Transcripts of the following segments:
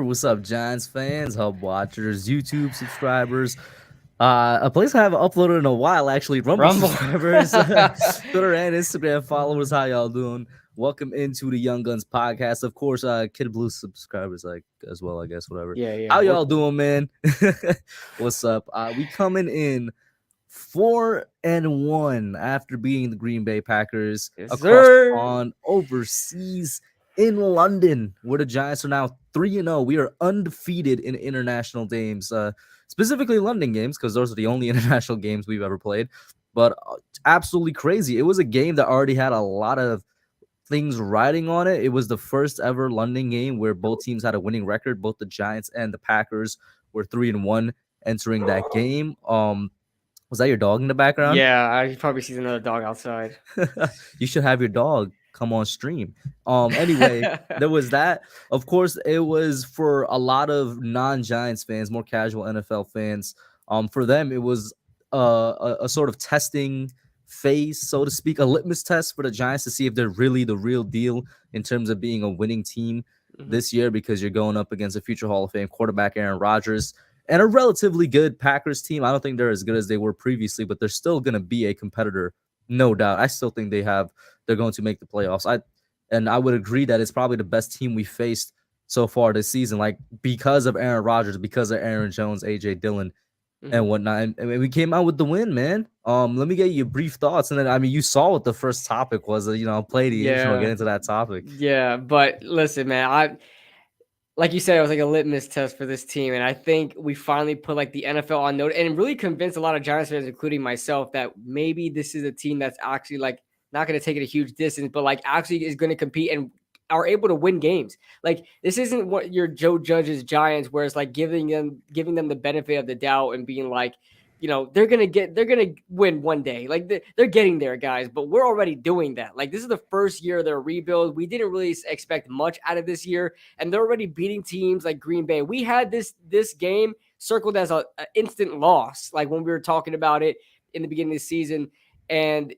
What's up, Giants fans, Hub watchers, YouTube subscribers? A place I haven't uploaded in a while, actually. Rumble. Subscribers, Twitter and Instagram followers. How y'all doing? Welcome into the Young Guns podcast. Of course, Kid Blue subscribers as well, I guess, whatever. Yeah. How y'all doing, man? What's up? We coming in 4-1 after beating the Green Bay Packers across the pond overseas in London, where the Giants are now 3-0. We are undefeated in international games, specifically London games, because those are the only international games we've ever played. But absolutely crazy. It was a game that already had a lot of things riding on it. It was the first ever London game where both teams had a winning record. Both the Giants and the Packers were 3-1 entering that game. Was that your dog in the background? Yeah, I probably see another dog outside. You should have your dog come on stream. Anyway, there was that. Of course, it was for a lot of non-Giants fans, more casual NFL fans. For them, it was a sort of testing phase, so to speak, a litmus test for the Giants to see if they're really the real deal in terms of being a winning team this year, because you're going up against a future Hall of Fame quarterback, Aaron Rodgers, and a relatively good Packers team. I don't think they're as good as they were previously, but they're still going to be a competitor, no doubt. I still think they're going to make the playoffs. I would agree that it's probably the best team we faced so far this season, like because of Aaron Rodgers, because of Aaron Jones, AJ Dillon, and whatnot. And we came out with the win, man. Let me get your brief thoughts, and then you saw what the first topic was. I'll play the intro, get into that topic. Yeah, but listen, man, like you said, it was like a litmus test for this team. And I think we finally put like the NFL on note and really convinced a lot of Giants fans, including myself, that maybe this is a team that's actually like not going to take it a huge distance, but like actually is going to compete and are able to win games. Like this isn't what your Joe Judge's Giants, where it's like giving them the benefit of the doubt and being like, they're going to win one day. Like they're getting there, guys, but we're already doing that. Like this is the first year of their rebuild. We didn't really expect much out of this year, and they're already beating teams like Green Bay. We had this game circled as an instant loss, like when we were talking about it in the beginning of the season. And,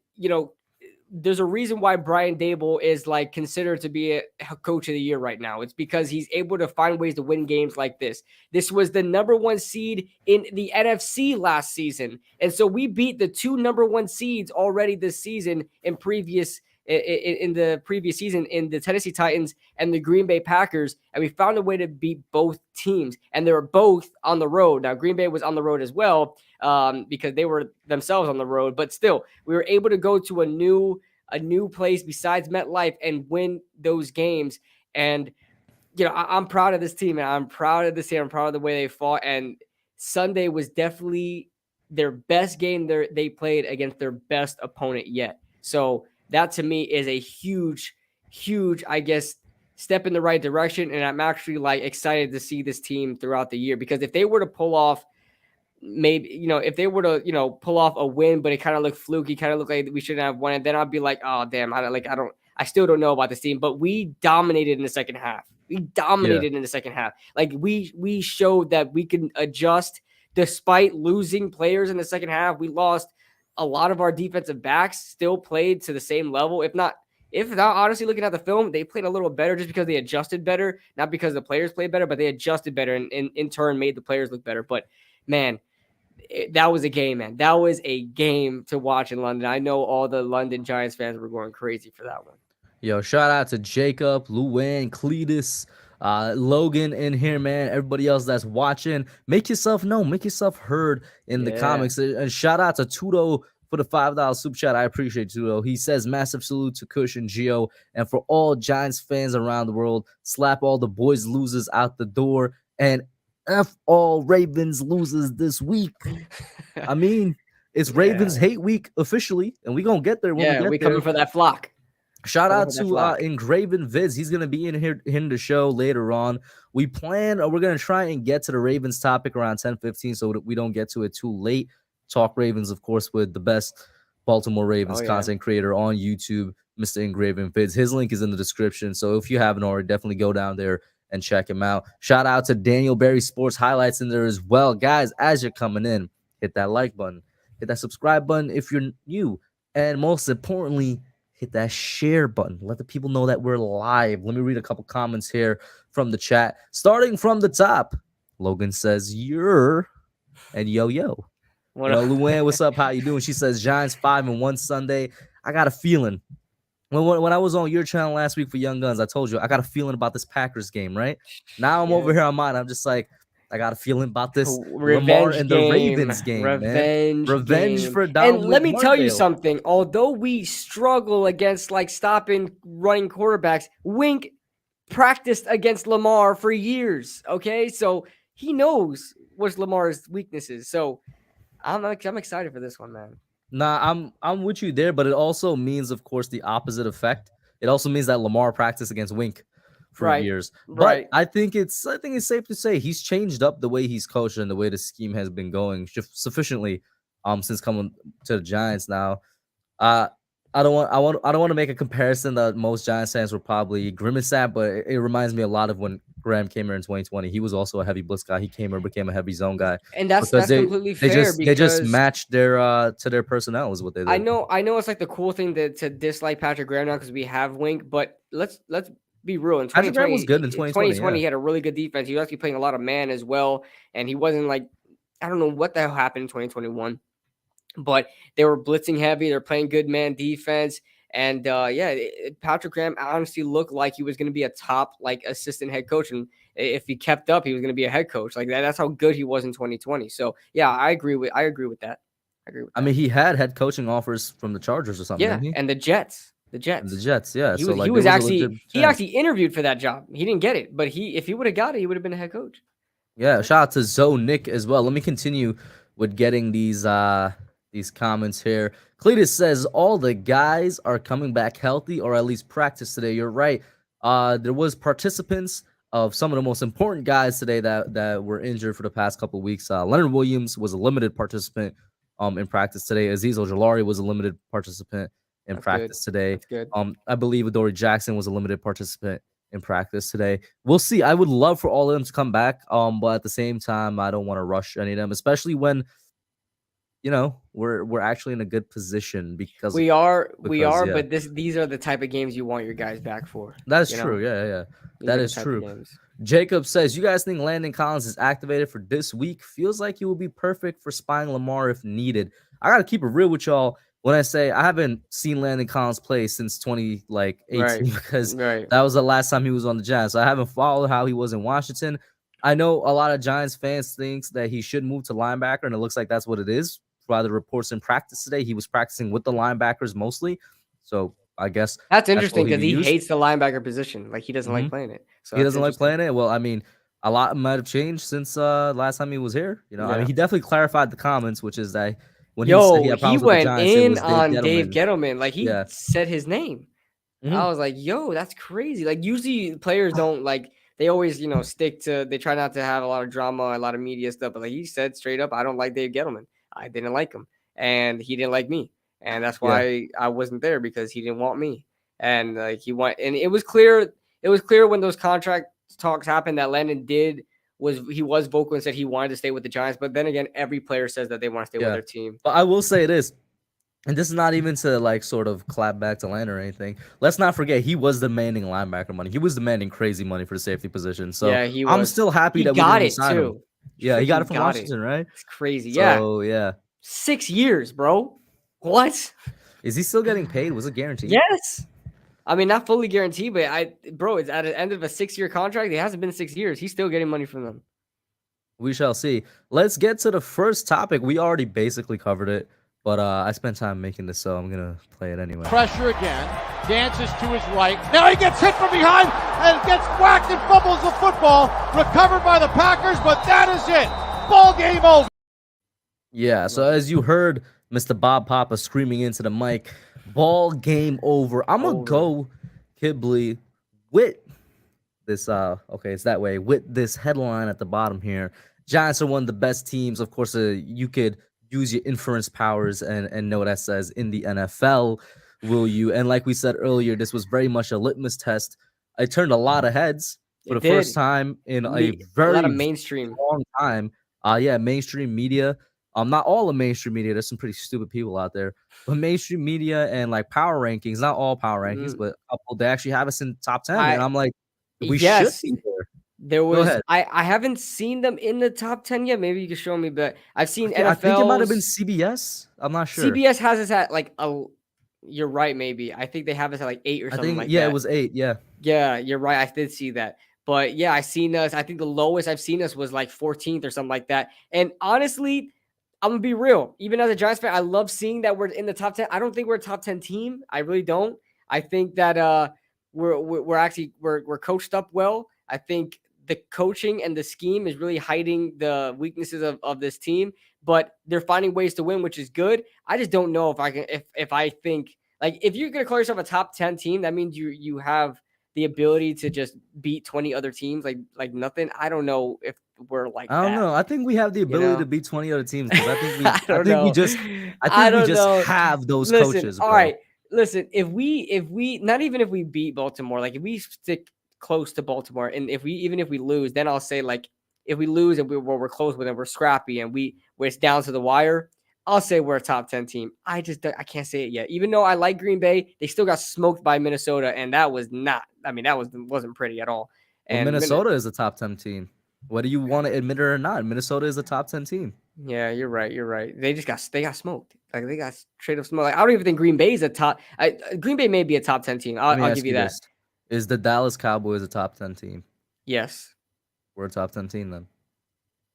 there's a reason why Brian Daboll is like considered to be a coach of the year right now. It's because he's able to find ways to win games like this. This was the number 1 seed in the NFC last season. And so we beat the 2 number 1 seeds already this season in the previous season in the Tennessee Titans and the Green Bay Packers. And we found a way to beat both teams, and they were both on the road. Now, Green Bay was on the road as well, because they were themselves on the road, but still we were able to go to a new place besides MetLife and win those games. And, I'm proud of this team, and I'm proud of this team. I'm proud of the way they fought. And Sunday was definitely their best game they played against their best opponent yet. So that to me is a huge, I guess, step in the right direction. And I'm actually like excited to see this team throughout the year, because if they were to pull off maybe, if they were to, pull off a win, but it kind of looked fluky, kind of looked like we shouldn't have won it, then I'd be like, oh damn, I still don't know about this team. But we dominated in the second half. We Yeah. dominated in the second half. Like we showed that we can adjust despite losing players in the second half. We lost a lot of our defensive backs, still played to the same level, if not, honestly, looking at the film, they played a little better just because they adjusted better, not because the players played better, but they adjusted better and in turn made the players look better. But man, that was a game, man. That was a game to watch in London. I know all the London Giants fans were going crazy for that one. Yo, shout out to Jacob, Luann, Cletus, Logan in here, man. Everybody else that's watching, make yourself known, make yourself heard in the Yeah. comics. And shout out to Tudo for the $5 super chat. I appreciate Tudo. He says, massive salute to Kush and Gio, and for all Giants fans around the world, slap all the boys losers out the door, and F all Ravens losers this week. I mean, it's Ravens hate week officially, and we gonna get there when we get there. Coming for that flock. Shout out to Engraven Vids. He's gonna be in here in the show later on. We're gonna try and get to the Ravens topic around 10:15, so that we don't get to it too late. Talk Ravens, of course, with the best Baltimore Ravens content creator on YouTube, Mr. Engraven Vids. His link is in the description, so if you haven't already, definitely go down there and check him out. Shout out to Daniel Berry Sports Highlights in there as well. Guys, as you're coming in, hit that like button, hit that subscribe button if you're new, and most importantly, hit that share button. Let the people know that we're live. Let me read a couple comments here from the chat. Starting from the top, Logan says, "You're," and yo. Luann, what's up? How you doing? She says, Giants 5-1 Sunday. I got a feeling. When I was on your channel last week for Young Guns, I told you I got a feeling about this Packers game, right? Now I'm over here on mine. I'm just like, I got a feeling about this Lamar and the Ravens game, man. Revenge for Donald. And let me tell you something. Although we struggle against like stopping running quarterbacks, Wink practiced against Lamar for years. Okay, so he knows what's Lamar's weaknesses. So I'm excited for this one, man. Nah, I'm with you there, but it also means, of course, the opposite effect. It also means that Lamar practiced against Wink for years. But I think it's safe to say he's changed up the way he's coached and the way the scheme has been going sufficiently since coming to the Giants now. I don't want to make a comparison that most Giants fans were probably grimace at, but it reminds me a lot of when Graham came here in 2020. He was also a heavy blitz guy. He came here, became a heavy zone guy. And that's completely fair. They just matched their to their personnel is what they did. I know it's like the cool thing to dislike Patrick Graham now because we have Wink, but let's be real. In 2020, Graham was good in 2020. He had a really good defense. He was actually playing a lot of man as well, and he wasn't like, I don't know what the hell happened in 2021. But they were blitzing heavy. They're playing good man defense. And Patrick Graham honestly looked like he was going to be a top like assistant head coach. And if he kept up, he was going to be a head coach like that. That's how good he was in 2020. So yeah, I agree with that. I mean, he had head coaching offers from the Chargers or something. Yeah, and the Jets. Yeah. He actually interviewed for that job. He didn't get it, but if he would have got it, he would have been a head coach. Yeah, shout out to Zoe Nick as well. Let me continue with getting these comments here. Cletus says all the guys are coming back healthy or at least practice today. You're right. There was participants of some of the most important guys today that were injured for the past couple of weeks. Leonard Williams was a limited participant in practice today. Azeez Ojulari was a limited participant in practice today. That's good. I believe Adoree Jackson was a limited participant in practice today. We'll see. I would love for all of them to come back. But at the same time, I don't want to rush any of them, especially when we're actually in a good position because we are. But these are the type of games you want your guys back for. That's true. Yeah. That is true. Jacob says, you guys think Landon Collins is activated for this week? Feels like he will be perfect for spying Lamar if needed. I got to keep it real with y'all when I say I haven't seen Landon Collins play since 2018 because that was the last time he was on the Giants. So I haven't followed how he was in Washington. I know a lot of Giants fans thinks that he should move to linebacker, and it looks like that's what it is. By the reports in practice today, he was practicing with the linebackers mostly. So I guess that's interesting because he hates the linebacker position. Like he doesn't like playing it. So he doesn't like playing it. Well, I mean, a lot might have changed since last time he was here. I mean, he definitely clarified the comments, which is that when he said he had problems with the Giants, in on Dave Gettleman. Like he said his name. I was like, yo, that's crazy. Like usually players don't like. they always, stick to. They try not to have a lot of drama, a lot of media stuff. But like he said straight up, I don't like Dave Gettleman. I didn't like him, and he didn't like me, and that's Yeah. why I wasn't there because he didn't want me, and like he want. And it was clear. It was clear when those contract talks happened that Landon was vocal and said he wanted to stay with the Giants. But then again, every player says that they want to stay with their team. But I will say this. And this is not even to like sort of clap back to Landon or anything. Let's not forget he was demanding linebacker money. He was demanding crazy money for the safety position. So yeah, I'm still happy that we got didn't it sign him. too. Yeah, he got it from Washington, right? It's crazy. So, yeah. 6 years, bro. What? Is he still getting paid? Was it guaranteed? Yes. I mean, not fully guaranteed, but it's at the end of a 6-year contract. It hasn't been 6 years. He's still getting money from them. We shall see. Let's get to the first topic. We already basically covered it. But I spent time making this, so I'm going to play it anyway. Pressure again. Dances to his right. Now he gets hit from behind and gets whacked and fumbles the football. Recovered by the Packers, but that is it. Ball game over. Yeah, so as you heard Mr. Bob Papa screaming into the mic, ball game over. I'm going to go, Kibley, with this, okay, it's that way, with this headline at the bottom here. Giants are one of the best teams. Of course, you could use your inference powers and know what that says in the NFL, will you? And like we said earlier, this was very much a litmus test. I turned a lot of heads for the first time in a very lot of mainstream long time. Mainstream media. Not all of mainstream media. There's some pretty stupid people out there, but mainstream media and like power rankings, not all power rankings, but a couple, they actually have us in top 10. And I'm like, we should be there. There was I haven't seen them in the top 10 yet. Maybe you can show me, but I've seen NFL. I think it might have been CBS. I'm not sure. CBS has us at like you're right, maybe. I think they have us at like 8 or something like that. Yeah, it was 8, yeah. Yeah, you're right. I did see that. But yeah, I seen us. I think the lowest I've seen us was like 14th or something like that. And honestly, I'm gonna be real. Even as a Giants fan, I love seeing that we're in the top 10. I don't think we're a top 10 team. I really don't. I think that we're coached up well. I think the coaching and the scheme is really hiding the weaknesses of this team, but they're finding ways to win, which is good. I just don't know if I think, like, if you're going to call yourself a top 10 team, that means you have the ability to just beat 20 other teams like nothing. I don't know if we're like that. I don't know. I think we have the ability to beat 20 other teams. I think we just have those coaches. All right. Listen, if we not even if we beat Baltimore, like if we stick close to Baltimore, and if we lose, then I'll say, like, if we lose and we're close with them, we're scrappy and where it's down to the wire, I'll say we're a top 10 team. I can't say it yet. Even though I like Green Bay, they still got smoked by Minnesota, and that was not. I mean, wasn't pretty at all. And Minnesota is a top 10 team. Whether you want to admit it or not, Minnesota is a top 10 team. Yeah, you're right. They got smoked. Like, they got straight up smoked. Like, I don't even think Green Bay is a top. Green Bay may be a top 10 team. I'll give you that. Is the Dallas Cowboys a top 10 team? Yes. We're a top 10 team then.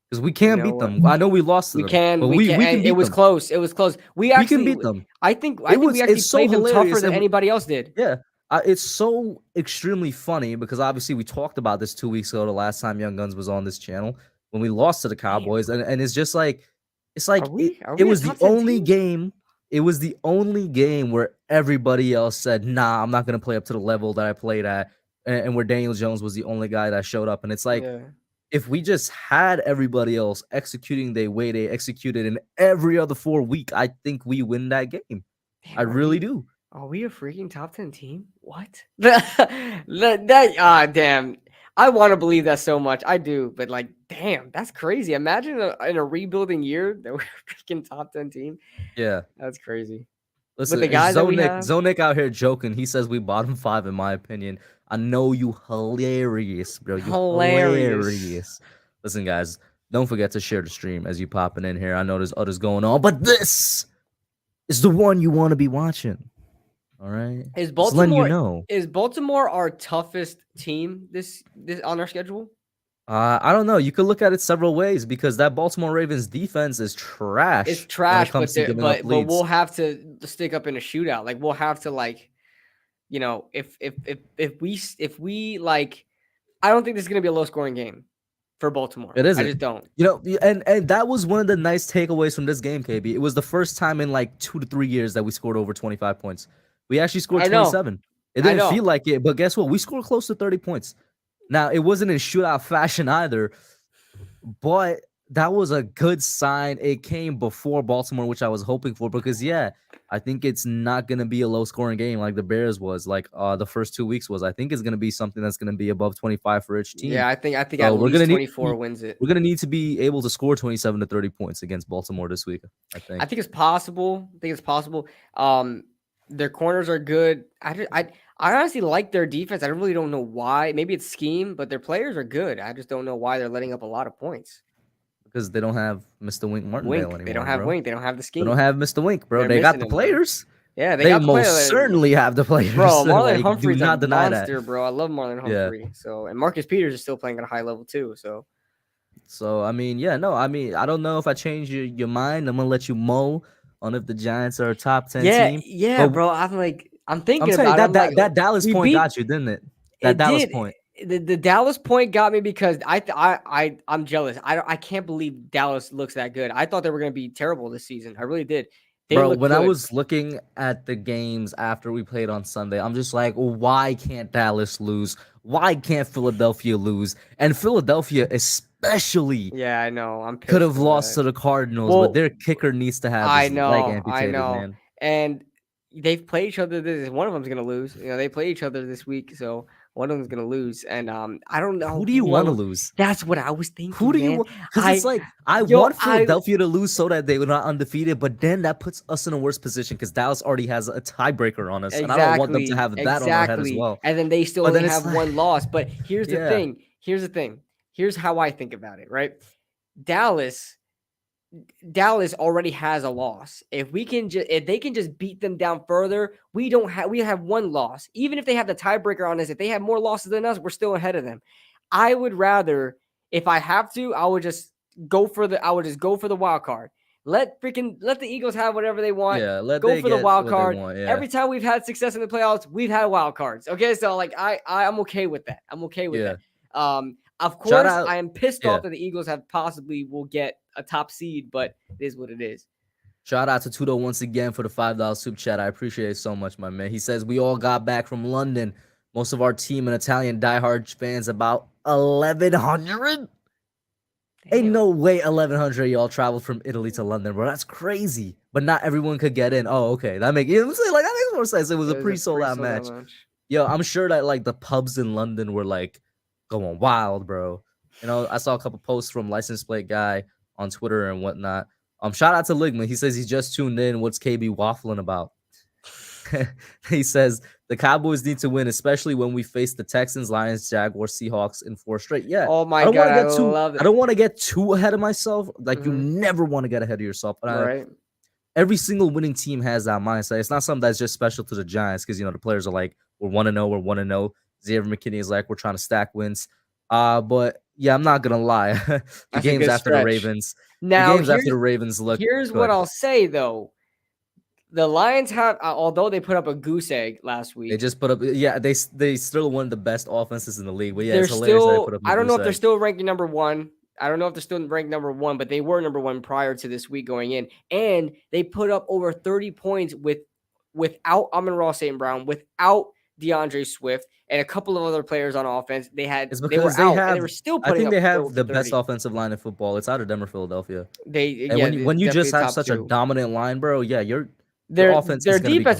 Because we can't beat them. I know we lost to them. We can. It was close. It was close. We can beat them. I think we actually played them tougher than anybody else did. Yeah. It's so extremely funny because obviously we talked about this 2 weeks ago, the last time Young Guns was on this channel, when we lost to the Cowboys. And it's just like, it was the only game. It was the only game where everybody else said, nah, I'm not going to play up to the level that I played at. And where Daniel Jones was the only guy that showed up. And it's like, if we just had everybody else executing the way they executed in every other 4 week, I think we win that game. Damn, I really do. Are we a freaking top 10 team? What? Damn. I want to believe that so much. I do. But, like, damn, that's crazy. Imagine in a rebuilding year that we're a freaking top 10 team. Yeah. That's crazy. Listen, the guys Zonik out here joking. He says we bottom 5, in my opinion. I know you hilarious, bro. You hilarious. Listen, guys, don't forget to share the stream as you popping in here. I know there's others going on, but this is the one you want to be watching. All right. Is Baltimore our toughest team this on our schedule? I don't know. You could look at it several ways because that Baltimore Ravens defense is trash. It's trash, but we'll have to stick up in a shootout. Like, we'll have to, like, you know, if we like, I don't think this is gonna be a low scoring game for Baltimore. It isn't. I just don't. You know, and that was one of the nice takeaways from this game, KB. It was the first time in like 2 to 3 years that we scored over 25 points. We actually scored 27. It didn't feel like it, but guess what? We scored close to 30 points. Now, it wasn't in shootout fashion either, but that was a good sign. It came before Baltimore, which I was hoping for, because I think it's not going to be a low scoring game like the Bears was, like the first 2 weeks was. I think it's going to be something that's going to be above 25 for each team. Yeah, I think So at we're least gonna 24 wins it. We're going to need to be able to score 27 to 30 points against Baltimore this week, I think. I think it's possible. Their corners are good. I honestly like their defense. I really don't know why. Maybe it's scheme, but their players are good. I just don't know why they're letting up a lot of points. Because they don't have Mr. Wink Martindale anymore. They don't have bro. Wink. They don't have the scheme. They don't have Mr. Wink, bro. They got the players. Yeah, they most certainly have the players. Bro, Marlon like, Humphrey's not a deny monster, that. bro. I love Marlon Humphrey. So, and Marcus Peters is still playing at a high level too. So I mean, I don't know if I change your mind. I'm gonna let you mull on if the Giants are a top 10 team. Yeah, but bro. I'm thinking about it. That Dallas point got you, didn't it? That Dallas point. The Dallas point got me because I'm jealous. I can't believe Dallas looks that good. I thought they were gonna be terrible this season. I really did. Bro, when I was looking at the games after we played on Sunday, I'm just like, why can't Dallas lose? Why can't Philadelphia lose? And Philadelphia especially. Yeah, I know. I'm pissed could have lost to the Cardinals, but their kicker needs to have his leg amputated, man. And they've played each other. One of them's gonna lose. They play each other this week, so one of them's gonna lose. And I don't know. Who do you want to lose? That's what I was thinking. Who do you want? Because it's like I want Philadelphia to lose so that they were not undefeated, but then that puts us in a worse position because Dallas already has a tiebreaker on us, and I don't want them to have that on our head as well. And then they still only have one loss. But here's the thing. Here's how I think about it. Right, Dallas already has a loss. If they can just beat them down further, we have one loss. Even if they have the tiebreaker on us, if they have more losses than us, we're still ahead of them. I would rather, if I have to, I would just go for the wild card. Let the Eagles have whatever they want. Yeah, go for the wild card. Every time we've had success in the playoffs, we've had wild cards. Okay, so like I'm okay with that. that. Of course, I am pissed off that the Eagles will get a top seed, but it is what it is. Shout out to Tudo once again for the $5 super chat. I appreciate it so much, my man. He says, we all got back from London. Most of our team and Italian diehard fans, about 1,100? Ain't no way 1,100 y'all traveled from Italy to London, bro. That's crazy. But not everyone could get in. Oh, okay. That makes more sense. It was a pre-sold out match. Yo, I'm sure that like the pubs in London were like going wild, bro. I saw a couple posts from License Plate Guy on Twitter and whatnot. Shout out to Ligma. He says he's just tuned in. What's KB waffling about? He says the Cowboys need to win, especially when we face the Texans, Lions, Jaguars, Seahawks in 4 straight. Yeah. Oh my God, I love it. I don't want to get too ahead of myself. Like you never want to get ahead of yourself. But every single winning team has that mindset. It's not something that's just special to the Giants because the players are like, we're 1-0, we're 1-0. Xavier McKinney is like, we're trying to stack wins. But yeah, I'm not gonna lie. The games after the Ravens. Now, the games after the Ravens look. Here's good. What I'll say though. The Lions have, although they put up a goose egg last week. They just put up, they still one of the best offenses in the league. But yeah, it's hilarious that they put up I don't know if they're still ranking number 1. I don't know if they're still ranked number 1, but they were number 1 prior to this week going in. And they put up over 30 points without Amon-Ra St. Brown, without DeAndre Swift, and a couple of other players on offense. They were still putting I think up they have the best offensive line in football. It's out of Denver, Philadelphia. When you just have such a dominant line, bro, their defense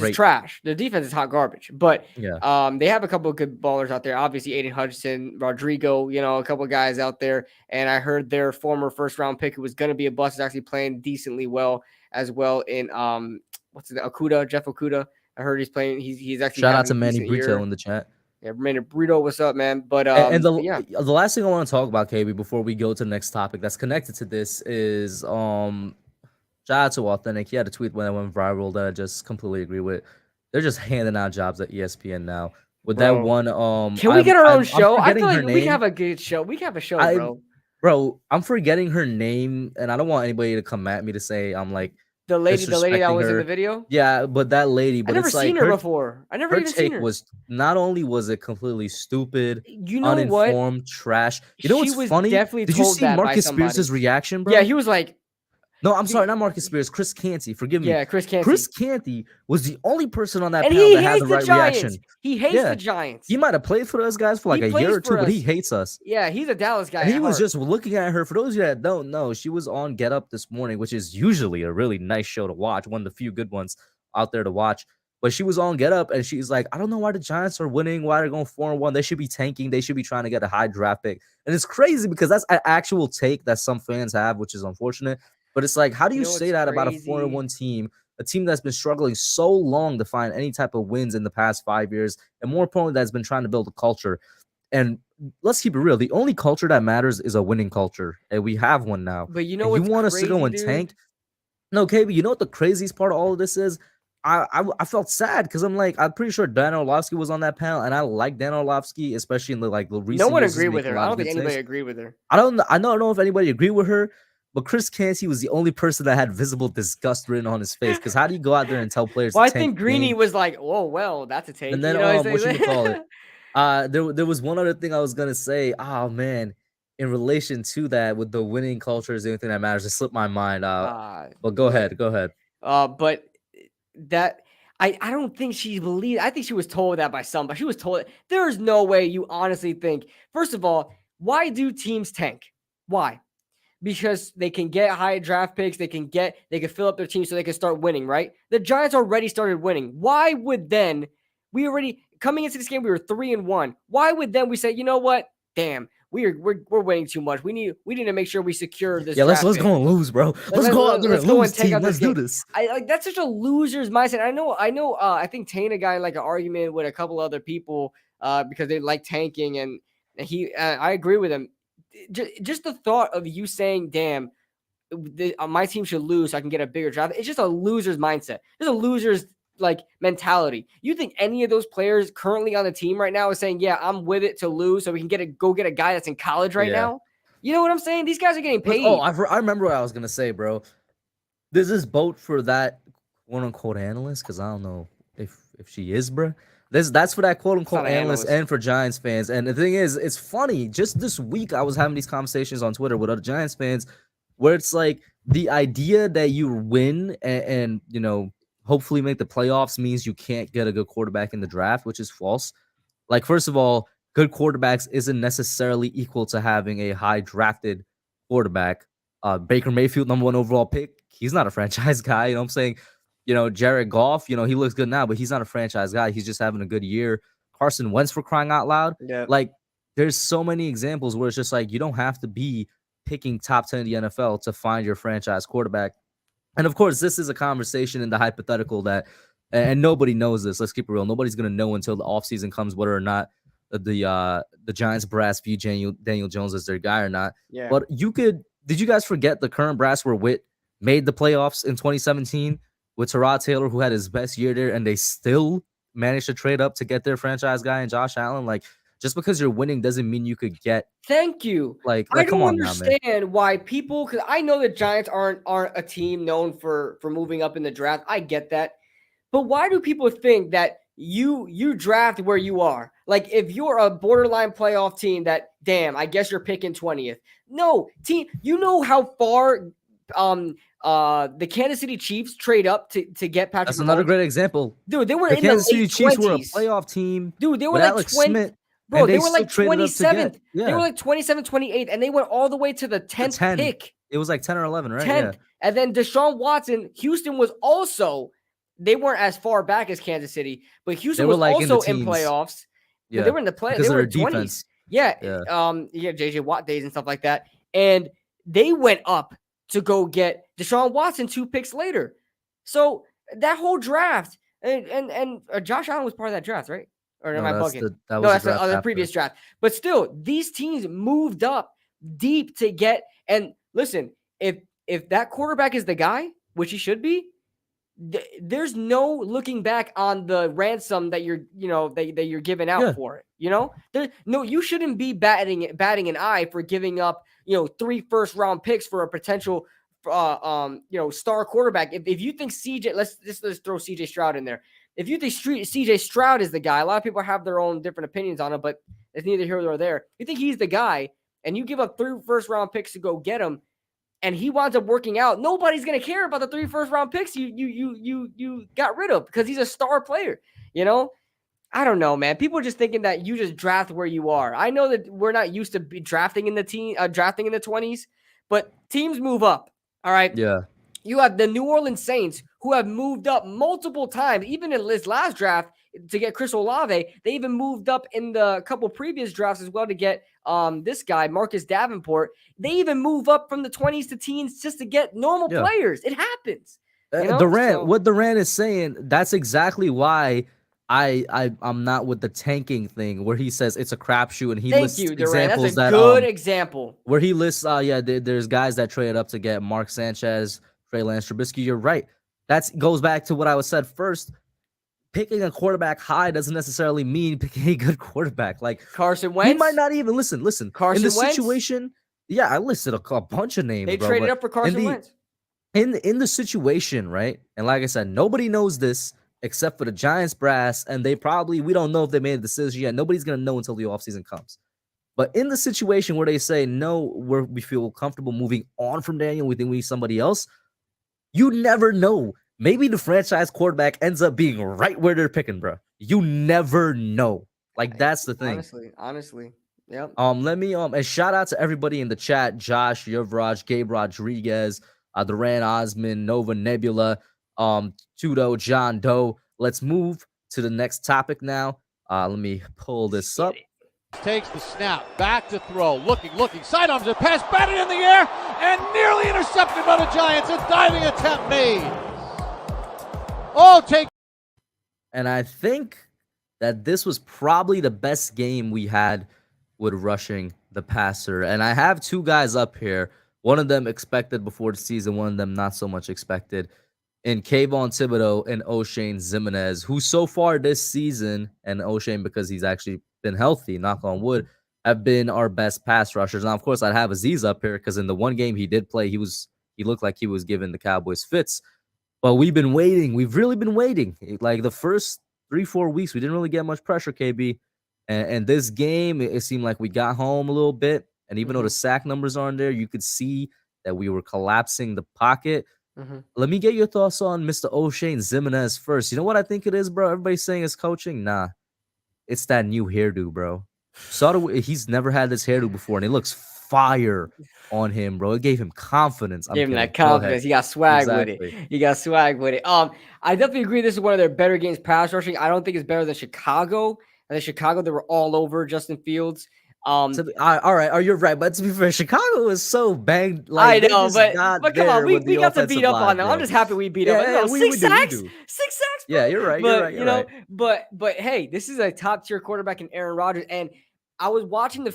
is trash. Their defense is hot garbage. But they have a couple of good ballers out there. Obviously, Aiden Hutchinson, Rodrigo, a couple of guys out there. And I heard their former first-round pick, who was going to be a bust, is actually playing decently well as well in Jeff Okudah. I heard he's playing. He's actually shout out to Manny Brito in the chat. Yeah, Manny Brito, what's up, man? But the last thing I want to talk about, KB, before we go to the next topic that's connected to this is shout out to Authentic. He had a tweet when it went viral that I just completely agree with. They're just handing out jobs at ESPN now. With that one, can we get our own show? I feel like we have a good show. We have a show, bro. Bro, I'm forgetting her name, and I don't want anybody to come at me to say I'm like. The lady that was in the video? Yeah, but that lady. But I never seen her before. I never even seen her. Was not only was it completely stupid, uninformed, trash. You know what's funny? Did you see Marcus Spears' reaction, bro? Yeah, he was like, No, I'm sorry, not Marcus Spears. Chris Canty. Forgive me. Yeah, Chris Canty. Chris Canty was the only person on that And panel he that had hates the the right Giants. reaction. He hates Yeah. the Giants. He might have played for us guys for like He a plays year or two, for but he us. hates us. Yeah, he's a Dallas guy And he at was heart. just looking at her. For those of you that don't know, she was on Get Up this morning, which is usually a really nice show to watch, one of the few good ones out there to watch. But she was on Get Up, and she's like, I don't know why the Giants are winning, why they're going 4-1. They should be tanking. They should be trying to get a high draft pick. And it's crazy because that's an actual take that some fans have, which is unfortunate. But it's like, how do you say that about a 4-1 team, a team that's been struggling so long to find any type of wins in the past 5 years, and more importantly, that's been trying to build a culture? And let's keep it real. The only culture that matters is a winning culture, and we have one now. But you know and what's you want crazy, us to go and dude? tank? No, KB, you know what the craziest part of all of this is? I felt sad because I'm like, I'm pretty sure Dan Orlovsky was on that panel, and I like Dan Orlovsky, especially in the recent No one years. agreed with her. I don't think anybody agreed with her. I don't know if anybody agreed with her, but Chris Canty was the only person that had visible disgust written on his face. Because how do you go out there and tell players? Well, I to tank think Greeny game? was like, "Oh well, that's a take." And then you know what whatchamacallit it? There was one other thing I was gonna say. Oh man, in relation to that, with the winning culture is the only thing that matters. It slipped my mind. But go ahead. But that I don't think she believed. I think she was told that by somebody. She was told it. There's no way you honestly think. First of all, why do teams tank? Why? Because they can get high draft picks. They can fill up their team so they can start winning, right? The Giants already started winning. Why would then coming into this game, we were 3-1. Why would then we say, you know what? Damn, we're winning too much. We need to make sure we secure this. Yeah, let's go and lose, bro. Let's go out there and lose, team. Let's do this. That's such a loser's mindset. I know. I think Tana got in like an argument with a couple other people because they like tanking, and I agree with him. Just the thought of you saying, "Damn, my team should lose so I can get a bigger draft." It's just a loser's mindset. It's a loser's mentality. You think any of those players currently on the team right now is saying, "Yeah, I'm with it to lose so we can get a guy that's in college right now"? You know what I'm saying? These guys are getting paid. I remember what I was gonna say, bro. There's this boat for that quote unquote analyst, because I don't know if she is, bro. That's for that quote unquote analyst and for Giants fans. And the thing is, it's funny. Just this week, I was having these conversations on Twitter with other Giants fans, where it's like the idea that you win and hopefully make the playoffs means you can't get a good quarterback in the draft, which is false. Like, first of all, good quarterbacks isn't necessarily equal to having a high drafted quarterback. Baker Mayfield, number 1 overall pick, he's not a franchise guy. You know what I'm saying? Jared Goff, he looks good now, but he's not a franchise guy. He's just having a good year. Carson Wentz, for crying out loud. Yeah. Like, there's so many examples where it's just like, you don't have to be picking top 10 in the NFL to find your franchise quarterback. And of course, this is a conversation in the hypothetical that, and nobody knows this. Let's keep it real. Nobody's going to know until the offseason comes whether or not the Giants brass view Daniel Jones as their guy or not. Yeah. But did you guys forget the current brass where Witt made the playoffs in 2017 with Tyrod Taylor, who had his best year there, and they still managed to trade up to get their franchise guy in Josh Allen? Like, just because you're winning doesn't mean you could get. Thank you. Like I come don't on understand now, man. why people, because I know the Giants aren't a team known for moving up in the draft. I get that. But why do people think that you draft where you are? Like, if you're a borderline playoff team, that, damn, I guess you're picking 20th. No, team, you know how far the Kansas City Chiefs trade up to get Patrick That's another Mahomes? great example. Dude, they were the in Kansas the City late Chiefs 20s. were a playoff team. Dude, they were with like Alex 20. Smith, Bro, they were still like traded up to get- 27th. Yeah. They were like 27th, 28th, and they went all the way to the 10th 10. pick. It was like 10 or 11, right? 10th. Yeah. And then Deshaun Watson, Houston was also, they weren't as far back as Kansas City, but Houston were was like also in in the teens. playoffs. Yeah. They were in the play. Because They of were their in 20s. defense. Yeah. Yeah. JJ Watt days and stuff like that. And they went up to go get Deshaun Watson 2 picks later. So that whole draft, and Josh Allen was part of that draft, right? Or am I bugging? That's the previous draft. But still, these teams moved up deep to get. And listen, if that quarterback is the guy, which he should be, there's no looking back on the ransom that you're giving out for it. You shouldn't be batting an eye for giving up 3 first-round picks for a potential star quarterback. If you think CJ, let's throw CJ Stroud in there. If you think CJ Stroud is the guy, a lot of people have their own different opinions on it, but it's neither here nor there. You think he's the guy, and you give up 3 first-round picks to go get him, and he winds up working out, nobody's going to care about the 3 first-round picks you got rid of because he's a star player, you know? I don't know, man. People are just thinking that you just draft where you are. I know that we're not used to drafting in the 20s, but teams move up, all right? Yeah. You have the New Orleans Saints who have moved up multiple times, even in this last draft to get Chris Olave. They even moved up in the couple previous drafts as well to get this guy, Marcus Davenport. They even move up from the 20s to teens just to get normal players. It happens. You know? What Durant is saying, that's exactly why I'm not with the tanking thing where he says it's a crapshoot and he lists examples that's a good example. Where he lists, there's guys that traded up to get Mark Sanchez, Trey Lance, Trubisky. You're right. That goes back to what I was said first. Picking a quarterback high doesn't necessarily mean picking a good quarterback. Like Carson Wentz. He might not even listen. Carson in the Wentz? Situation, yeah, I listed a bunch of names. They traded up for Carson Wentz. In the situation, right? And like I said, nobody knows this except for the Giants brass, and we don't know if they made a decision yet. Nobody's gonna know until the offseason comes. But in the situation where they say, no, we feel comfortable moving on from Daniel, we think we need somebody else, you never know. Maybe the franchise quarterback ends up being right where they're picking, bro. You never know. Like, that's the thing. Honestly. Yep. Let me and shout out to everybody in the chat: Josh, Yuvraj, Gabe Rodriguez, Duran Osman, Nova Nebula, Tudo, John Doe. Let's move to the next topic now. Let me pull this up. Takes the snap, back to throw, looking, sidearms and pass, batted in the air, and nearly intercepted by the Giants. A diving attempt made. And I think that this was probably the best game we had with rushing the passer. And I have two guys up here. One of them expected before the season, one of them not so much expected. In Kayvon Thibodeau and O'Shane Zimenez, who so far this season, and O'Shane because he's actually been healthy, knock on wood, have been our best pass rushers. Now, of course, I'd have Aziz up here because in the one game he did play, he looked like he was giving the Cowboys fits. But we've been waiting. We've really been waiting. Like the first 3-4 weeks, we didn't really get much pressure, KB. And this game, it seemed like we got home a little bit. And even though the sack numbers aren't there, you could see that we were collapsing the pocket. Let me get your thoughts on Mr. O'Shane Zimenez first. You know what I think it is, bro? Everybody's saying it's coaching. Nah, it's that new hairdo, bro. He's never had this hairdo before, and it looks fire on him, bro. It gave him confidence. Gave him that confidence. He got swag with it. He got swag with it. I definitely agree this is one of their better games pass rushing. I don't think it's better than Chicago. And in Chicago, they were all over Justin Fields. All right, you're right. But to be fair, Chicago was so banged. Like, I know, but come on, we got to beat up on them. I'm just happy we beat up. Yeah, six sacks. 6 sacks. Bro. Yeah, you're right. You're right. But hey, this is a top tier quarterback in Aaron Rodgers. And I was watching the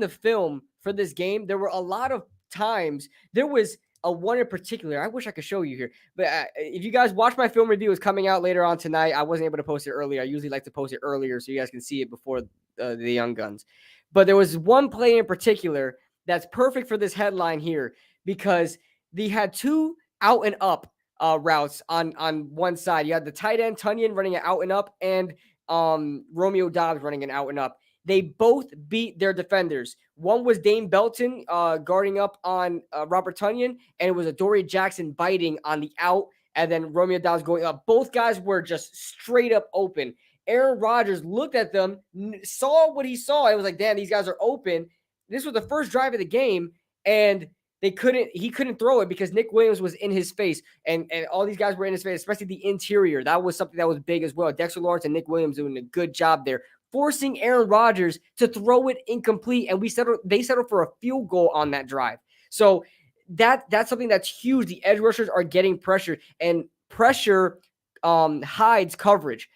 film for this game. There were a lot of times. There was a one in particular. I wish I could show you here. But if you guys watch my film review, it's coming out later on tonight. I wasn't able to post it earlier. I usually like to post it earlier so you guys can see it before the Young Guns. But there was one play in particular that's perfect for this headline here because they had two out and up routes on one side. You had the tight end Tunyon running an out and up and Romeo Doubs running an out and up. They both beat their defenders. One was Dane Belton guarding up on Robert Tunyon, and it was Adoree Jackson biting on the out, and then Romeo Doubs going up. Both guys were just straight up open. Aaron Rodgers looked at them, saw what he saw. It was like, damn, these guys are open. This was the first drive of the game, and he couldn't throw it because Nick Williams was in his face, and all these guys were in his face, especially the interior. That was something that was big as well. Dexter Lawrence and Nick Williams doing a good job there, forcing Aaron Rodgers to throw it incomplete, and they settled for a field goal on that drive. So that's something that's huge. The edge rushers are getting pressured, and pressure hides coverage.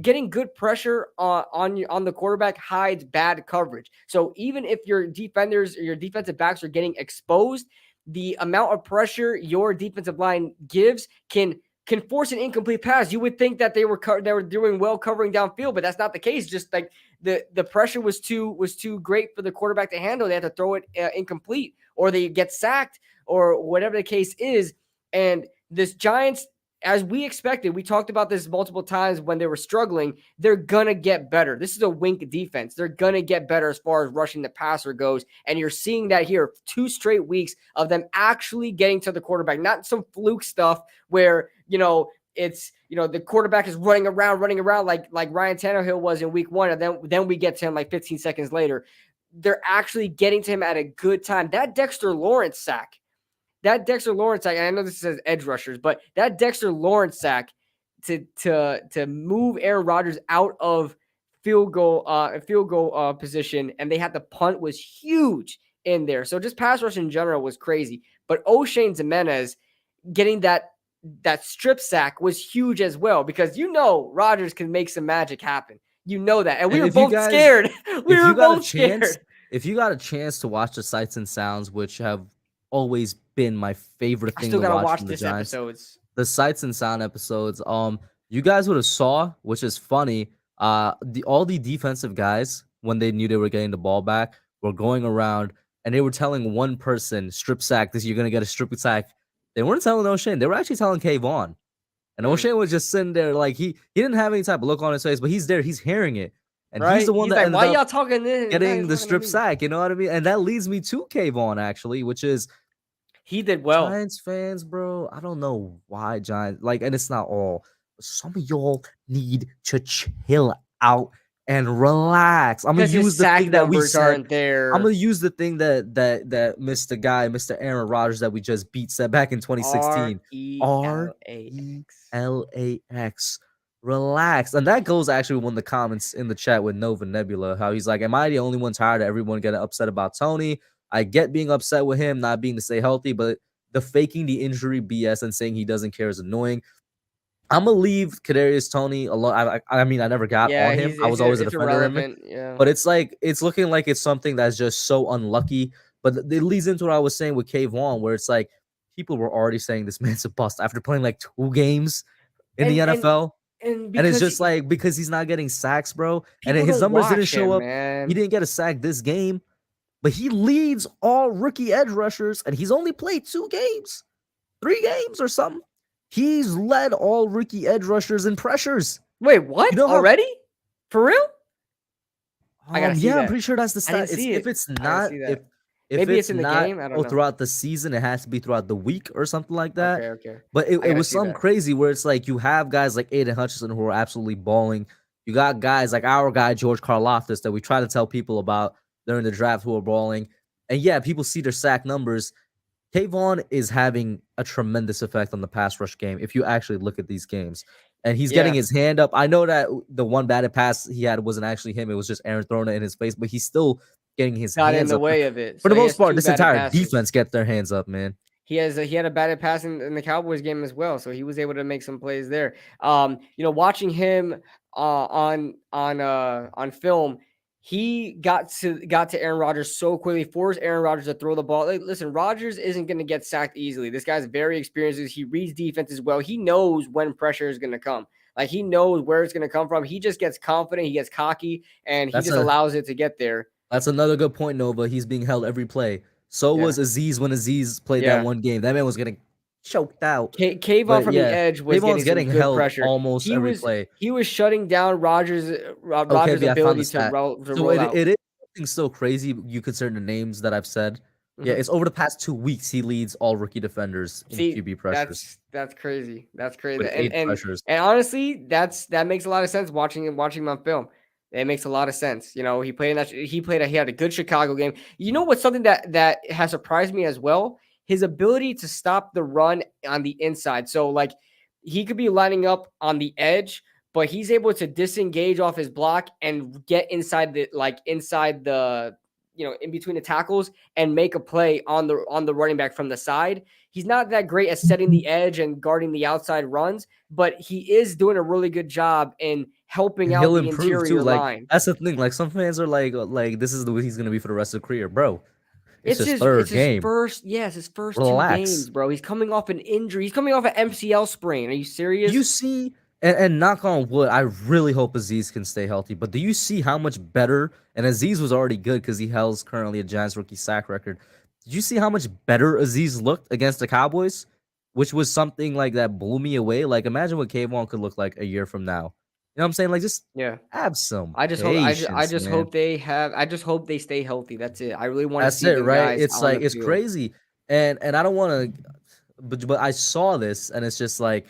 Getting good pressure on the quarterback hides bad coverage. So even if your defenders or your defensive backs are getting exposed, the amount of pressure your defensive line gives can force an incomplete pass. You would think that they were doing well covering downfield, but that's not the case. Just like the pressure was too great for the quarterback to handle. They had to throw it incomplete, or they get sacked, or whatever the case is. And this Giants as we expected, we talked about this multiple times when they were struggling, they're going to get better. This is a wink defense. They're going to get better as far as rushing the passer goes. And you're seeing that here, 2 straight weeks of them actually getting to the quarterback, not some fluke stuff where, it's, the quarterback is running around like Ryan Tannehill was in week 1. And then we get to him like 15 seconds later. They're actually getting to him at a good time. That Dexter Lawrence sack, I know this says edge rushers, but that Dexter Lawrence sack to move Aaron Rodgers out of field goal position, and they had to punt, was huge in there. So just pass rush in general was crazy. But O'Shane Ximines getting that strip sack was huge as well, because Rodgers can make some magic happen. You know that, and we were both scared. We were both scared. If you got a chance to watch the Sights and Sounds, which have always been my favorite thing I still to gotta watch watch from the this Giants. episodes. The Sights and Sound episodes. You guys would have saw, which is funny. All the defensive guys, when they knew they were getting the ball back, were going around and they were telling one person, strip sack, you're gonna get a strip sack. They weren't telling O'Shane. They were actually telling Kayvon. And O'Shane was just sitting there like he didn't have any type of look on his face, but he's there, he's hearing it. And he's the one that ended why up y'all talking this? getting the strip sack, you know what I mean? And that leads me to Kayvon, actually, which is he did well. Giants fans, bro, I don't know why Giants, and it's not all. Some of y'all need to chill out and relax. I'm gonna use the thing that we said. I'm gonna use the thing that Mr. Aaron Rodgers that we just said back in 2016. RELAX. Relax. And that goes actually one of the comments in the chat with Nova Nebula, how he's like, am I the only one tired of everyone getting upset about Tony? I get being upset with him not being to stay healthy, but the faking the injury BS and saying he doesn't care is annoying. I'm gonna leave Kadarius Toney alone. I mean, I never got on him. I was always a defender of him. Yeah. But it's looking like it's something that's just so unlucky. But it leads into what I was saying with Kayvon, where it's like people were already saying this man's a bust after playing like 2 games in the NFL. And it's just because he's not getting sacks, bro. And his numbers didn't show up. Man. He didn't get a sack this game, but he leads all rookie edge rushers, and he's only played 2 games, 3 games or something. He's led all rookie edge rushers in pressures. Wait, what? Already? For real? I gotta see that. I'm pretty sure that's the stat. If it's not, if maybe it's in the game. I don't know. Throughout the season, it has to be throughout the week or something like that. Okay. But it was something crazy where it's like you have guys like Aiden Hutchinson who are absolutely balling. You got guys like our guy George Karlaftis that we try to tell people about during the draft who are balling. And yeah, people see their sack numbers. Kayvon is having a tremendous effect on the pass rush game if you actually look at these games. And he's getting his hand up. I know that the one batted pass he had wasn't actually him. It was just Aaron throwing it in his face, but he's still getting his hands up. In the way of it. For the most part, this entire defense get their hands up, man. He had a batted pass in the Cowboys game as well, so he was able to make some plays there. Watching him on film, he got to Aaron Rodgers so quickly, forced Aaron Rodgers to throw the ball. Listen, Rodgers isn't going to get sacked easily. This guy's very experienced. He reads defense as well. He knows when pressure is going to come. Like, he knows where it's going to come from. He just gets confident. He gets cocky, and he allows it to get there. That's another good point, Nova. He's being held every play. So was Azeez when Azeez played that one game. That man was getting choked out. Kayvon from the edge was getting held pressure. Almost every play. He was shutting down Rodgers' ability to roll out. It is something so crazy. You consider the names that I've said. Yeah, it's over the past 2 weeks he leads all rookie defenders in QB pressures. That's crazy. That's crazy. With 8 pressures. And honestly, that makes a lot of sense watching him on film. It makes a lot of sense. He had a good Chicago game. You know what's something that has surprised me as well? His ability to stop the run on the inside. So like he could be lining up on the edge, but he's able to disengage off his block and get inside the in between the tackles and make a play on the running back from the side. He's not that great at setting the edge and guarding the outside runs, but he is doing a really good job in helping out the interior line. That's the thing. Like, some fans are like this is the way he's going to be for the rest of the career, bro. It's his third game. His first 2 games, bro. He's coming off an injury. He's coming off an MCL sprain. Are you serious? You see, and knock on wood, I really hope Azeez can stay healthy. But do you see how much better? And Azeez was already good because he holds currently a Giants rookie sack record. Did you see how much better Azeez looked against the Cowboys? which was something like that blew me away. Like, imagine what Kayvon could look like a year from now. You know what I'm saying? Like, just Yeah. have some I just hope I patience, just man. hope I just hope they stay healthy. That's it. I really want to That's see it, them right? guys It's on like the it's field. crazy, and I don't want to, but I saw this, and it's just like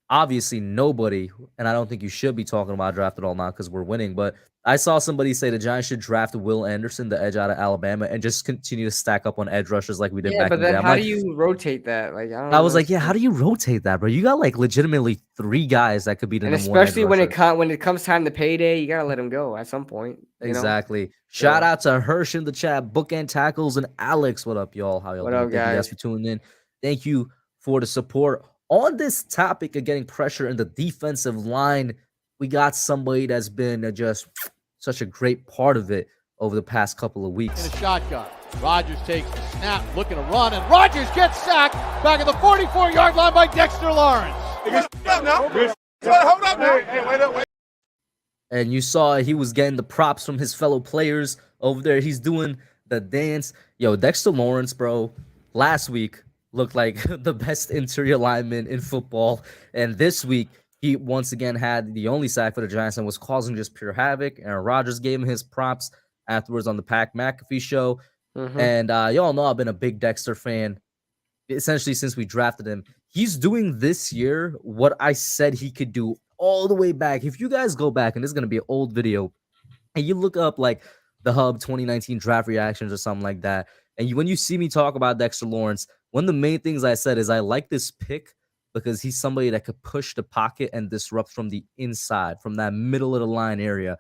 obviously nobody, and I don't think you should be talking about draft at all now because we're winning. But I saw somebody say the Giants should draft Will Anderson, the edge out of Alabama, and just continue to stack up on edge rushers like we did Yeah, back but in the day. then I'm how like, do you rotate that? Like, I I don't was like, yeah, how understand. do you rotate that, bro? You got like legitimately 3 guys that could be the And number 1 edge especially when rusher. when it comes time to payday, you gotta let him go at some point. You know. Exactly. Shout So out to Hirsch in the chat, Bookend Tackles, and Alex. What up, y'all? How y'all what doing? up, Thank you guys guys? for tuning in. Thank you for the support. On this topic of getting pressure in the defensive line, we got somebody that's been just such a great part of it over the past couple of In weeks. a shotgun. Rodgers takes the snap, looking to run, and Rodgers gets sacked back at the 44-yard line by Dexter Lawrence. Hold up now. Hey, wait up. And you saw he was getting the props from his fellow players over there. He's doing the dance. Yo, Dexter Lawrence, bro, last week looked like the best interior lineman in football. And this week, he once again had the only sack for the Giants and was causing just pure havoc. Aaron Rodgers gave him his props afterwards on the Pat McAfee show. And y'all know I've been a big Dexter fan essentially since we drafted him. He's doing this year what I said he could do all the way back. If you guys go back, and this is going to be an old video, and you look up like the Hub 2019 draft reactions or something like that, and when you see me talk about Dexter Lawrence, one of the main things I said is I like this pick because he's somebody that could push the pocket and disrupt from the inside, from that middle of the line area.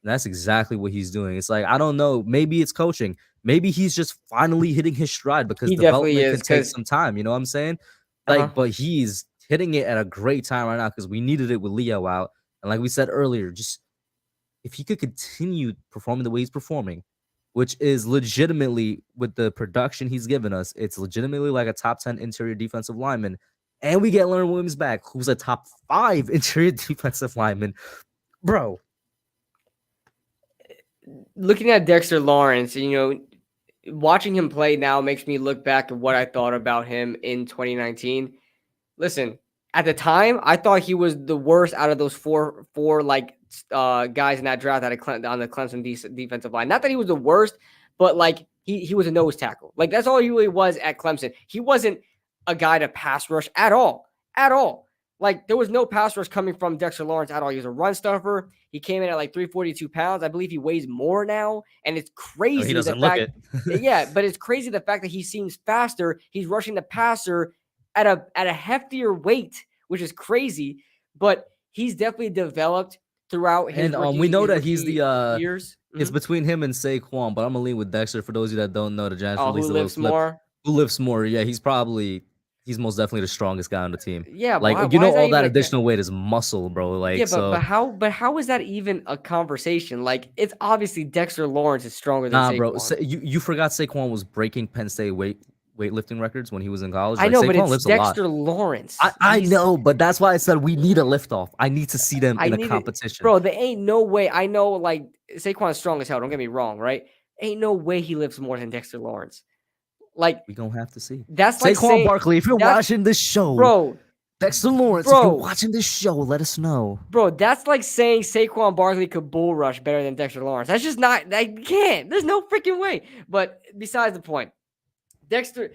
And that's exactly what he's doing. It's like, I don't know, maybe it's coaching. Maybe he's just finally hitting his stride because He definitely development is, can take 'cause some time. You know what I'm saying? Like, but he's hitting it at a great time right now because we needed it with Leo out. And like we said earlier, just if he could continue performing the way he's performing, which is legitimately with the production he's given us, it's legitimately like a top 10 interior defensive lineman. And we get Leonard Williams back, who's a top 5 interior defensive lineman. Bro. Looking at Dexter Lawrence, you know, watching him play now makes me look back at what I thought about him in 2019. Listen, at the time, I thought he was the worst out of those four like guys in that draft on the Clemson defensive line. Not that he was the worst, but like he was a nose tackle. Like that's all he really was at Clemson. He wasn't a guy to pass rush at all. Like there was no pass rush coming from Dexter Lawrence at all. He was a run stuffer. He came in at like 342 pounds. I believe he weighs more now, and it's crazy. No, he doesn't look it. Yeah, but it's crazy the fact that he seems faster. He's rushing the passer at a heftier weight, which is crazy. But he's definitely developed throughout his. And we know that he's the years. It's between him and Saquon, but I'm gonna lean with Dexter. For those of you that don't know, the Giants released who a little lifts clip. more? Who lifts more? Yeah, he's most definitely the strongest guy on the team. Yeah, like why you know, is all that even additional weight is muscle, bro. Like, yeah, so but how is that even a conversation? Like, it's obviously Dexter Lawrence is stronger than Saquon. bro. You forgot Saquon was breaking Penn State weightlifting records when he was in college. I Like, know, Saquon but it's lifts Dexter a lot. Lawrence. I know, but that's why I said we need a lift off. I need to see them in a competition, bro. There ain't no way. I know, like Saquon's strong as hell. Don't get me wrong, right? Ain't no way he lifts more than Dexter Lawrence. Like we gonna have to see. That's like Saquon Barkley. If you're watching this show, bro, Dexter Lawrence, if you're watching this show, let us know. Bro, that's like saying Saquon Barkley could bull rush better than Dexter Lawrence. That's just not, I can't. There's no freaking way. But besides the point, Dexter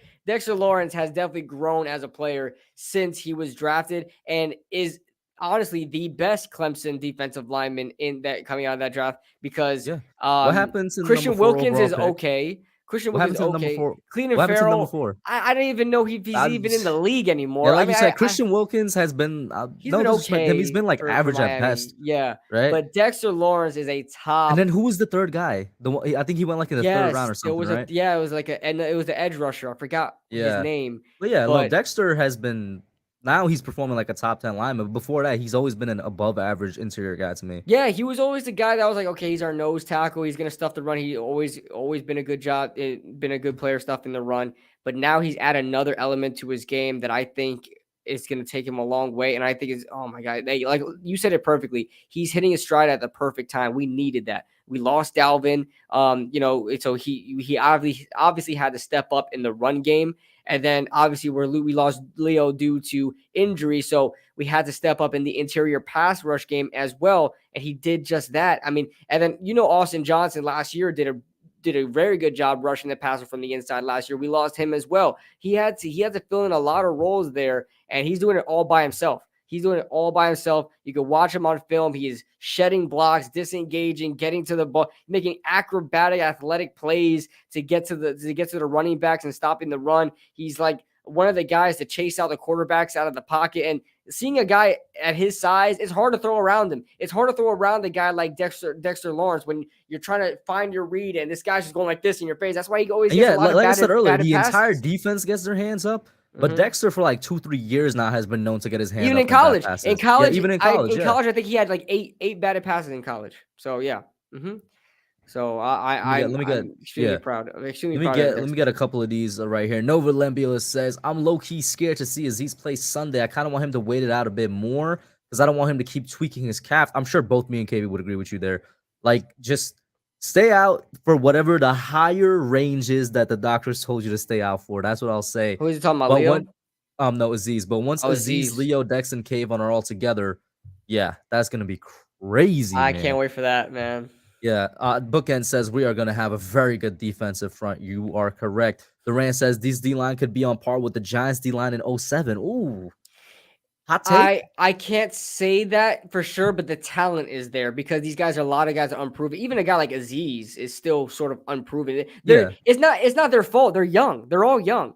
Lawrence has definitely grown as a player since he was drafted and is honestly the best Clemson defensive lineman in that coming out of that draft because what happens in Christian Wilkins is okay. Christian Wilkins is okay. Cleveland what Farrell, number 4? I don't even know if he's even in the league anymore. Yeah, like you said, Christian Wilkins has been he's been okay. He's been like average at best. Yeah, right. But Dexter Lawrence is a top. And then who was the third guy? The one, I think he went like in the third round or something, right? It was like it was the edge rusher. I forgot his name. But yeah, look, Dexter has been. Now he's performing like a top 10 lineman. Before that, he's always been an above average interior guy to me. Yeah, he was always the guy that was like, okay, he's our nose tackle. He's gonna stuff the run. He always been a good job, been a good player stuffing the run. But now he's added another element to his game that I think is gonna take him a long way. And I think it's oh my god, like you said it perfectly. He's hitting his stride at the perfect time. We needed that. We lost Dalvin. So he obviously had to step up in the run game. And then obviously we lost Leo due to injury. So we had to step up in the interior pass rush game as well. And he did just that. I mean, and then, Austin Johnson last year did a very good job rushing the passer from the inside last year. We lost him as well. He had to fill in a lot of roles there, and he's doing it all by himself. He's doing it all by himself. You can watch him on film. He is shedding blocks, disengaging, getting to the ball, making acrobatic, athletic plays to get to the running backs and stopping the run. He's like one of the guys to chase out the quarterbacks out of the pocket. And seeing a guy at his size, it's hard to throw around him. It's hard to throw around a guy like Dexter Lawrence when you're trying to find your read and this guy's just going like this in your face. That's why he always gets a lot of like I batted, said earlier, the passes. entire defense gets their hands up. But Dexter for like 2-3 years now has been known to get his hands even up in college. In college, Even in college, I think he had like eight batted passes in college. So yeah. So I'm extremely proud. I'm extremely proud. Let me get a couple of these right here. Nova Lembulus says, I'm low-key scared to see Aziz play Sunday. I kind of want him to wait it out a bit more because I don't want him to keep tweaking his calf. I'm sure both me and KB would agree with you there. Like, just stay out for whatever the higher range is that the doctors told you to stay out for. That's what I'll say. Who is he talking about, Leo? No, Aziz. But once Aziz, Leo, Dex, and Kayvon are all together, yeah, that's going to be crazy, I can't wait for that, man. Yeah, Bookend says we are going to have a very good defensive front. You are correct. The Rant says this D-line could be on par with the Giants D-line in 2007. Ooh. Hot take? I can't say that for sure, but the talent is there because these guys are a lot of guys are unproven. Even a guy like Aziz is still sort of unproven. It's not their fault. They're young. They're all young.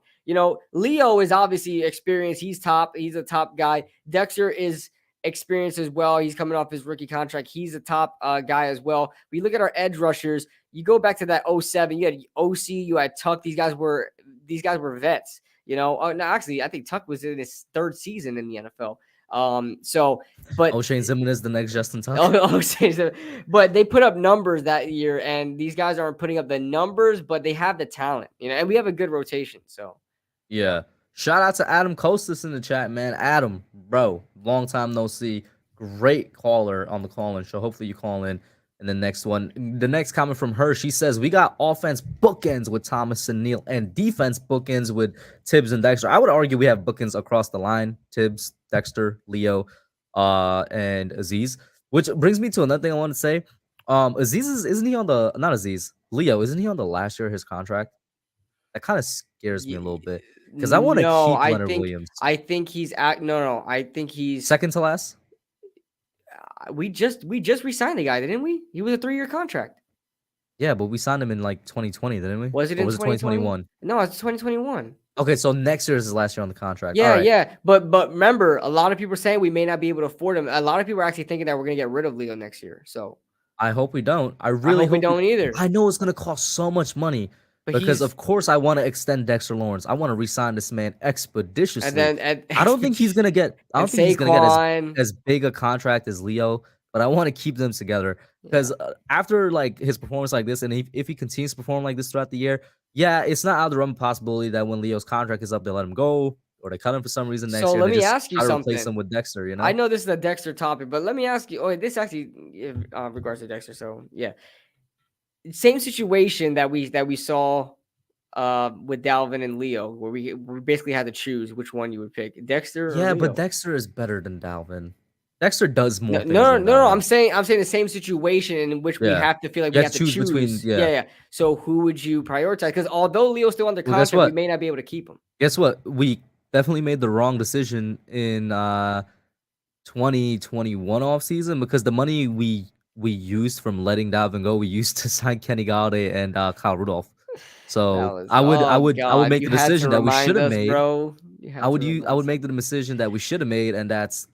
Leo is obviously experienced. He's top. He's a top guy. Dexter is experienced as well. He's coming off his rookie contract. He's a top guy as well. We look at our edge rushers. You go back to that 2007. You had OC. You had Tuck. These guys were vets. No, actually, I think Tuck was in his third season in the NFL. But O'Shane Zimmerman is the next Justin Tuck. But they put up numbers that year, and these guys aren't putting up the numbers, but they have the talent, and we have a good rotation. So, yeah. Shout out to Adam Costas in the chat, man. Adam, bro, long time no see. Great caller on the call-in show. Hopefully you call in the next one. The next comment from her, she says, we got offense bookends with Thomas and Neal and defense bookends with Tibbs and Dexter. I would argue we have bookends across the line. Tibbs, Dexter, Leo, and Aziz. Which brings me to another thing I want to say. Aziz isn't he on the, not Aziz, Leo, isn't he on the last year of his contract? That kind of scares me a little bit. Because I want to keep Leonard Williams. I think he's I think he's second to last. We just re-signed the guy, didn't we? He was a 3-year contract. Yeah, but we signed him in like 2020, didn't we? Was it in 2021? No, it's 2021. Okay, so next year is his last year on the contract. Yeah, yeah. But remember, a lot of people are saying we may not be able to afford him. A lot of people are actually thinking that we're going to get rid of Leo next year. So I hope we don't. I really hope we don't either. I know it's going to cost so much money. Because of course I want to extend Dexter Lawrence. I want to re-sign this man expeditiously. I don't think he's gonna get. I don't think he's gonna get as big a contract as Leo. But I want to keep them together because after like his performance like this, and if he continues to perform like this throughout the year, yeah, it's not out of the realm of possibility that when Leo's contract is up, they let him go or they cut him for some reason next year. So let me ask you something. Replace him with Dexter. I know this is a Dexter topic, but let me ask you. Oh, this actually regards to Dexter. So yeah. Same situation that we saw with Dalvin and Leo, where we basically had to choose which one you would pick, Dexter or Leo. But Dexter is better than Dalvin. Dexter does more things. No. I'm saying the same situation in which we have to feel like we have to choose between. Yeah. So who would you prioritize? Because although Leo's still under contract, we may not be able to keep him. Guess what? We definitely made the wrong decision in 2021 offseason because the money we used from letting Dalvin go, we used to sign Kenny Galladay and Kyle Rudolph. So I would make the decision that we should have made. Bro. I would make the decision that we should have made, and that's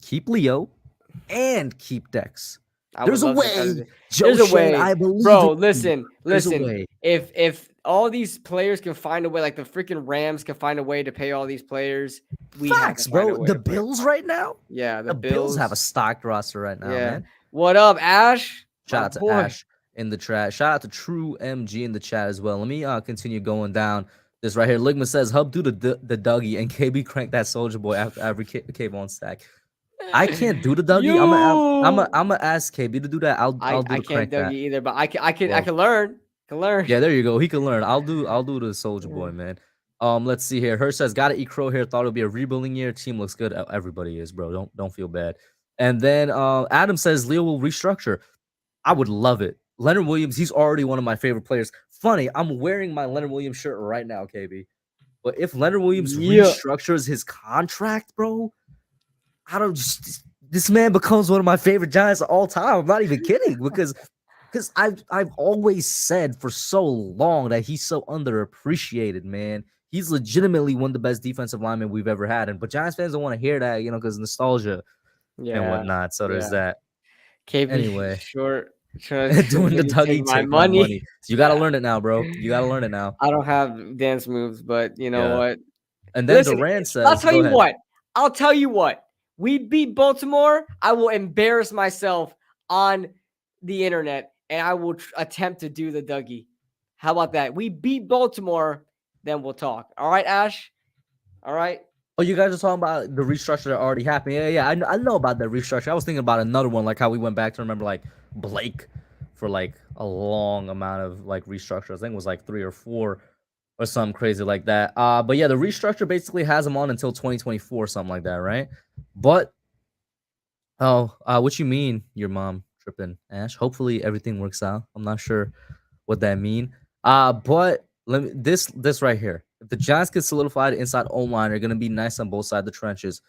keep Leo and keep Dex. There's a way. There's a way. I believe. Bro, listen. If all these players can find a way, like the freaking Rams can find a way to pay all these players, facts, bro. The Bills right now. Yeah, the Bills have a stocked roster right now, man. What up, Ash? Shout out to Ash in the chat. Shout out to True MG in the chat as well. Let me continue going down this right here. Ligma says, "Hub do the Dougie and KB crank that Soldier Boy after every K-Bone stack." I can't do the Dougie. I'm gonna ask KB to do that. I'll do the crank. I can't Dougie either, but I can learn. Yeah, there you go. He can learn. I'll do the Soldier Boy, man. Let's see here. Hirsch says, "Gotta eat crow here. Thought it would be a rebuilding year. Team looks good. Everybody is, bro. Don't feel bad." And then Adam says, "Leo will restructure. I would love it. Leonard Williams, he's already one of my favorite players. Funny, I'm wearing my Leonard Williams shirt right now, KB. But if Leonard Williams restructures his contract, bro, I don't just this man becomes one of my favorite Giants of all time. I'm not even kidding because I've always said for so long that he's so underappreciated, man. He's legitimately one of the best defensive linemen we've ever had. But Giants fans don't want to hear that, because nostalgia and whatnot. So there's that. KB, anyway, short doing the Dougie take my money. So you got to learn it now, bro. You got to learn it now. I don't have dance moves, but you know what? And then Durant says, I'll tell you what. We beat Baltimore. I will embarrass myself on the internet, and I will attempt to do the Dougie. How about that? We beat Baltimore, then we'll talk. All right, Ash? All right? Oh, you guys are talking about the restructure that already happened. Yeah. I know about that restructure. I was thinking about another one, like how we went back to remember, like, Blake for, like, a long amount of, like, restructure. I think it was, like, 3 or 4 or something crazy like that. But, yeah, the restructure basically has him on until 2024, something like that, right? But, what you mean your mom tripping, Ash? Hopefully everything works out. I'm not sure what that mean. But this right here. If the Giants get solidified inside O-line, they're going to be nice on both sides of the trenches.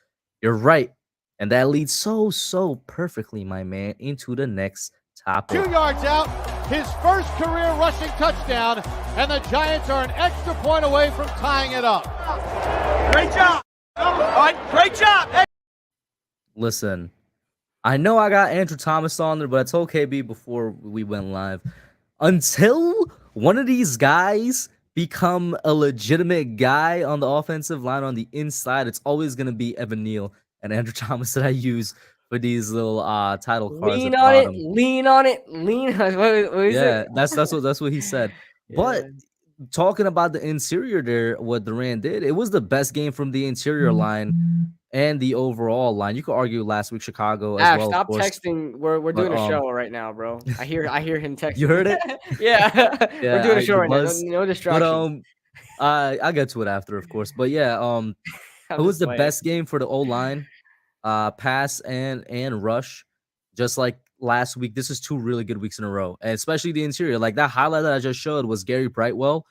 You're right. And that leads so perfectly, my man, into the next topic. 2 yards out, his first career rushing touchdown, and the Giants are an extra point away from tying it up. Great job. All right, great job. Hey. Listen, I know I got Andrew Thomas on there, but I told KB before we went live, until one of these guys become a legitimate guy on the offensive line on the inside, it's always going to be Evan Neal and Andrew Thomas that I use for these little title cards. Lean on it. Yeah, that's what he said. Yeah. But talking about the interior there, what Durant did, it was the best game from the interior line and the overall line. You could argue last week Chicago as well. Stop texting. We're doing a show right now, bro. I hear him texting. You heard it? yeah, we're doing a show right now. No distraction. But I'll get to it after, of course. But yeah, it was the best game for the O-line, pass and rush. Just like last week, this is 2 really good weeks in a row, and especially the interior. Like that highlight that I just showed was Gary Brightwell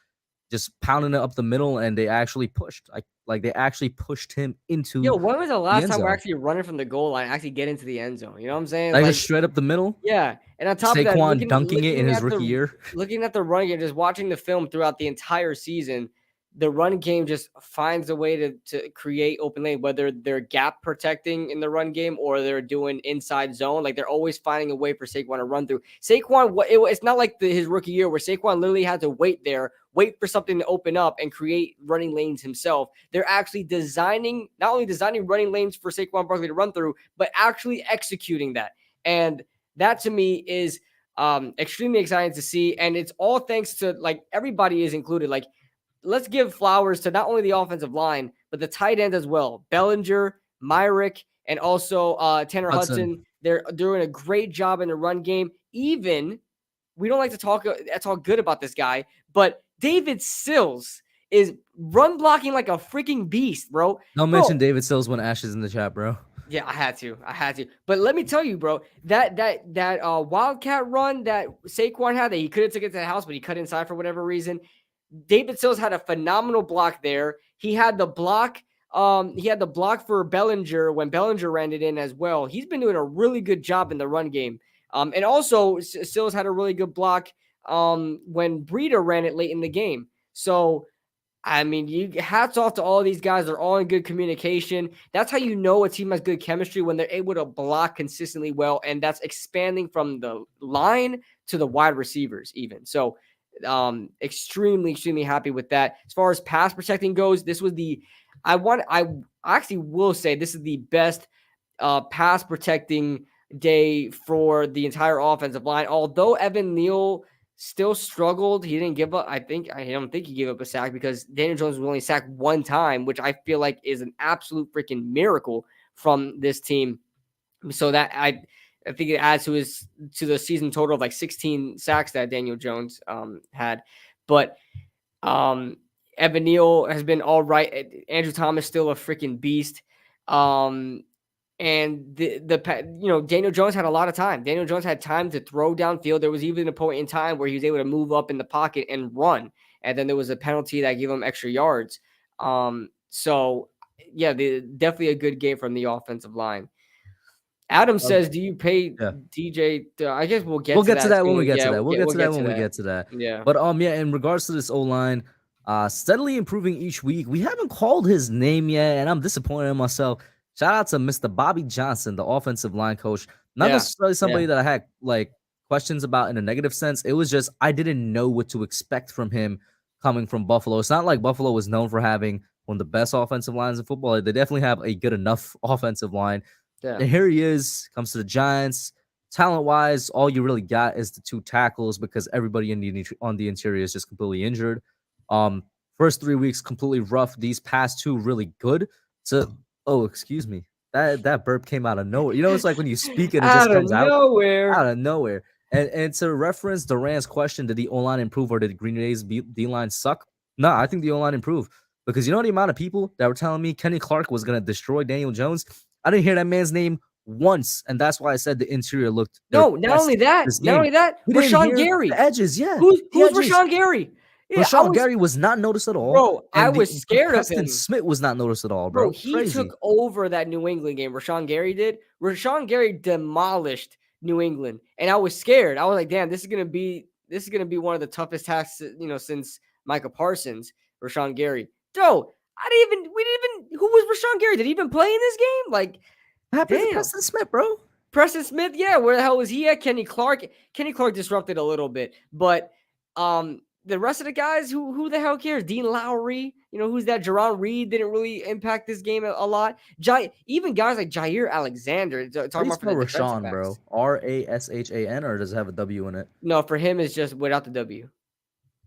just pounding it up the middle, and they actually pushed. Like they actually pushed him into. Yo, when was the last time we're actually running from the goal line, actually get into the end zone? You know what I'm saying? Like just straight up the middle. Yeah, and on top Saquon of that, dunking it in his rookie year. Looking at the run game, just watching the film throughout the entire season, the run game just finds a way to create open lane, whether they're gap protecting in the run game or they're doing inside zone. Like they're always finding a way for Saquon to run through. Saquon, it's not like his rookie year where Saquon literally had to wait for something to open up and create running lanes himself. They're actually not only designing running lanes for Saquon Barkley to run through, but actually executing that. And that to me is extremely exciting to see. And it's all thanks to, like, everybody is included. Like, let's give flowers to not only the offensive line, but the tight end as well. Bellinger, Myrick, and also Tanner Hudson. They're doing a great job in the run game. Even, we don't like to talk good about this guy, but David Sills is run blocking like a freaking beast, bro. Don't mention David Sills when Ash is in the chat, bro. Yeah, I had to. But let me tell you, bro, that Wildcat run that Saquon had, that he could have took it to the house, but he cut inside for whatever reason. David Sills had a phenomenal block there. He had the block for Bellinger when Bellinger ran it in as well. He's been doing a really good job in the run game. And also Sills had a really good block when Breida ran it late in the game. So, I mean, hats off to all these guys. They're all in good communication. That's how you know a team has good chemistry, when they're able to block consistently well, and that's expanding from the line to the wide receivers even. So, extremely happy with that. As far as pass protecting goes, this was I actually will say this is the best pass protecting day for the entire offensive line. Although Evan Neal still struggled, he didn't give up. I don't think he gave up a sack, because Daniel Jones was only sacked 1 time, which I feel like is an absolute freaking miracle from this team. So that I think it adds to the season total of like 16 sacks that Daniel Jones had. But Evan Neal has been all right. Andrew Thomas still a freaking beast. And Daniel Jones had a lot of time. Daniel Jones had time to throw downfield. There was even a point in time where he was able to move up in the pocket and run. And then there was a penalty that gave him extra yards. So yeah, definitely a good game from the offensive line. Adam says, "Do you pay DJ?" I guess we'll get to that when we get to that. We'll get to that. Yeah. But in regards to this O-line, steadily improving each week. We haven't called his name yet, and I'm disappointed in myself. Shout out to Mr. Bobby Johnson, the offensive line coach. Not necessarily somebody that I had like questions about in a negative sense. It was just I didn't know what to expect from him coming from Buffalo. It's not like Buffalo was known for having one of the best offensive lines in football. They definitely have a good enough offensive line. Yeah. And here he is, comes to the Giants. Talent-wise, all you really got is the 2 tackles because everybody on the interior is just completely injured. First 3 weeks completely rough. These past 2 really good. So, excuse me. That burp came out of nowhere. You know, it's like when you speak and it just comes out of nowhere. And to reference Durant's question, did the O-line improve or did Green Bay's D-line suck? No, I think the O-line improved because you know the amount of people that were telling me Kenny Clark was going to destroy Daniel Jones? I didn't hear that man's name once, and that's why I said the interior looked. No, not only that. Rashawn Gary. The edges, yeah. Who's Rashawn Gary? Yeah, Rashawn Gary was not noticed at all. Bro, I was scared of him. Preston Smith was not noticed at all, bro. He took over that New England game. Rashawn Gary did. Rashawn Gary demolished New England, and I was scared. I was like, damn, this is gonna be one of the toughest tasks, since Micah Parsons. Rashawn Gary. Joe, who was Rashawn Gary? Did he even play in this game? Like, damn. Preston Smith, bro. Preston Smith, yeah. Where the hell was he at? Kenny Clark disrupted a little bit, but the rest of the guys, who the hell cares? Dean Lowry, who's that? Jerron Reed didn't really impact this game a lot. Even guys like Jair Alexander. Talking about Rashawn, bro. Rashan, or does it have a W in it? No, for him it's just without the W.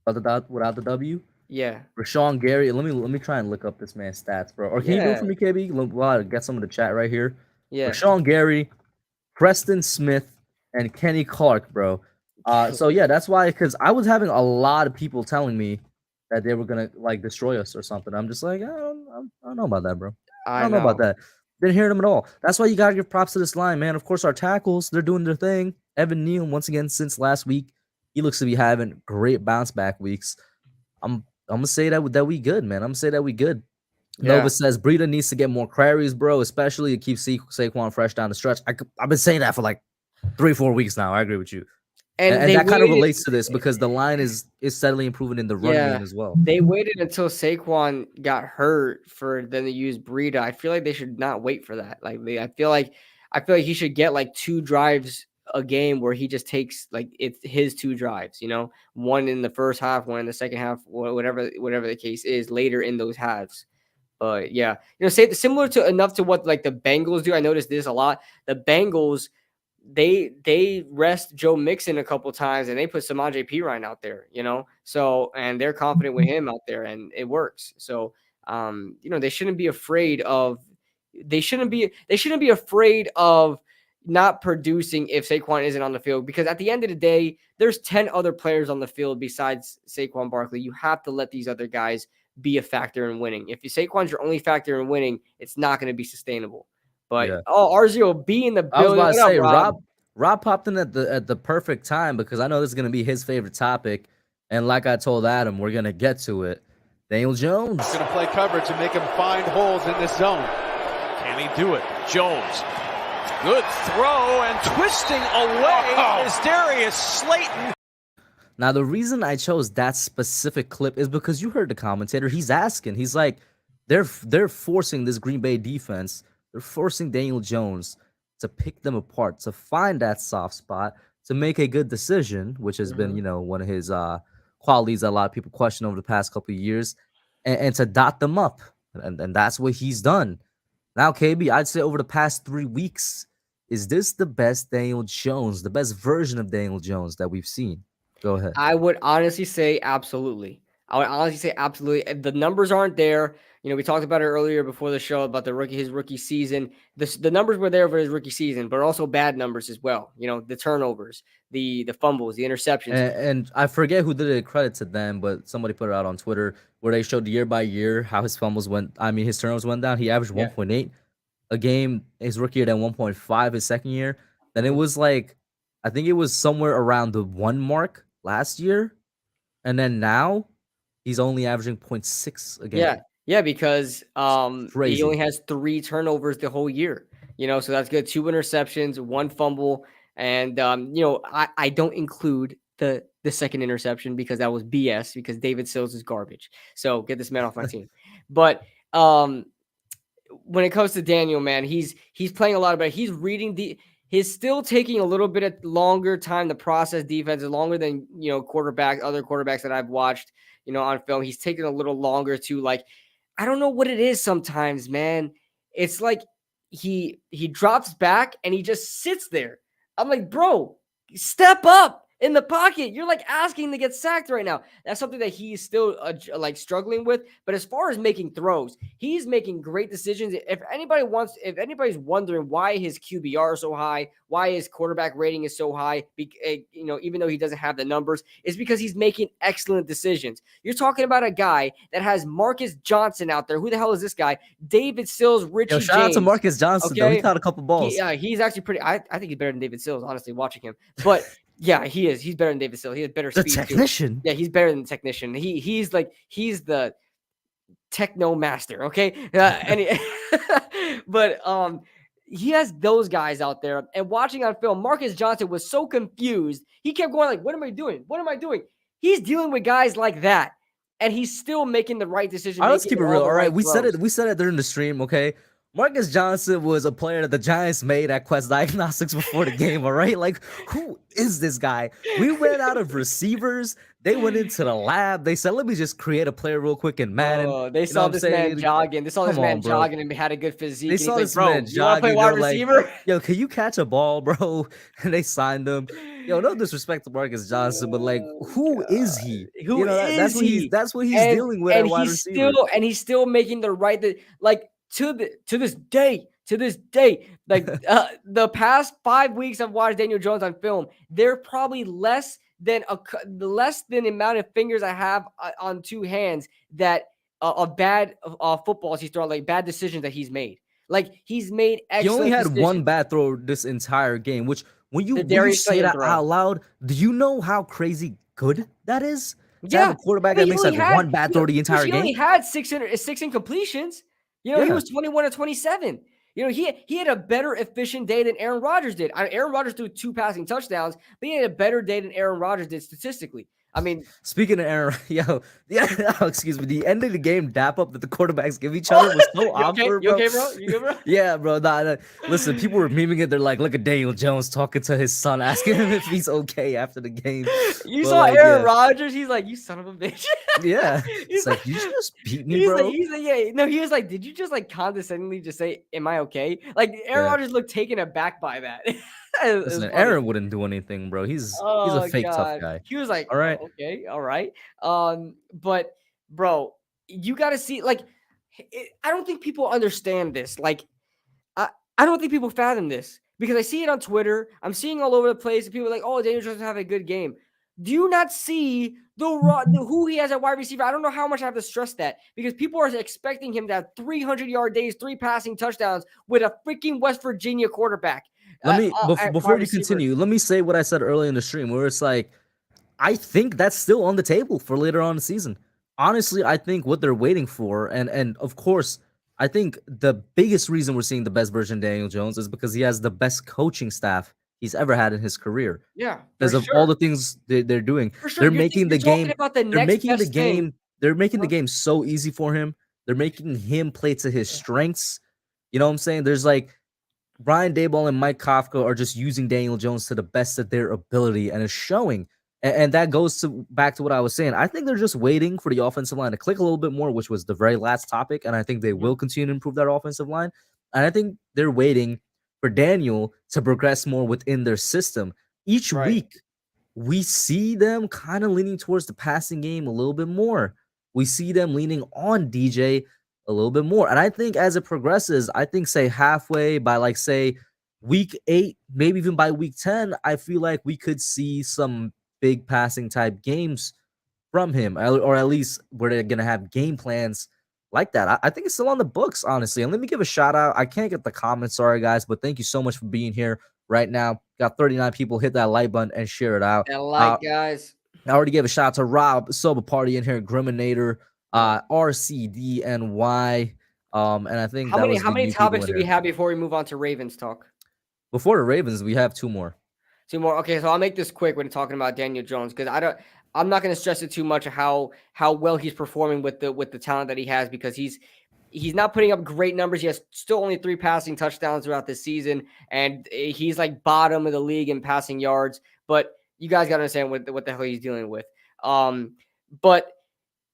Without the W? Yeah. Rashawn Gary. Let me try and look up this man's stats, bro. Or can you do it for me, KB? While I get some of the chat right here. Yeah. Rashawn Gary, Preston Smith, and Kenny Clark, bro. So yeah, that's why, because I was having a lot of people telling me that they were gonna like destroy us or something. I'm just like, I don't know about that, bro. I don't know about that. Didn't hear them at all. That's why you gotta give props to this line, man. Of course, our tackles, they're doing their thing. Evan Neal, once again, since last week, he looks to be having great bounce back weeks. I'm gonna say that we good, man. I'm gonna say that we good. Yeah. Nova says Breida needs to get more carries, bro, especially to keep Saquon fresh down the stretch. I've been saying that for like 3-4 weeks now. I agree with you. And that kind of relates to this because the line is steadily improving in the run game as well. They waited until Saquon got hurt for them to use Breida. I feel like they should not wait for that. Like I feel like he should get like 2 drives a game where he just takes like it's his 2 drives, one in the first half, one in the second half, whatever the case is later in those halves. But yeah, say similar to enough to what like the Bengals do. I noticed this a lot. The Bengals, they rest Joe Mixon a couple times and they put Samaje Perine out there, so, and they're confident with him out there and it works. So, they shouldn't be afraid of not producing if Saquon isn't on the field, because at the end of the day, there's 10 other players on the field besides Saquon Barkley. You have to let these other guys be a factor in winning. If Saquon's your only factor in winning, it's not going to be sustainable. But RZO B in the building. I was about to say, Rob popped in at the perfect time because I know this is going to be his favorite topic. And like I told Adam, we're going to get to it. Daniel Jones. He's going to play coverage and make him find holes in this zone. Can he do it? Jones. Good throw and twisting away is Darius Slayton. Now, the reason I chose that specific clip is because you heard the commentator. He's asking. He's like, they're forcing this Green Bay defense. They're forcing Daniel Jones to pick them apart, to find that soft spot, to make a good decision, which has been, one of his qualities that a lot of people question over the past couple of years, and to dot them up. And that's what he's done. Now, KB, I'd say over the past 3 weeks, is this the best Daniel Jones, the best version of Daniel Jones that we've seen? Go ahead. I would honestly say absolutely. The numbers aren't there. We talked about it earlier before the show about his rookie season. The numbers were there for his rookie season, but also bad numbers as well. The turnovers, the fumbles, the interceptions. And I forget who did it credit to them, but somebody put it out on Twitter where they showed year by year how his his turnovers went down. He averaged 1.8 a game his rookie year, then 1.5 his second year. Then it was like, I think it was somewhere around the 1 mark last year. And then now he's only averaging 0.6 a game. Yeah, because he crazy. only has 3 turnovers the whole year. So that's good. 2 interceptions, 1 fumble, and I don't include the second interception because that was BS because David Sills is garbage. So get this man off my team. But when it comes to Daniel, man, he's playing a lot better. He's reading he's still taking a little bit of longer time to process defenses, longer than other quarterbacks that I've watched on film. He's taking a little longer to I don't know what it is sometimes, man. It's like he drops back and he just sits there. I'm like, bro, step up in the pocket. You're asking to get sacked right now. That's something that he's still struggling with. But as far as making throws, he's making great decisions. If anybody's wondering why his QBR is so high, why his quarterback rating is so high, even though he doesn't have the numbers, is because he's making excellent decisions. You're talking about a guy that has Marcus Johnson out there. Who the hell is this guy? David Sills, Richie shout out to Marcus Johnson, okay? Though. He caught a couple balls. He's actually pretty. I think he's better than David Sills, honestly, watching him. But yeah, he is. He's better than David Sills. He has better speed. The technician. Too. Yeah, he's better than the technician. He's the techno master. Okay, but he has those guys out there. And watching on film, Marcus Johnson was so confused. He kept going "What am I doing? What am I doing?" He's dealing with guys like that, and he's still making the right decision. All right, let's keep it real. All right, we throws. said it during the stream. Okay. Marcus Johnson was a player that the Giants made at Quest Diagnostics before the game, all right? Who is this guy? We ran out of receivers. They went into the lab. They said, let me just create a player real quick in Madden. They saw this man jogging. They saw this man jogging and had a good physique. They saw this man jogging. You want to play wide receiver? Yo, can you catch a ball, bro? And they signed him. Yo, no disrespect to Marcus Johnson, but who is he? Who is he? That's what he's dealing with at wide receiver. He's still making the right to this day, the past 5 weeks I've watched Daniel Jones on film, they're probably less than the amount of fingers I have on 2 hands that of bad footballs he's thrown, bad decisions that he's made. He's made excellent He only had decisions. 1 bad throw this entire game, which when you say that out loud, do you know how crazy good that is? To have a quarterback that makes 1 bad throw the entire game. He only had 6 incompletions. He was 21 of 27. He had a better efficient day than Aaron Rodgers did. Aaron Rodgers threw 2 passing touchdowns, but he had a better day than Aaron Rodgers did statistically. I mean, speaking of Aaron, excuse me, the end of the game dap up that the quarterbacks give each other was so awkward, bro. You okay, bro? You good, bro? Yeah, bro. Nah, listen, people were memeing it. They're like, look at Daniel Jones talking to his son, asking him if he's okay after the game. You saw Aaron Rodgers. He's like, you son of a bitch. Yeah. He's like, you just beat me, bro. He was like, did you just condescendingly just say, am I okay? Aaron Rodgers looked taken aback by that. Listen, Aaron wouldn't do anything, bro. He's a fake tough guy. He was like, all right, okay, all right. But bro, you got to see. I don't think people understand this. I don't think people fathom this because I see it on Twitter. I'm seeing all over the place. And people are like, oh, Daniel Jones have a good game. Do you not see who he has at wide receiver? I don't know how much I have to stress that because people are expecting him to have 300-yard days, 3 passing touchdowns with a freaking West Virginia quarterback. Before you continue, let me say what I said earlier in the stream where it's like, I think that's still on the table for later on in the season. Honestly, I think what they're waiting for, and of course, I think the biggest reason we're seeing the best version of Daniel Jones is because he has the best coaching staff he's ever had in his career. Yeah, because of all the things they're doing. They're making the game. They're making the game so easy for him. They're making him play to his strengths. You know what I'm saying? There's Brian Daboll and Mike Kafka are just using Daniel Jones to the best of their ability, and it's showing. And that goes back to what I was saying. I think they're just waiting for the offensive line to click a little bit more, which was the very last topic. And I think they will continue to improve that offensive line. And I think they're waiting for Daniel to progress more within their system. Each week, we see them kind of leaning towards the passing game a little bit more. We see them leaning on DJ a little bit more. And I think as it progresses, I think say halfway by like say week 8, maybe even by week 10, I feel like we could see some big passing type games from him, or at least where they're gonna have game plans like that. I think it's still on the books, honestly. And let me give a shout out. I can't get the comments, sorry guys, but thank you so much for being here right now. Got 39 people. Hit that like button and share it out. Guys. I already gave a shout out to Rob, Soba Party in here, Griminator, RCDNY. And I think how how many topics do we have before we move on to Ravens talk? Before the Ravens, we have 2 more. 2 more. Okay, so I'll make this quick when talking about Daniel Jones because I'm not going to stress it too much how well he's performing with the talent that he has because he's not putting up great numbers. He has still only 3 passing touchdowns throughout this season, and he's like bottom of the league in passing yards. But you guys got to understand what the hell he's dealing with. But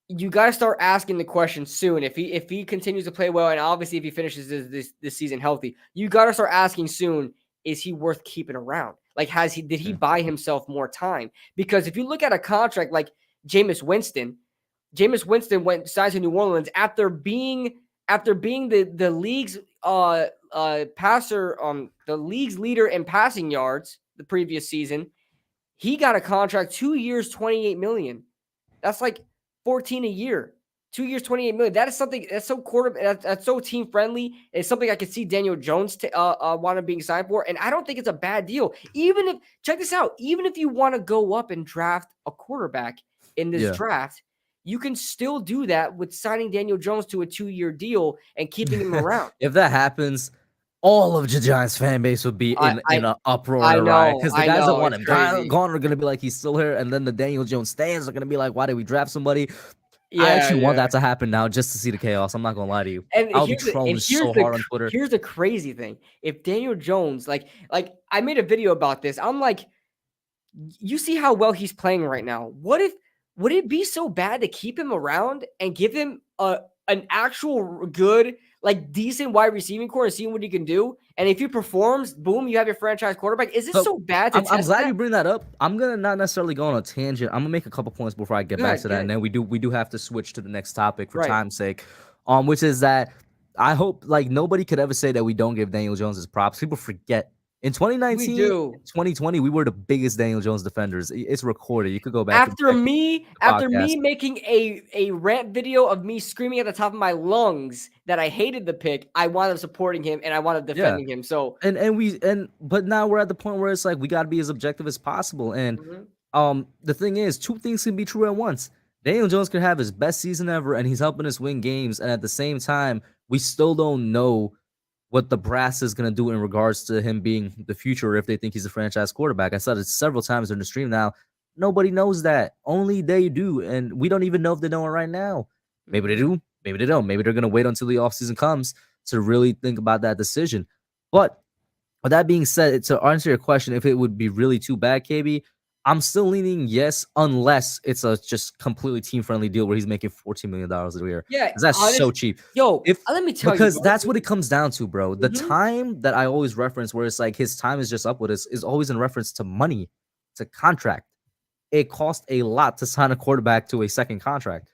you got to start asking the question soon. If he continues to play well, and obviously if he finishes this season healthy, you got to start asking soon, is he worth keeping around? Like, did he buy himself more time? Because if you look at a contract like Jameis Winston signed to New Orleans after being the league's passer, the league's leader in passing yards the previous season. He got a contract 2 years, $28 million. That's like 14 a year. 2 years, $28 million. That is something that's so that's so team friendly. It's something I could see Daniel Jones want to being signed for, and I don't think it's a bad deal. Even if check this out, even if you want to go up and draft a quarterback in this draft, you can still do that with signing Daniel Jones to a 2-year deal and keeping him around. If that happens, all of the Giants fan base would be in an uproar and a riot because the guys that want him gone are going to be like, he's still here. And then the Daniel Jones stands are going to be like, why did we draft somebody? I actually want that to happen now just to see the chaos. I'm not going to lie to you. And I'll be trolling so hard on Twitter. Here's the crazy thing. If Daniel Jones, like I made a video about this. I'm like, you see how well he's playing right now. Would it be so bad to keep him around and give him an actual good, like decent wide receiving core and seeing what he can do? And if he performs, boom, you have your franchise quarterback. Is it so bad to I'm glad you bring that up. I'm gonna not necessarily go on a tangent. I'm gonna make a couple points before I get back to that, and then we do have to switch to the next topic for time's sake. Which is that I hope like nobody could ever say that we don't give Daniel Jones his props. People forget. In 2019, 2020, we were the biggest Daniel Jones defenders. It's recorded. You could go back. After me making a rant video of me screaming at the top of my lungs that I hated the pick, I wound up supporting him and I wound up defending him. So but now we're at the point where it's like we got to be as objective as possible. And the thing is, 2 things can be true at once. Daniel Jones could have his best season ever, and he's helping us win games. And at the same time, we still don't know what the brass is going to do in regards to him being the future, if they think he's a franchise quarterback. I said it several times during the stream now. Nobody knows that. Only they do, and we don't even know if they know it right now. Maybe they do. Maybe they don't. Maybe they're going to wait until the offseason comes to really think about that decision. But with that being said, to answer your question, if it would be really too bad, KB, I'm still leaning yes, unless it's a just completely team-friendly deal where he's making $14 million a year. Yeah, that's so cheap. Yo, let me tell you, because that's what it comes down to, bro. The time that I always reference, where it's like his time is just up with us, is always in reference to money, to contract. It costs a lot to sign a quarterback to a second contract.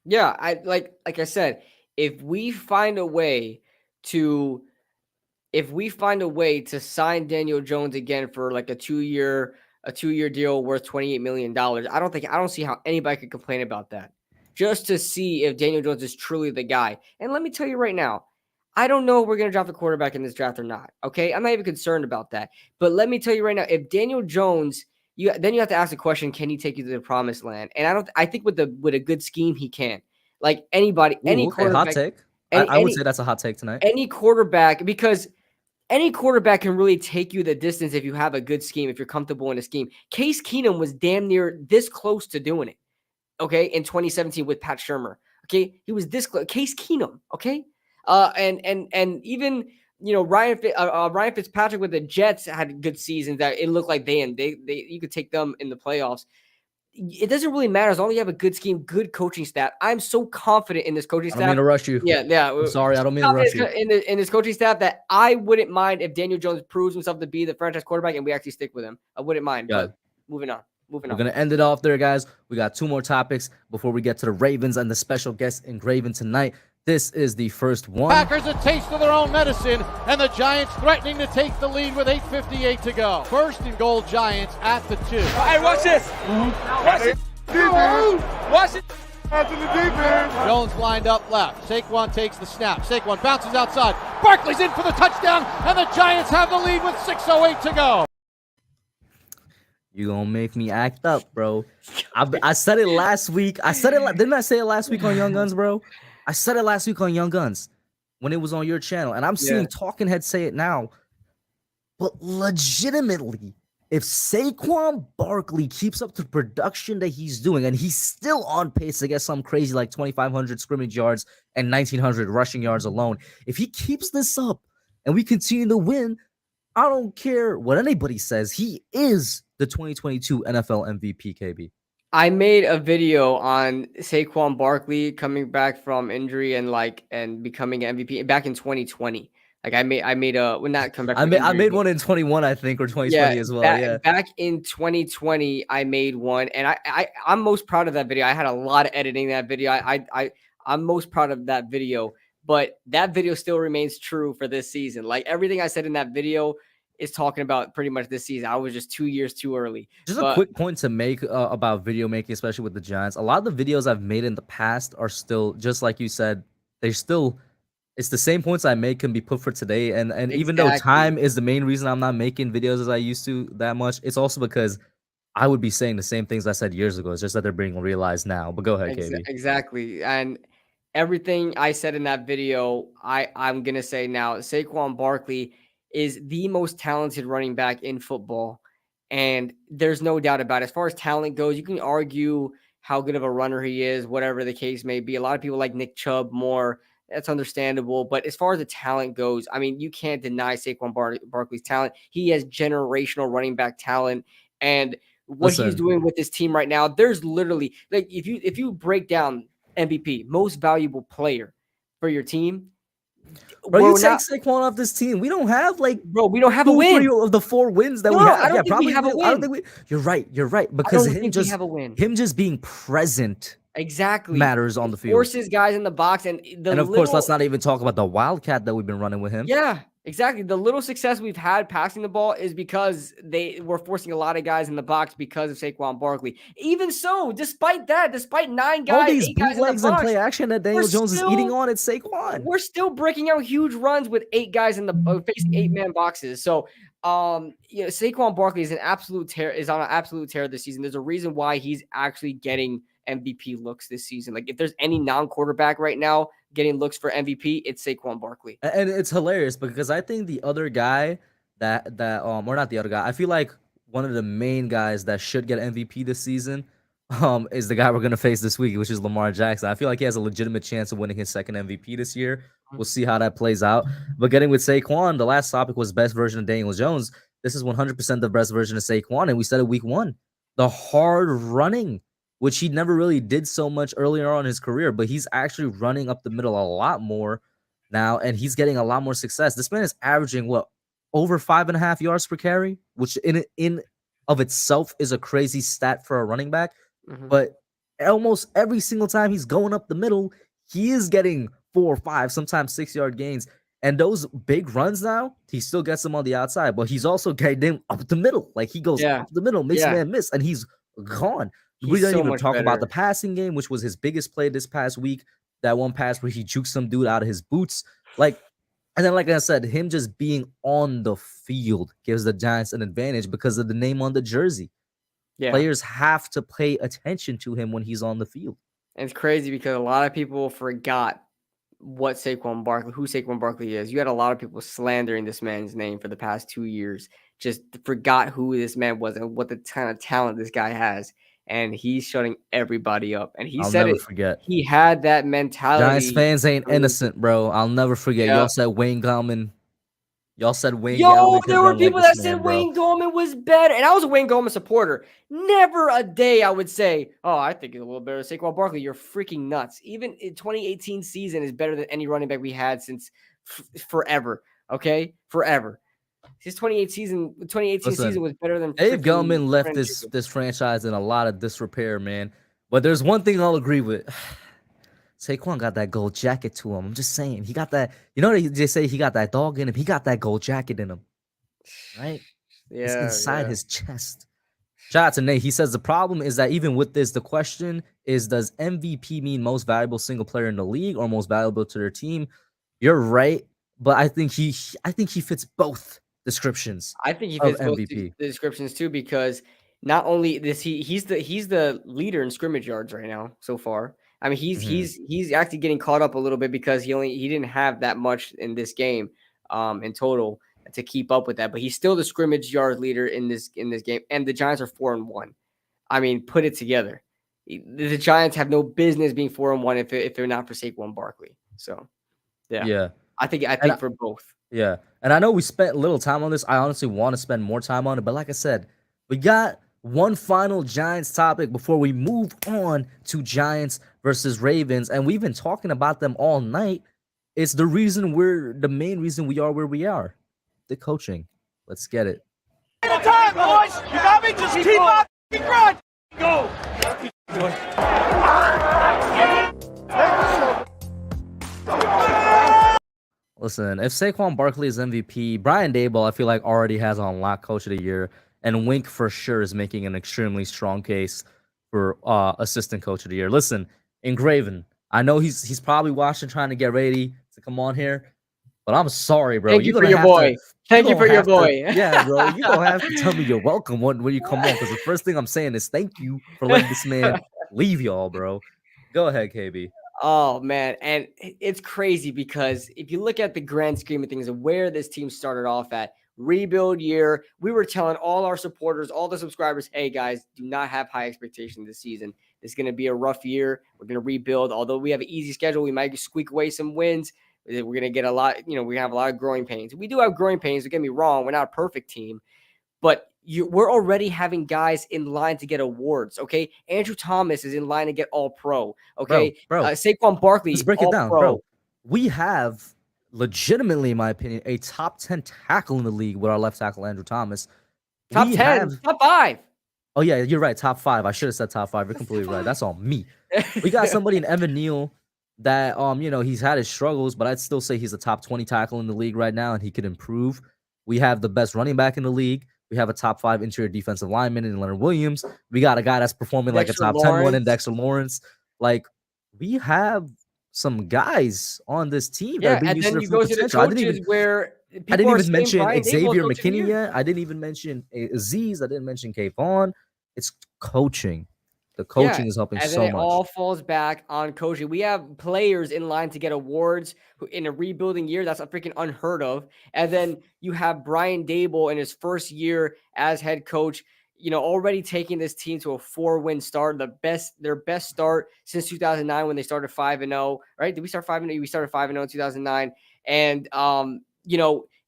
Yeah, like I said, if we find a way to sign Daniel Jones again for like a 2-year deal worth $28 million, I don't see how anybody could complain about that. Just to see if Daniel Jones is truly the guy. And let me tell you right now, I don't know if we're going to draft a quarterback in this draft or not. Okay, I'm not even concerned about that. But let me tell you right now, if Daniel Jones, then you have to ask the question: can he take you to the promised land? And I think with a good scheme, he can. Like anybody, quarterback. Hot take. I would say that's a hot take tonight. Any quarterback, because any quarterback can really take you the distance if you have a good scheme, if you're comfortable in a scheme. Case Keenum was damn near this close to doing it, okay, in 2017 with Pat Shurmur. Okay, he was this close. Case Keenum, okay? And even, you know, Ryan Fitzpatrick with the Jets had good seasons that it looked like you could take them in the playoffs. It doesn't really matter as long as you have a good scheme, good coaching staff. I'm so confident in this coaching staff. I don't mean to rush you. Yeah. I'm sorry, I don't mean to rush you. In this coaching staff, that I wouldn't mind if Daniel Jones proves himself to be the franchise quarterback and we actually stick with him. I wouldn't mind. But moving on. We're going to end it off there, guys. We got 2 more topics before we get to the Ravens and the special guest engraving tonight. This is the first one. Packers a taste of their own medicine, and the Giants threatening to take the lead with 8:58 to go. First and goal, Giants at the 2. Hey, watch this. Watch it. Watch it. Jones lined up left. Saquon takes the snap. Saquon bounces outside. Barkley's in for the touchdown, and the Giants have the lead with 6:08 to go. You gonna make me act up, bro. I said it last week. Didn't I say it last week on Young Guns, bro? I said it last week on Young Guns when it was on your channel, and I'm seeing Talking Heads say it now. But legitimately, if Saquon Barkley keeps up the production that he's doing, and he's still on pace to get some crazy like 2,500 scrimmage yards and 1,900 rushing yards alone, if he keeps this up and we continue to win, I don't care what anybody says. He is the 2022 NFL MVP, KB. I made a video on Saquon Barkley coming back from injury and becoming MVP back in 2020. Like I made a when not come back. I made one in 21, I think, or 2020 as well. Back in 2020, I made one, and I'm most proud of that video. I had a lot of editing that video. I'm most proud of that video, but that video still remains true for this season. Like everything I said in that video is talking about pretty much this season. I was just 2 years too early. Just a quick point to make about video making, especially with the Giants. A lot of the videos I've made in the past are still, just like you said, it's the same points I make can be put for today. And even though time is the main reason I'm not making videos as I used to that much, it's also because I would be saying the same things I said years ago. It's just that they're being realized now. But go ahead, KB. Exactly. And everything I said in that video, I'm going to say now. Saquon Barkley is the most talented running back in football, and there's no doubt about it. As far as talent goes, you can argue how good of a runner he is, whatever the case may be. A lot of people like Nick Chubb more. That's understandable. But as far as the talent goes, I mean, you can't deny Saquon Barkley's talent. He has generational running back talent, and what he's doing with his team right now, there's literally like if you break down MVP, most valuable player for your team. Bro, you take Saquon off this team. We don't have we don't have a win of the 4 wins that we have. I don't think we have a win. I don't think you're right. Because him just being present matters on the field. Forces guys in the box, and of course, let's not even talk about the wildcat that we've been running with him. Yeah, exactly. The little success we've had passing the ball is because they were forcing a lot of guys in the box because of Saquon Barkley. Even so, despite 9 guys, all these 8 guys bootlegs in the box, and play action that Daniel Jones is eating on, it's Saquon. We're still breaking out huge runs with 8 guys in the facing 8-man boxes. So, Saquon Barkley is on an absolute tear this season. There's a reason why he's actually getting MVP looks this season. Like if there's any non-quarterback right now getting looks for MVP, it's Saquon Barkley. And it's hilarious because I think the other guy or not the other guy, I feel like one of the main guys that should get MVP this season is the guy we're gonna face this week, which is Lamar Jackson. I feel like he has a legitimate chance of winning his second MVP this year. We'll see how that plays out. But getting with Saquon, the last topic was best version of Daniel Jones. This is 100% the best version of Saquon, and we said it week 1. The hard running, which he never really did so much earlier on in his career, but he's actually running up the middle a lot more now, and he's getting a lot more success. This man is averaging, over 5.5 yards per carry, which in of itself is a crazy stat for a running back. Mm-hmm. But almost every single time he's going up the middle, he is getting 4 or 5, sometimes 6-yard gains. And those big runs now, he still gets them on the outside, but he's also getting them up the middle. Like he goes up the middle, makes man miss, and he's gone. We didn't even talk about the passing game, which was his biggest play this past week. That one pass where he juked some dude out of his boots. And then, like I said, him just being on the field gives the Giants an advantage because of the name on the jersey. Yeah. Players have to pay attention to him when he's on the field. And it's crazy because a lot of people forgot who Saquon Barkley is. You had a lot of people slandering this man's name for the past 2 years. Just forgot who this man was and what the kind of talent this guy has. And he's shutting everybody up. And I'll never forget. He had that mentality. Giants fans ain't innocent, bro. I'll never forget. Y'all said Wayne Gallman. There were people that said Wayne Gallman was better. And I was a Wayne Gallman supporter. Never a day I would say, oh, I think he's a little better than Saquon Barkley. You're freaking nuts. Even in 2018 season is better than any running back we had since forever. Okay? Forever. His 2018 season was better than Dave Gellman left this franchise in a lot of disrepair, man. But there's one thing I'll agree with. Saquon got that gold jacket to him. I'm just saying. He got that. You know, they say he got that dog in him. He got that gold jacket in him, right? It's Yeah, inside yeah. his chest. Shout out to Nate. He says the problem is that even with this, the question is, does MVP mean most valuable single player in the league or most valuable to their team? You're right, but I think he fits both descriptions I think he of fits both MVP. the descriptions too, because not only this he's the leader in scrimmage yards right now so far. I mean, Mhm. he's actually getting caught up a little bit because he didn't have that much in this game in total to keep up with that, but he's still the scrimmage yards leader in this game, and the Giants are 4-1. I mean, put it together. The Giants have no business being 4-1 if they're not for Saquon Barkley. So, yeah. Yeah. I And think for both. Yeah. And I know we spent little time on this. I honestly want to spend more time on it. But like I said, we got one final Giants topic before we move on to Giants versus Ravens. And we've been talking about them all night. It's the main reason we are where we are. The coaching. Let's get it. Time, boys. You got me? Just keep up. Run. Go. Listen, if Saquon Barkley is MVP, Brian Daboll, I feel like already has on lock coach of the year, and Wink for sure is making an extremely strong case for assistant coach of the year. Listen, Engraven, I know he's probably watching, trying to get ready to come on here, but I'm sorry, bro. Thank you for your boy. Thank you for your boy. Yeah, bro. You don't have to tell me you're welcome when you come on, because the first thing I'm saying is thank you for letting this man leave y'all, bro. Go ahead, KB. Oh man, and it's crazy because if you look at the grand scheme of things and where this team started off at, rebuild year, we were telling all our supporters, all the subscribers, hey guys, do not have high expectations this season. It's going to be a rough year. We're going to rebuild. Although we have an easy schedule, we might squeak away some wins. We're going to get a lot, we have a lot of growing pains. We do have growing pains. Don't get me wrong. We're not a perfect team, but we're already having guys in line to get awards. Okay. Andrew Thomas is in line to get all pro. Okay. Bro. Saquon Barkley. Let's break it down, pro. bro. We have legitimately, in my opinion, a top 10 tackle in the league with our left tackle, Andrew Thomas. Top 10, top 5. Oh, yeah, you're right. Top 5. I should have said top 5. You're completely right. That's on me. We got somebody in Evan Neal that, he's had his struggles, but I'd still say he's a top 20 tackle in the league right now, and he could improve. We have the best running back in the league. We have a top 5 interior defensive lineman in Leonard Williams. We got a guy that's performing like a top 10 one in Dexter Lawrence. Like, we have some guys on this team that are being used to their full potential. I didn't even mention Xavier McKinney yet. I didn't even mention Aziz. I didn't mention Kayvon. It's coaching. The coaching is helping so much. And then it all falls back on coaching. We have players in line to get awards in a rebuilding year. That's a freaking unheard of. And then you have Brian Daboll in his first year as head coach, already taking this team to a 4-win start, their best start since 2009 when they started 5-0, right? Did we start 5-0? We started 5-0 in 2009. And,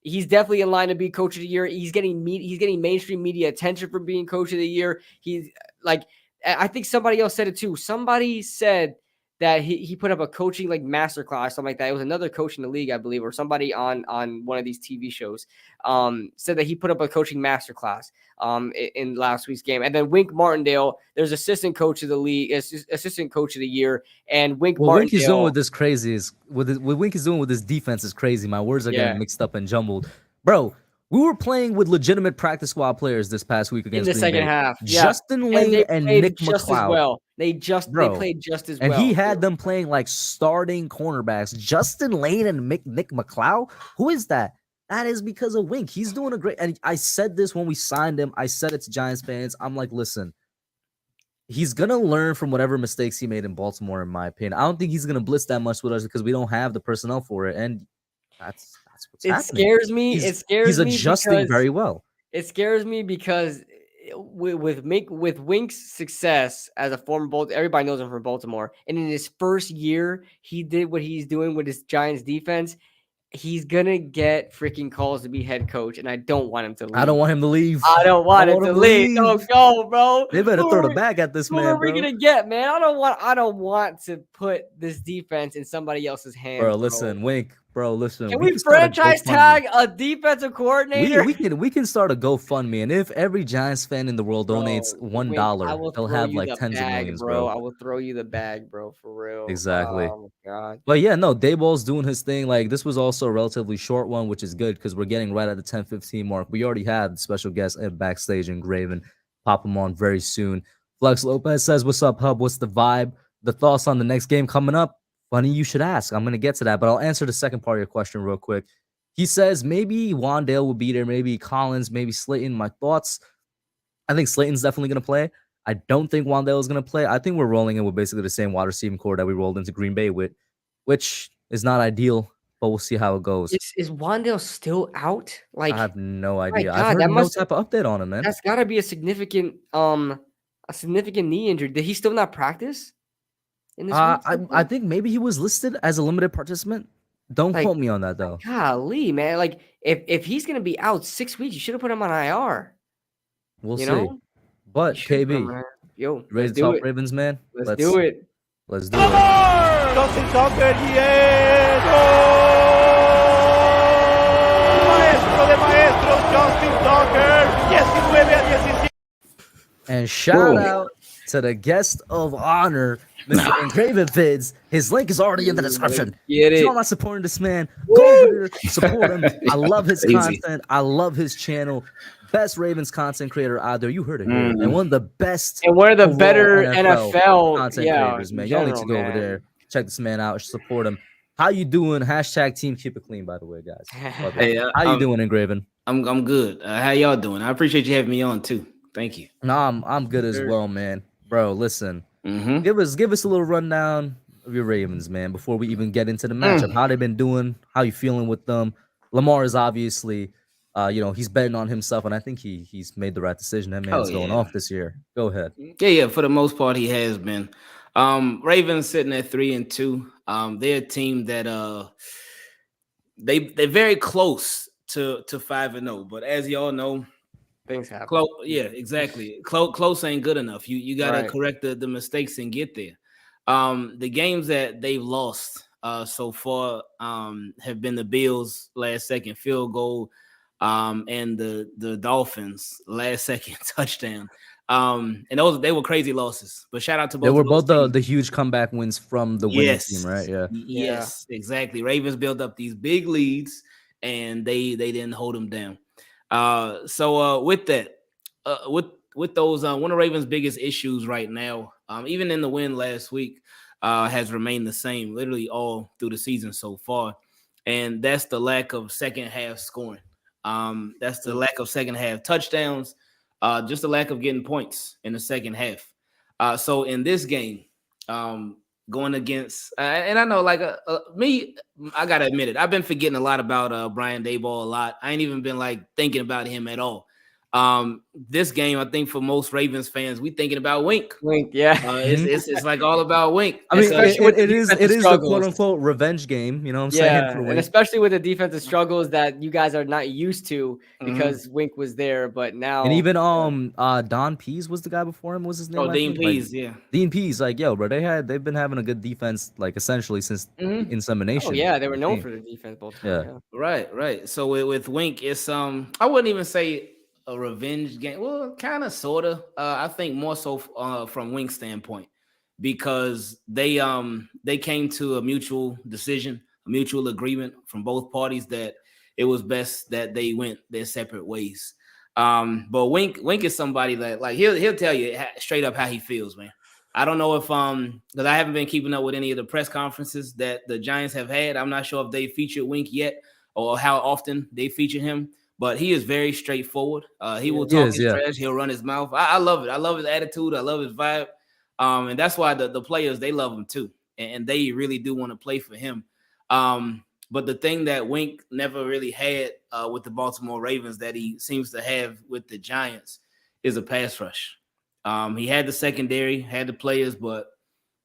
he's definitely in line to be coach of the year. He's getting mainstream media attention for being coach of the year. He's like, I think somebody else said it too. Somebody said that he put up a coaching like masterclass, something like that. It was another coach in the league, I believe, or somebody on one of these TV shows said that he put up a coaching masterclass in last week's game. And then Wink Martindale, there's assistant coach of the league, assistant coach of the year, and Martindale. Wink is doing with this crazy what Wink is doing with this defense is crazy. My words are getting mixed up and jumbled, bro. We were playing with legitimate practice squad players this past week against in the second half. Justin Lane and Nick McLeod. They played just as well. And he had them playing like starting cornerbacks. Justin Lane and Nick McLeod? Who is that? That is because of Wink. He's doing a great. And I said this when we signed him. I said it to Giants fans. I'm like, listen, he's going to learn from whatever mistakes he made in Baltimore, in my opinion. I don't think he's going to blitz that much with us because we don't have the personnel for it. And that's what's happening. Scares me. He's adjusting very well. It scares me because with Wink's success as a former Baltimore, everybody knows him from Baltimore, and in his first year, he did what he's doing with his Giants defense. He's gonna get freaking calls to be head coach, and I don't want him to leave. I don't want him to leave. I don't want him to leave. Don't go, bro. They better throw the bag at this man, bro. Who are we gonna get, man? I don't want to put this defense in somebody else's hands, bro. Listen, Wink, bro, listen. Can we can start a franchise GoFundMe. tag a defensive coordinator? We can start a GoFundMe, and if every Giants fan in the world donates Bro, Wink, I $1, will they'll throw have you like the tens of bag, millions, bro. bro. I will throw you the bag, bro, for real. Exactly. Oh my god. But yeah, no, Daboll's doing his thing. Like, this was also a relatively short one, which is good because we're getting right at the 10:15 mark. We already had special guest at backstage and Graven. Pop him on very soon. Flex Lopez says, "What's up, Hub? What's the vibe? The thoughts on the next game coming up?" Funny you should ask. I'm gonna get to that, but I'll answer the second part of your question real quick. He says maybe Wandale will be there, maybe Collins, maybe Slayton. My thoughts: I think Slayton's definitely gonna play. I don't think Wandale is gonna play. I think we're rolling in with basically the same wide receiving core that we rolled into Green Bay with, which is not ideal, but we'll see how it goes. Is Wandale still out? Like, I have no my idea. I've God, heard that no must type of update on him, man. that's gotta be a significant knee injury. Did he still not practice in this week? I think maybe he was listed as a limited participant. Don't Like, quote me on that though. golly, man. Like, if he's gonna be out 6 weeks, you should have put him on IR. We'll You see. know? But You should've put him KB, on IR. Yo, ready let's to do talk it. Ravens, man? Let's do it. Let's do it. Doesn't Tucker here. Maestro de maestros, Justin Tucker. 19-17. And shout out to the guest of honor, Mr. Engraven Vids. His link is already in the description. Get If it. y'all not supporting this man, go over there, support him. I love his Easy. content. I love his channel. Best Ravens content creator out there. You heard it here. And one of the best And one of the overall better NFL content yeah, creators, man. in Y'all need to general, go over man. there. Check this man out. Support him. How you doing? Hashtag team keep it clean, by the way, guys. Love it. Hey, How you doing, Engraven? I'm good. How y'all doing? I appreciate you having me on too. Thank you. No, I'm good as well, man. Bro, listen. Mm-hmm. Give us a little rundown of your Ravens, man, before we even get into the matchup. How they been doing? How you feeling with them? Lamar is obviously, he's betting on himself, and I think he's made the right decision. That man's going off this year. Go ahead. Yeah. For the most part, he has been. Ravens sitting at 3-2. They're a team that they're very close to 5-0. But as y'all know, Things happen. close. Yeah, exactly. Close ain't good enough. You got to Right. correct the mistakes and get there. The games that they've lost so far have been the Bills last second field goal, and the Dolphins last second touchdown. And they were crazy losses. But shout out to both. They were of those both teams. the huge comeback wins from the winning team, right? Yeah. Yes, exactly. Ravens built up these big leads, and they didn't hold them down. So with that, with those, one of Ravens' biggest issues right now, even in the win last week, has remained the same literally all through the season so far, and that's the lack of second half scoring. That's the lack of second half touchdowns, just the lack of getting points in the second half. So in this game, going against, and I know like me, I gotta admit it, I've been forgetting a lot about Brian Daboll a lot. I ain't even been like thinking about him at all. This game, I think for most Ravens fans, we thinking about Wink. Wink, yeah. It's like all about Wink. I mean, Especially with it the is defensive the struggles. quote unquote revenge game. You know what I'm Yeah, saying? For and Wink. especially with the defensive struggles that you guys are not used to because Wink was there, but now And even Don Pease was the guy before him. Was his name? Oh, I Dean think? Like, Pease, yeah. Dean Pease, like, yo, bro, they've been having a good defense, like essentially since insemination. oh yeah, they were known for the defense both times. Yeah. Right. So with Wink, it's I wouldn't even say a revenge game. Well, kind of, sort of. I think more so from Wink's standpoint, because they came to a mutual decision, a mutual agreement from both parties that it was best that they went their separate ways. But Wink is somebody that like he'll tell you straight up how he feels, man. I don't know if because I haven't been keeping up with any of the press conferences that the Giants have had. I'm not sure if they featured Wink yet or how often they feature him. But he is very straightforward. He will talk his trash. He'll run his mouth. I love it. I love his attitude. I love his vibe. And that's why the players, they love him too. And they really do want to play for him. But the thing that Wink never really had with the Baltimore Ravens that he seems to have with the Giants is a pass rush. He had the secondary, had the players, but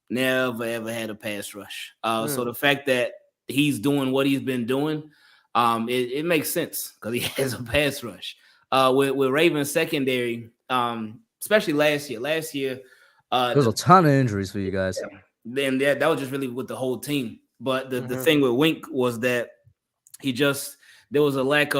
never, ever had a pass rush. So the fact that he's doing what he's been doing, it makes sense because he has a pass rush. With Ravens secondary, especially last year, there was a ton of injuries for you guys. Then that was just really with the whole team. But the thing with Wink was that there was a lack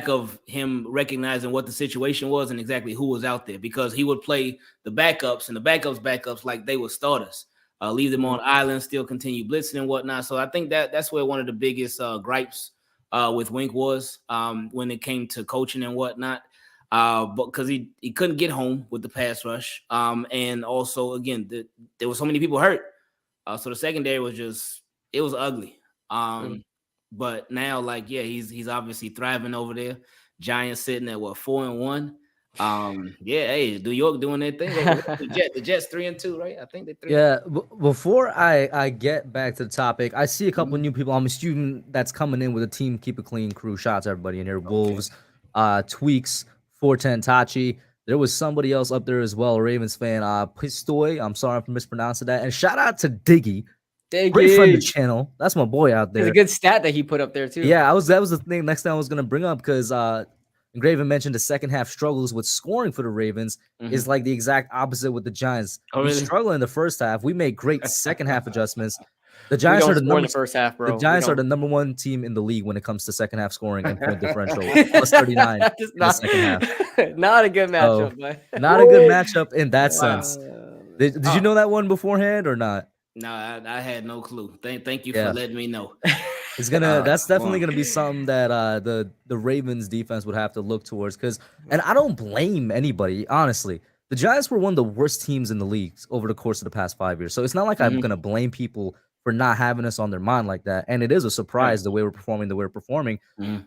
of him recognizing what the situation was and exactly who was out there, because he would play the backups and the backups like they were starters, leave them on islands, still continue blitzing and whatnot. So I think that's where one of the biggest gripes with Wink was when it came to coaching and whatnot, but because he couldn't get home with the pass rush, and also again there were so many people hurt, so the secondary was ugly. But now, like, yeah, he's obviously thriving over there. Giants sitting at what, 4-1. Yeah, hey, New York doing their thing. The Jets 3-2, right? I think they 3. Yeah. Before I get back to the topic, I see a couple new people. I'm a student that's coming in with a team keep it clean crew. Shout out to everybody in here. Wolves, Tweaks, 410 Tachi. There was somebody else up there as well, a Ravens fan. Pistoy. I'm sorry for mispronouncing that. And shout out to Diggy. Great friend of the channel. That's my boy out there. It's a good stat that he put up there too. Yeah, that was the thing. Next thing I was gonna bring up, because Graven mentioned the second half struggles with scoring for the Ravens is like the exact opposite with the Giants. We struggle in the first half. We made great second half adjustments. The Giants are the first half, bro. The Giants are the number 1 team in the league when it comes to second half scoring and point differential. Plus 39 in the second half. Not a good matchup, man. Not a good matchup in that sense. Did you know that one beforehand or not? No, I had no clue. Thank you for letting me know. It's that's definitely gonna be something that the Ravens defense would have to look towards, and I don't blame anybody, honestly. The Giants were one of the worst teams in the league over the course of the past 5 years. So it's not like I'm gonna blame people for not having us on their mind like that. And it is a surprise the way we're performing,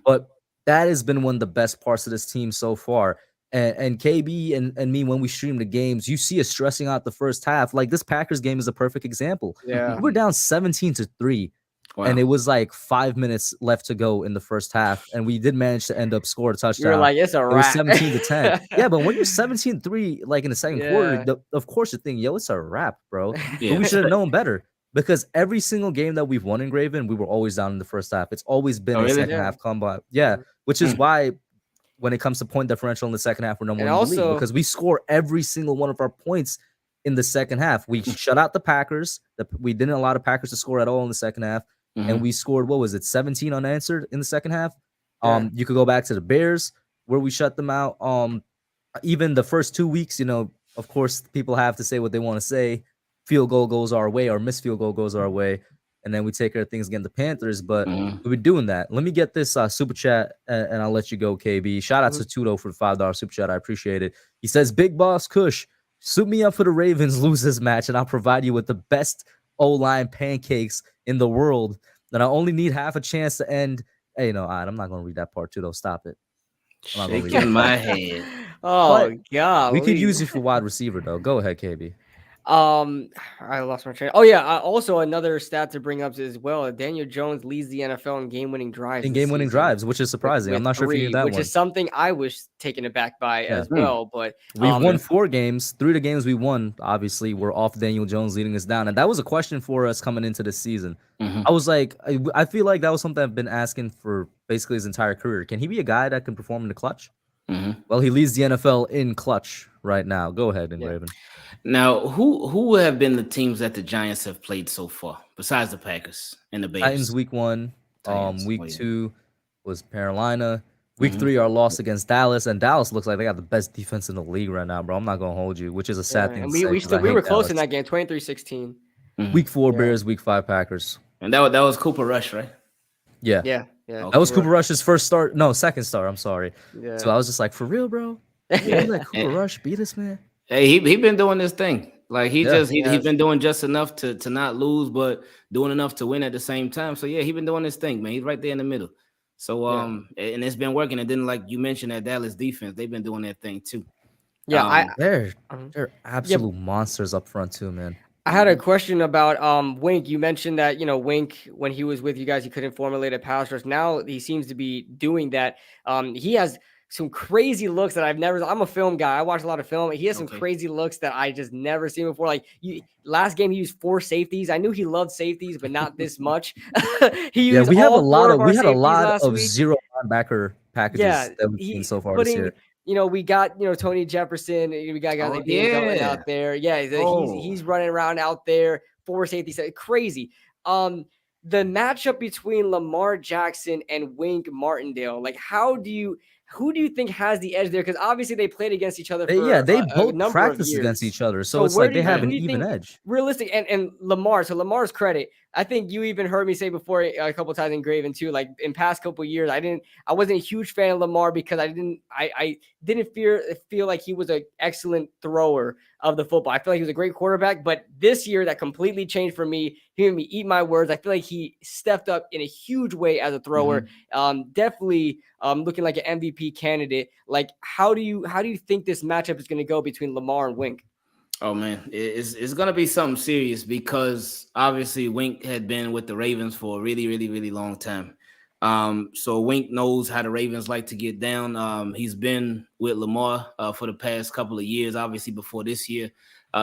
But that has been one of the best parts of this team so far. And KB and me, when we stream the games, you see us stressing out the first half. Like this Packers game is a perfect example. Yeah, we were down 17-3, and it was like 5 minutes left to go in the first half, and we did manage to end up score a touchdown. You're like, it's a wrap. It was 17-10. Yeah, but when you're 17-3, like in the second quarter, of course you think, yo, it's a wrap, bro. Yeah. But we should have known better, because every single game that we've won in Graven, we were always down in the first half. It's always been a second half comeback. Yeah, which is why, when it comes to point differential in the second half, we're number 1 in the league, because we score every single one of our points in the second half. We shut out the Packers. We didn't allow the Packers to score at all in the second half. And we scored, 17 unanswered in the second half. You could go back to the Bears, where we shut them out. Even the first 2 weeks, of course, people have to say what they want to say. Field goal goes our way, or missed field goal goes our way. And then we take care of things against the Panthers, but we were doing that. Let me get this super chat, and I'll let you go, KB. Shout out to Tudo for the $5 super chat. I appreciate it. He says, Big Boss Kush, suit me up for the Ravens lose this match, and I'll provide you with the best O-line pancakes in the world. Then I only need half a chance to end. Hey, no, I'm not going to read that part, Tudo. Stop it. Shaking my head. Oh, God. We could use you for wide receiver, though. Go ahead, KB. I lost my train. Oh yeah. Also, another stat to bring up as well. Daniel Jones leads the NFL in game-winning drives. Which is surprising. I'm not sure if you knew that which is something I was taken aback by as well. But we've won 4 games. 3 of the games we won, obviously, were off Daniel Jones leading us down, and that was a question for us coming into this season. I was like, I feel like that was something I've been asking for basically his entire career. Can he be a guy that can perform in the clutch? Well, he leads the NFL in clutch right now. Go ahead, Raven. Now, who have been the teams that the Giants have played so far, besides the Packers and the Bears? Titans week 1. Week 2 was Carolina. Week 3, our loss against Dallas, and Dallas looks like they got the best defense in the league right now, bro. I'm not gonna hold you, which is a sad thing. We were close in that game, 23-16. Week 4 Bears, week 5 Packers, and that was Cooper Rush, right? Yeah. That was Cooper Rush's second start. I'm sorry. Yeah. So I was just like, for real, bro. Let Cooper Rush beat us, man. Hey, he been doing this thing. Like he's been doing just enough to not lose, but doing enough to win at the same time. So yeah, he been doing this thing, man. He's right there in the middle. So and it's been working. And then, like you mentioned, that Dallas defense, they've been doing their thing too. Yeah, they're absolute monsters up front too, man. I had a question about Wink. You mentioned that, Wink, when he was with you guys, he couldn't formulate a pass rush. Now he seems to be doing that. He has some crazy looks that I'm a film guy. I watch a lot of film. He has some crazy looks that I just never seen before. Like last game, he used 4 safeties. I knew he loved safeties, but not this much. We had a lot of zero linebacker packages that we've seen so far this year. We got, Tony Jefferson. We got guys like Dane out there. Yeah, he's running around out there. 4 safeties. Crazy. the matchup between Lamar Jackson and Wink Martindale, like who do you think has the edge there? Because obviously they played against each other for They a both number of practice years against each other, so So it's where like do they have who an do you even think edge. realistic and Lamar? So Lamar's credit, I think you even heard me say before a couple times in Graven too. Like in past couple years, I wasn't a huge fan of Lamar because I didn't feel like he was an excellent thrower of the football. I feel like he was a great quarterback, but this year that completely changed for me. He made me eat my words. I feel like he stepped up in a huge way as a thrower. Definitely looking like an MVP candidate. Like how do you think this matchup is going to go between Lamar and Wink? Oh man, it's gonna be something serious because obviously Wink had been with the Ravens for a really, really, really long time. So Wink knows how the Ravens like to get down. He's been with Lamar for the past couple of years, obviously before this year.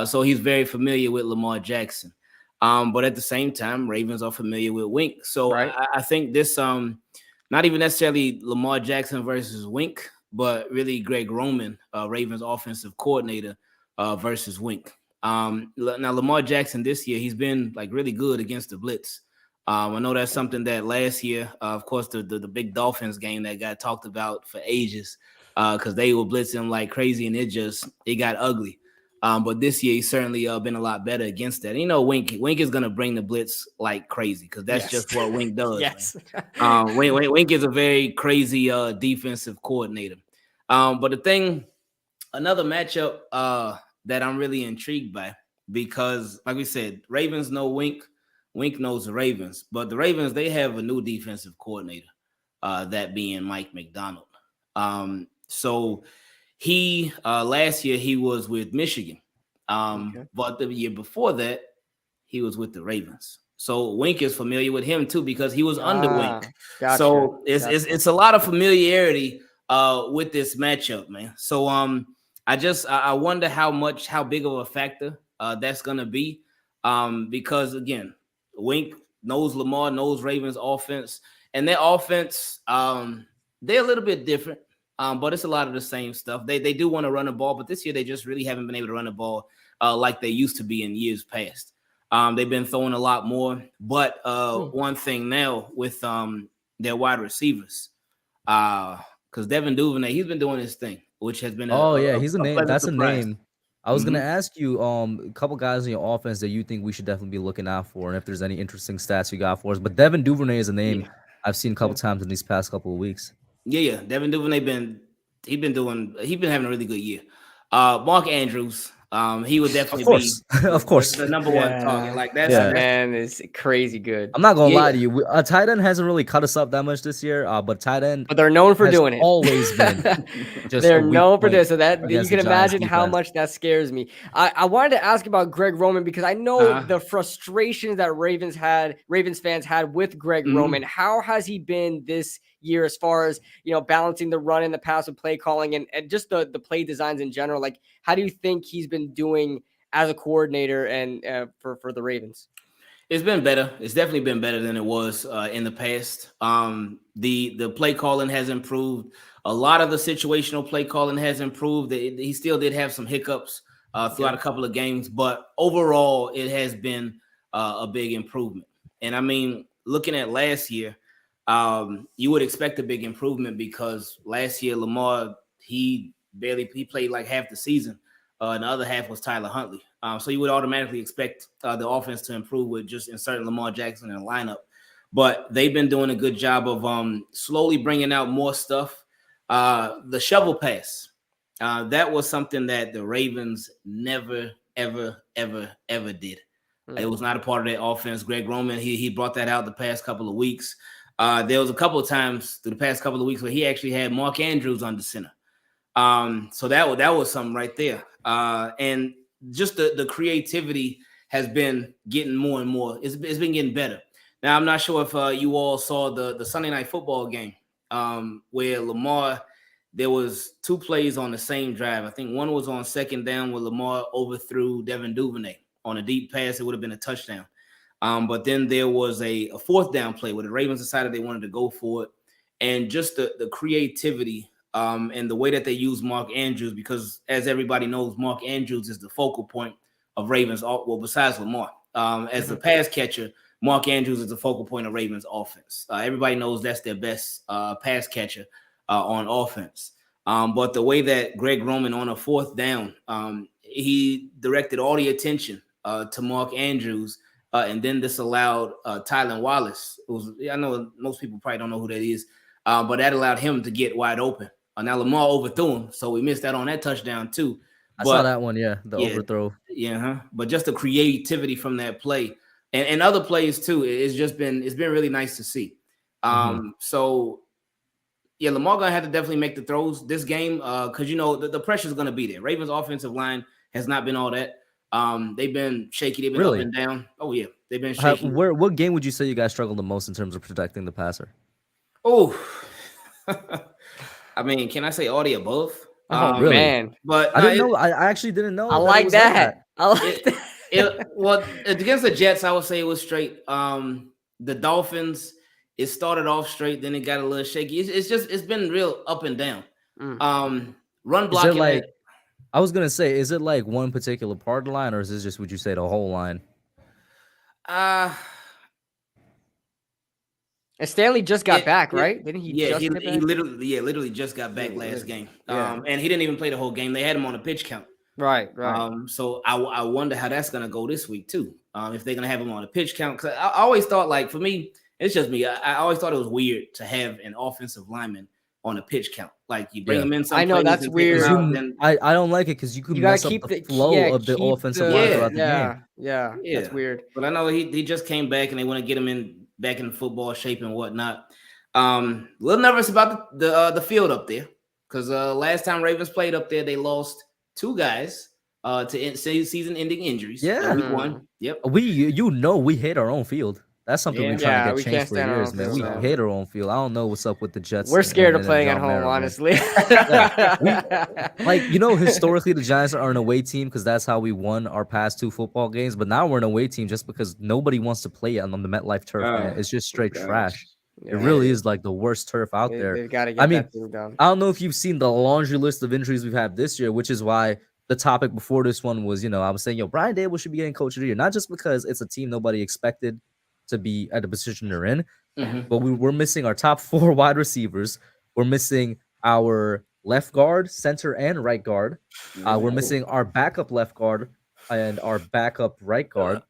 So he's very familiar with Lamar Jackson. But at the same time, Ravens are familiar with Wink. So Right. I think this not even necessarily Lamar Jackson versus Wink, but really Greg Roman, Ravens offensive coordinator, versus Wink. Now Lamar Jackson this year, he's been like really good against the blitz. I know that's something that last year, of course, the big Dolphins game that got talked about for ages, because they were blitzing like crazy and it got ugly. But this year he's certainly been a lot better against that. And, you know, Wink is gonna bring the blitz like crazy because that's just what Wink does. Yes. Wink is a very crazy defensive coordinator. But another matchup that I'm really intrigued by, because like we said, Ravens know Wink knows the Ravens, but the Ravens, they have a new defensive coordinator, that being Mike McDonald. So he last year he was with Michigan, but the year before that he was with the Ravens. So Wink is familiar with him too because he was under Wink. Gotcha. So it's a lot of familiarity with this matchup, man. So I wonder how big of a factor that's gonna be, because again, Wink knows Lamar, knows Ravens offense, and their offense, they're a little bit different, but it's a lot of the same stuff. They do want to run the ball, but this year they just really haven't been able to run the ball like they used to be in years past. They've been throwing a lot more, but one thing now with their wide receivers, because Devin Duvernay, he's been doing his thing, which has been he's a name. pleasant That's surprise. a name. I was gonna ask you a couple guys in your offense that you think we should definitely be looking out for, and if there's any interesting stats you got for us. But Devin Duvernay is a name I've seen a couple times in these past couple of weeks. Yeah. Devin Duvernay been having a really good year. Mark Andrews, he would definitely be of course, the number one target. Like that's that man is crazy good. I'm not gonna lie to you. A tight end hasn't really cut us up that much this year, but tight end, but they're known for doing it. Always been. They're known for this, so that you can imagine defense. how much that scares me. I wanted to ask about Greg Roman because I know the frustrations that Ravens fans had with Greg Roman. How has he been this year as far as, you know, balancing the run and the pass with play calling and just the play designs in general? Like, how do you think he's been doing as a coordinator and for the Ravens? It's been better. It's definitely been better than it was in the past. The play calling has improved. A lot of the situational play calling has improved. He still did have some hiccups throughout a couple of games, but overall it has been a big improvement. And I mean, looking at last year, you would expect a big improvement because last year Lamar, he played like half the season. And the other half was Tyler Huntley. So you would automatically expect the offense to improve with just inserting Lamar Jackson in the lineup. But they've been doing a good job of slowly bringing out more stuff. The shovel pass, that was something that the Ravens never, ever, ever, ever did. It was not a part of their offense. Greg Roman, he brought that out the past couple of weeks. There was a couple of times through the past couple of weeks where he actually had Mark Andrews under center. So that was something right there. And just the creativity has been getting more and more. It's been getting better. Now, I'm not sure if you all saw the Sunday Night Football game where Lamar, there was two plays on the same drive. I think one was on second down where Lamar overthrew Devin Duvernay on a deep pass. It would have been a touchdown. But then there was a fourth down play where the Ravens decided they wanted to go for it. And just the creativity and the way that they use Mark Andrews, because as everybody knows, Mark Andrews is the focal point of Ravens, well, besides Lamar. As the pass catcher, Mark Andrews is the focal point of Ravens offense. Everybody knows that's their best pass catcher on offense. But the way that Greg Roman on a fourth down, he directed all the attention to Mark Andrews, and then this allowed Tylan Wallace, I know most people probably don't know who that is, but that allowed him to get wide open. Now Lamar overthrew him, so we missed out on that touchdown too. I saw that one, the overthrow. Yeah, but just the creativity from that play and other plays too, it's been really nice to see. So yeah, Lamar gonna have to definitely make the throws this game because the pressure is gonna be there. Ravens offensive line has not been all that. They've been shaky. They've been up and down. Oh yeah, they've been shaky. What game would you say you guys struggled the most in terms of protecting the passer? Oh, I mean, can I say all the above? Oh really? Man, but I didn't know. I actually didn't know. I like that. I like that. Well, against the Jets, I would say it was straight. The Dolphins, it started off straight, then it got a little shaky. It's been real up and down. Run blocking. I was gonna say, is it like one particular part of the line, or is this just, would you say, the whole line? And Stanley just got back, right? Didn't he? Yeah, he literally just got back last game. And he didn't even play the whole game. They had him on a pitch count. Right. So I wonder how that's gonna go this week too. If they're gonna have him on a pitch count, because I always thought, like, for me, it's just me. I always thought it was weird to have an offensive lineman on a pitch count. Like, you bring him in. I know that's weird. I don't like it because you could mess up the flow of the offensive line throughout the game. Yeah, that's weird. But I know he just came back and they want to get him back in football shape and whatnot. A little nervous about the field up there because last time Ravens played up there, they lost 2 guys to season-ending injuries. Yeah, week 1. Yep. We hate our own field. That's something we're trying to get changed for years, man. We hate our own field. I don't know what's up with the Jets. We're scared of playing at home, honestly. Historically, the Giants are an away team because that's how we won our past 2 football games. But now we're an away team just because nobody wants to play on the MetLife turf, man. It's just straight trash. It really is like the worst turf out there. They've got to get that thing done. I don't know if you've seen the laundry list of injuries we've had this year, which is why the topic before this one was, I was saying, Brian Daboll should be getting coach of the year, not just because it's a team nobody expected to be at the position they're in, but we're missing our top 4 wide receivers. We're missing our left guard, center, and right guard. We're missing our backup left guard and our backup right guard.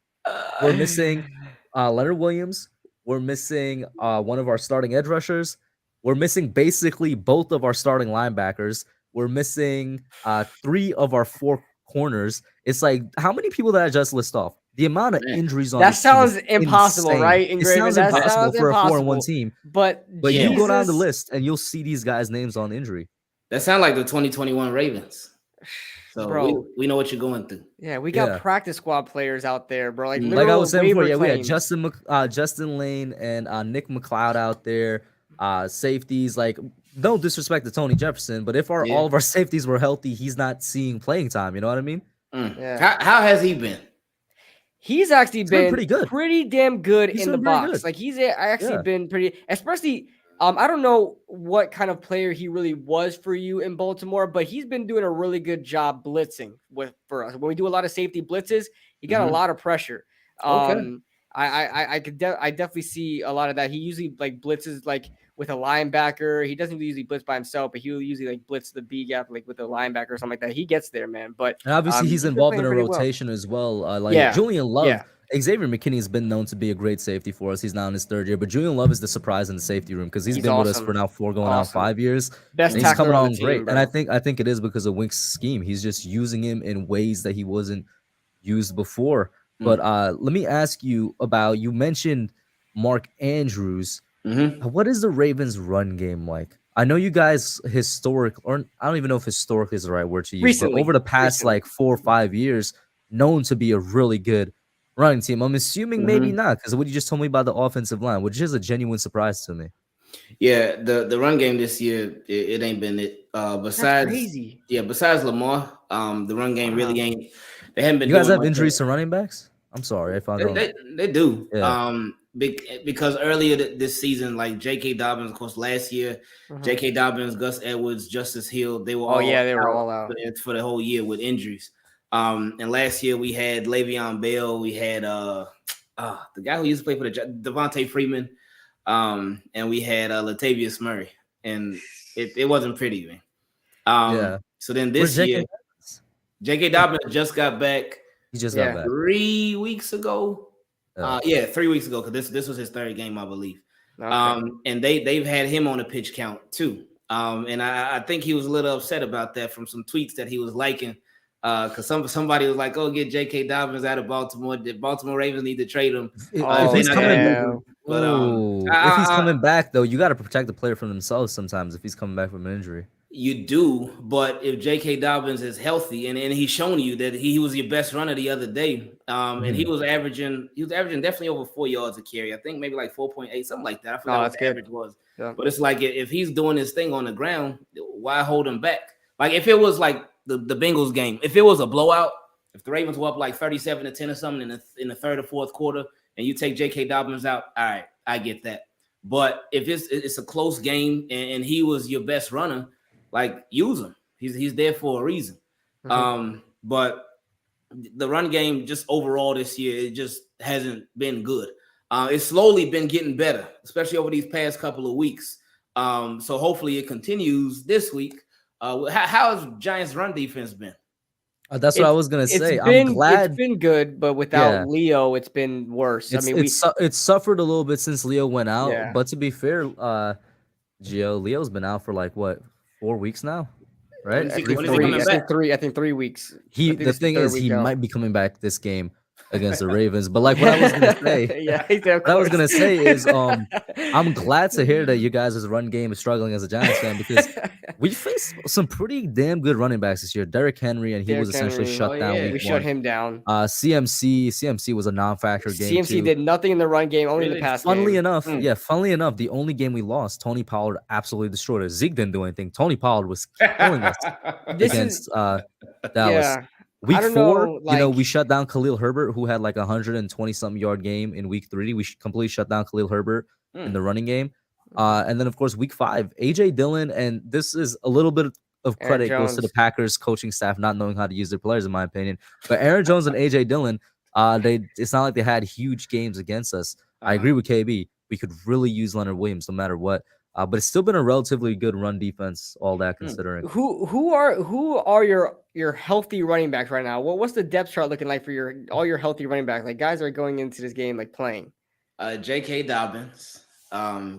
We're missing Leonard Williams. We're missing one of our starting edge rushers. We're missing basically both of our starting linebackers. We're missing 3 of our 4 corners. It's like, how many people did I just list off? The amount of injuries on that sounds impossible, insane. Right? It sounds impossible for a 4-1 team. But you go down the list and you'll see these guys' names on injury. That sounds like the 2021 Ravens. So bro, we know what you're going through. Yeah, we got practice squad players out there, bro. Like I was saying before, we had Justin Lane and Nick McLeod out there. Safeties, like, no disrespect to Tony Jefferson, but if all of our safeties were healthy, he's not seeing playing time. You know what I mean? Yeah. How has he been? He's actually been pretty good, pretty damn good in the box. Good. Like he's actually been pretty, especially. I don't know what kind of player he really was for you in Baltimore, but he's been doing a really good job blitzing for us. When we do a lot of safety blitzes, he got a lot of pressure. I definitely see a lot of that. He usually like blitzes like with a linebacker. He doesn't usually blitz by himself, but he'll usually like blitz the B gap like with a linebacker or something like that. He gets there, man. But and obviously he's involved in a rotation as well. Julian Love, Xavier McKinney has been known to be a great safety for us. He's now in his 3rd year, but Julian Love is the surprise in the safety room because he's been awesome. With us for now 4 going on 5 years. Best he's coming on great, bro. And I think it is because of Wink's scheme. He's just using him in ways that he wasn't used before. But let me ask you about, you mentioned Mark Andrews. What is the Ravens' run game like? I know you guys I don't even know if historic is the right word to use, but over the past like 4 or 5 years, known to be a really good running team. I'm assuming maybe not, because what you just told me about the offensive line, which is a genuine surprise to me. Yeah, the run game this year, it ain't been it. Besides Lamar, the run game really ain't. They haven't been. You guys have injuries to running backs? I'm sorry, I found out. They do. Yeah. Because earlier this season, like J.K. Dobbins, of course, last year, J.K. Dobbins, Gus Edwards, Justice Hill, they were all out for the whole year with injuries. And last year we had Le'Veon Bell, we had the guy who used to play for the Devontae Freeman, and we had Latavius Murray, and it wasn't pretty, man. Yeah. So then Where's this year, J.K. J.K. Dobbins just got back. He just got Yeah. back. 3 weeks ago. Yeah. 3 weeks ago, because this was his third game, I believe. Okay. And they've had him on a pitch count too. And I think he was a little upset about that from some tweets that he was liking. Because somebody was like, "Oh, get J.K. Dobbins out of Baltimore. The Baltimore Ravens need to trade him." If he's coming, But if he's coming back though, you got to protect the player from themselves sometimes. If he's coming back from an injury, you do. But if J.K. Dobbins is healthy, and he's shown you that he was your best runner the other day, and he was averaging definitely over 4 yards a carry. I think maybe like 4.8, something like that. I forgot what the average was. Yeah. But it's like if he's doing his thing on the ground, why hold him back? Like if it was like the Bengals game, if it was a blowout, if the Ravens were up like 37-10 or something in the third or fourth quarter, and you take J.K. Dobbins out, all right, I get that. But if it's a close game and he was your best runner, like use him. He's there for a reason. But the run game just overall this year, it just hasn't been good. It's slowly been getting better, especially over these past couple of weeks. So hopefully it continues this week. How has Giants' run defense been? That's what I was gonna say. I'm glad it's been good, but without Leo, it's been worse. It's suffered a little bit since Leo went out. Yeah. But to be fair, Leo's been out for like what, 4 weeks now, right? I think 3 weeks. The thing is, he might be coming back this game against the Ravens. But like what I was gonna say, is I'm glad to hear that you guys' run game is struggling as a Giants fan, because we faced some pretty damn good running backs this year. Derrick Henry, and he was essentially shut down. We shut him down. CMC was a non-factor game. CMC did nothing in the run game, only in the pass game. Funnily enough, the only game we lost, Tony Pollard absolutely destroyed us. Zeke didn't do anything. Tony Pollard was killing us against Dallas. Week 4, we shut down Khalil Herbert, who had like 120-something yard game in week 3. We completely shut down Khalil Herbert in the running game. And then, of course, week 5, A.J. Dillon, and this is a little bit of credit goes to the Packers coaching staff not knowing how to use their players, in my opinion. But Aaron Jones and A.J. Dillon, it's not like they had huge games against us. I agree with KB. We could really use Leonard Williams no matter what. But it's still been a relatively good run defense, all that considering. Who are your healthy running backs right now? What's the depth chart looking like for all your healthy running backs? Like guys are going into this game like playing. J.K. Dobbins,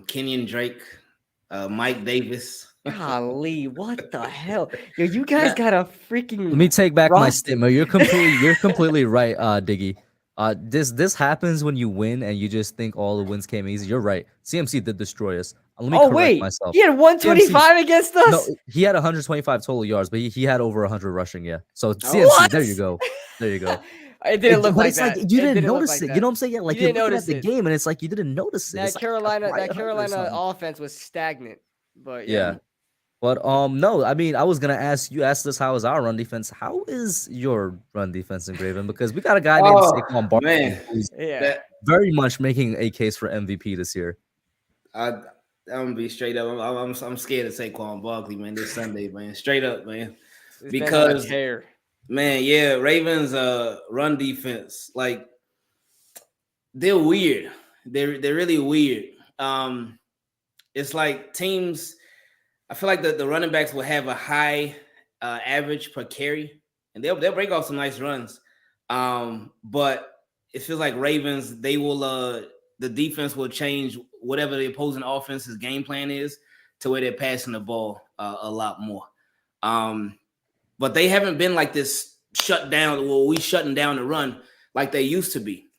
Kenyon Drake, Mike Davis. Golly, what the hell? Yo, you guys got a freaking. Let me take back my statement. You're completely right, Diggy. This happens when you win and you just think all the wins came easy. You're right. CMC did destroy us. Let me correct myself. He had 125 against us? No, he had 125 total yards, but he had over 100 rushing, yeah. So CMC, there you go. It didn't look like that. Like you didn't notice it. You know what I'm saying? Yeah, like you didn't looked at the game and it's like you didn't notice it. That Carolina offense was stagnant. But yeah. But no, I mean, I was gonna ask this, how is our run defense? How is your run defense in Graven? Because we got a guy named Saquon Barkley who's very much making a case for MVP this year. I'm gonna be straight up. I'm scared of Saquon Barkley, man, this Sunday, man. Straight up, man. Because man, Ravens run defense, like they're weird. They're really weird. It's like teams. I feel like the running backs will have a high average per carry, and they'll break off some nice runs. But it feels like Ravens, they will the defense will change whatever the opposing offense's game plan is to where they're passing the ball a lot more. But they haven't been like this shut down. Well, we shutting down the run like they used to be.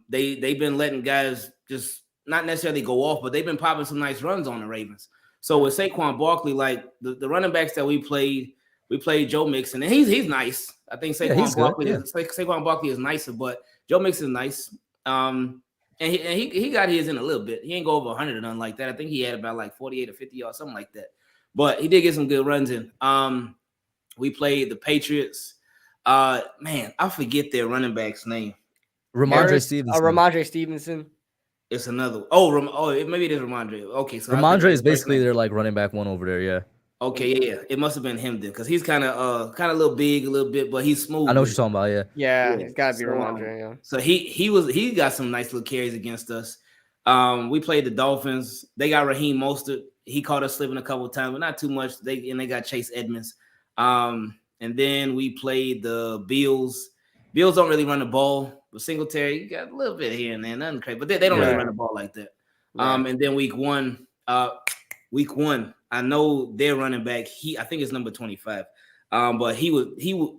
They've been letting guys just not necessarily go off, but they've been popping some nice runs on the Ravens. So with Saquon Barkley, like the running backs that we played Joe Mixon, and he's nice. I think Saquon Barkley is nicer, but Joe Mixon is nice. And he got his in a little bit. He ain't go over 100 or nothing like that. I think he had about like 48 or 50 yards, something like that. But he did get some good runs in. We played the Patriots. Man, I forget their running back's name. Ramondre Stevenson. It's another. Maybe it is Ramondre. Okay, so Ramondre is basically their like running back one over there. Yeah. Okay, yeah. It must have been him then, because he's kind of a little big, a little bit, but he's smooth. I know what with you're it. talking about. Yeah. Yeah, Yeah. it's gotta be So, Ramondre. Yeah. So he got some nice little carries against us. We played the Dolphins. They got Raheem Mostert. He caught us slipping a couple of times, but not too much. They got Chase Edmonds. And then we played the Bills. Bills don't really run the ball, but Singletary, you got a little bit here and there, nothing crazy. But they don't really run the ball like that. And then week one, I know their running back. I think it's number 25. But he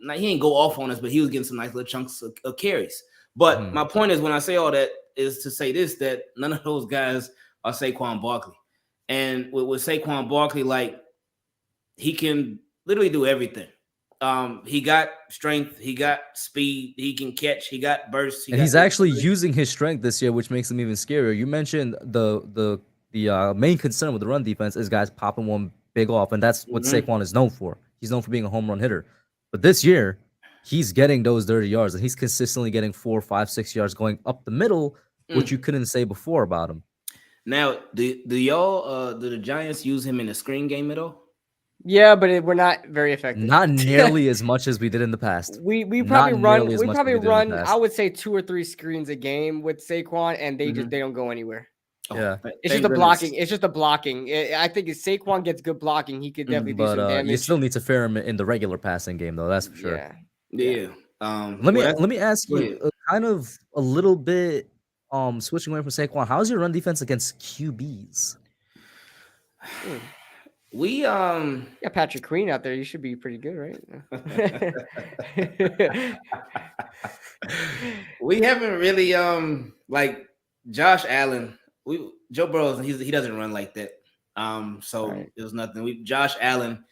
ain't go off on us, but he was getting some nice little chunks of carries. But my point is, when I say all that, is to say this, that none of those guys are Saquon Barkley. And with Saquon Barkley, like, he can literally do everything. He got strength, he got speed, he can catch, he got bursts. And he's actually using his strength this year, which makes him even scarier. You mentioned the main concern with the run defense is guys popping one big off, and that's what Saquon is known for. He's known for being a home run hitter. But this year, he's getting those dirty yards, and he's consistently getting 4, 5, 6 yards going up the middle, which you couldn't say before about him. Now, do the Giants use him in the screen game at all? Yeah, but we're not very effective. Not nearly as much as we did in the past. We probably run I would say 2 or 3 screens a game with Saquon, and they don't go anywhere. Yeah, it's just the blocking. It's just the blocking. I think if Saquon gets good blocking, he could definitely do some damage. You still need to fare him in the regular passing game, though. That's for sure. Yeah. Let me ask you, kind of a little bit, switching away from Saquon. How's your run defense against QBs? We got Patrick Queen out there. You should be pretty good, right? We haven't really like Josh Allen. Joe Burrow, he doesn't run like that. So it was nothing. Josh Allen,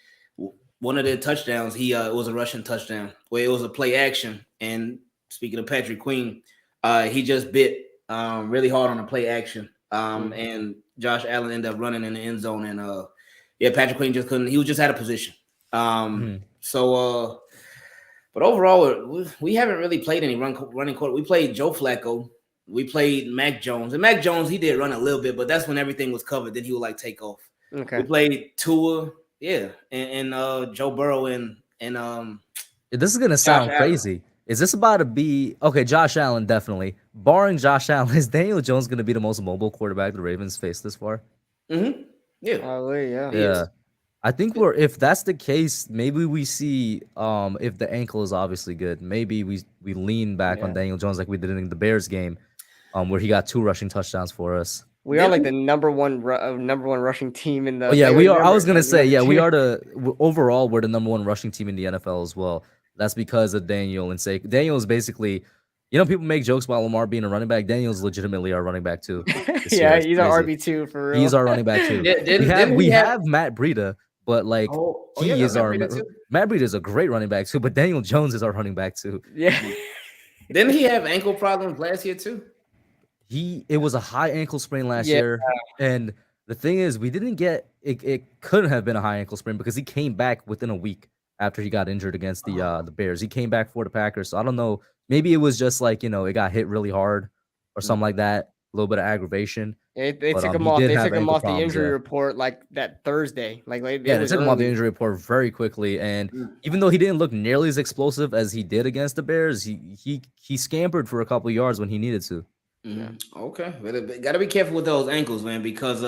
one of their touchdowns, it was a rushing touchdown where it was a play action. And speaking of Patrick Queen, he just bit really hard on a play action. And Josh Allen ended up running in the end zone, and Patrick Queen just couldn't. He was just out of position. So, but overall, we haven't really played any running quarter. We played Joe Flacco. We played Mac Jones. And Mac Jones, he did run a little bit, but that's when everything was covered. Then he would like take off. Okay. We played Tua, and Joe Burrow and this is gonna sound crazy. Is this about to be okay? Josh Allen, definitely. Barring Josh Allen, is Daniel Jones gonna be the most mobile quarterback the Ravens faced this far? Yeah. Probably, yeah. Yeah. I think if that's the case, maybe we see if the ankle is obviously good, maybe we lean back on Daniel Jones like we did in the Bears game, where he got 2 rushing touchdowns for us. We are like the number one rushing team in the. Oh, yeah, we are. I was gonna say, we are overall we're the number 1 rushing team in the NFL as well. That's because of Daniel and Saquon. Daniel is basically, people make jokes about Lamar being a running back. Daniel's legitimately our running back too. He's our RB2 for real. He's our running back too. we have Matt Breida, but like Matt Breida is a great running back too. But Daniel Jones is our running back too. Yeah. Didn't he have ankle problems last year too? It was a high ankle sprain last year, and the thing is, we didn't get it. It couldn't have been a high ankle sprain because he came back within a week after he got injured against the Bears. He came back for the Packers, so I don't know. Maybe it was just like it got hit really hard or something like that. A little bit of aggravation. They took him off. They took him off the injury report like that Thursday. They took him off the injury report very quickly. And even though he didn't look nearly as explosive as he did against the Bears, he scampered for a couple of yards when he needed to. Okay, but got to be careful with those ankles, man, because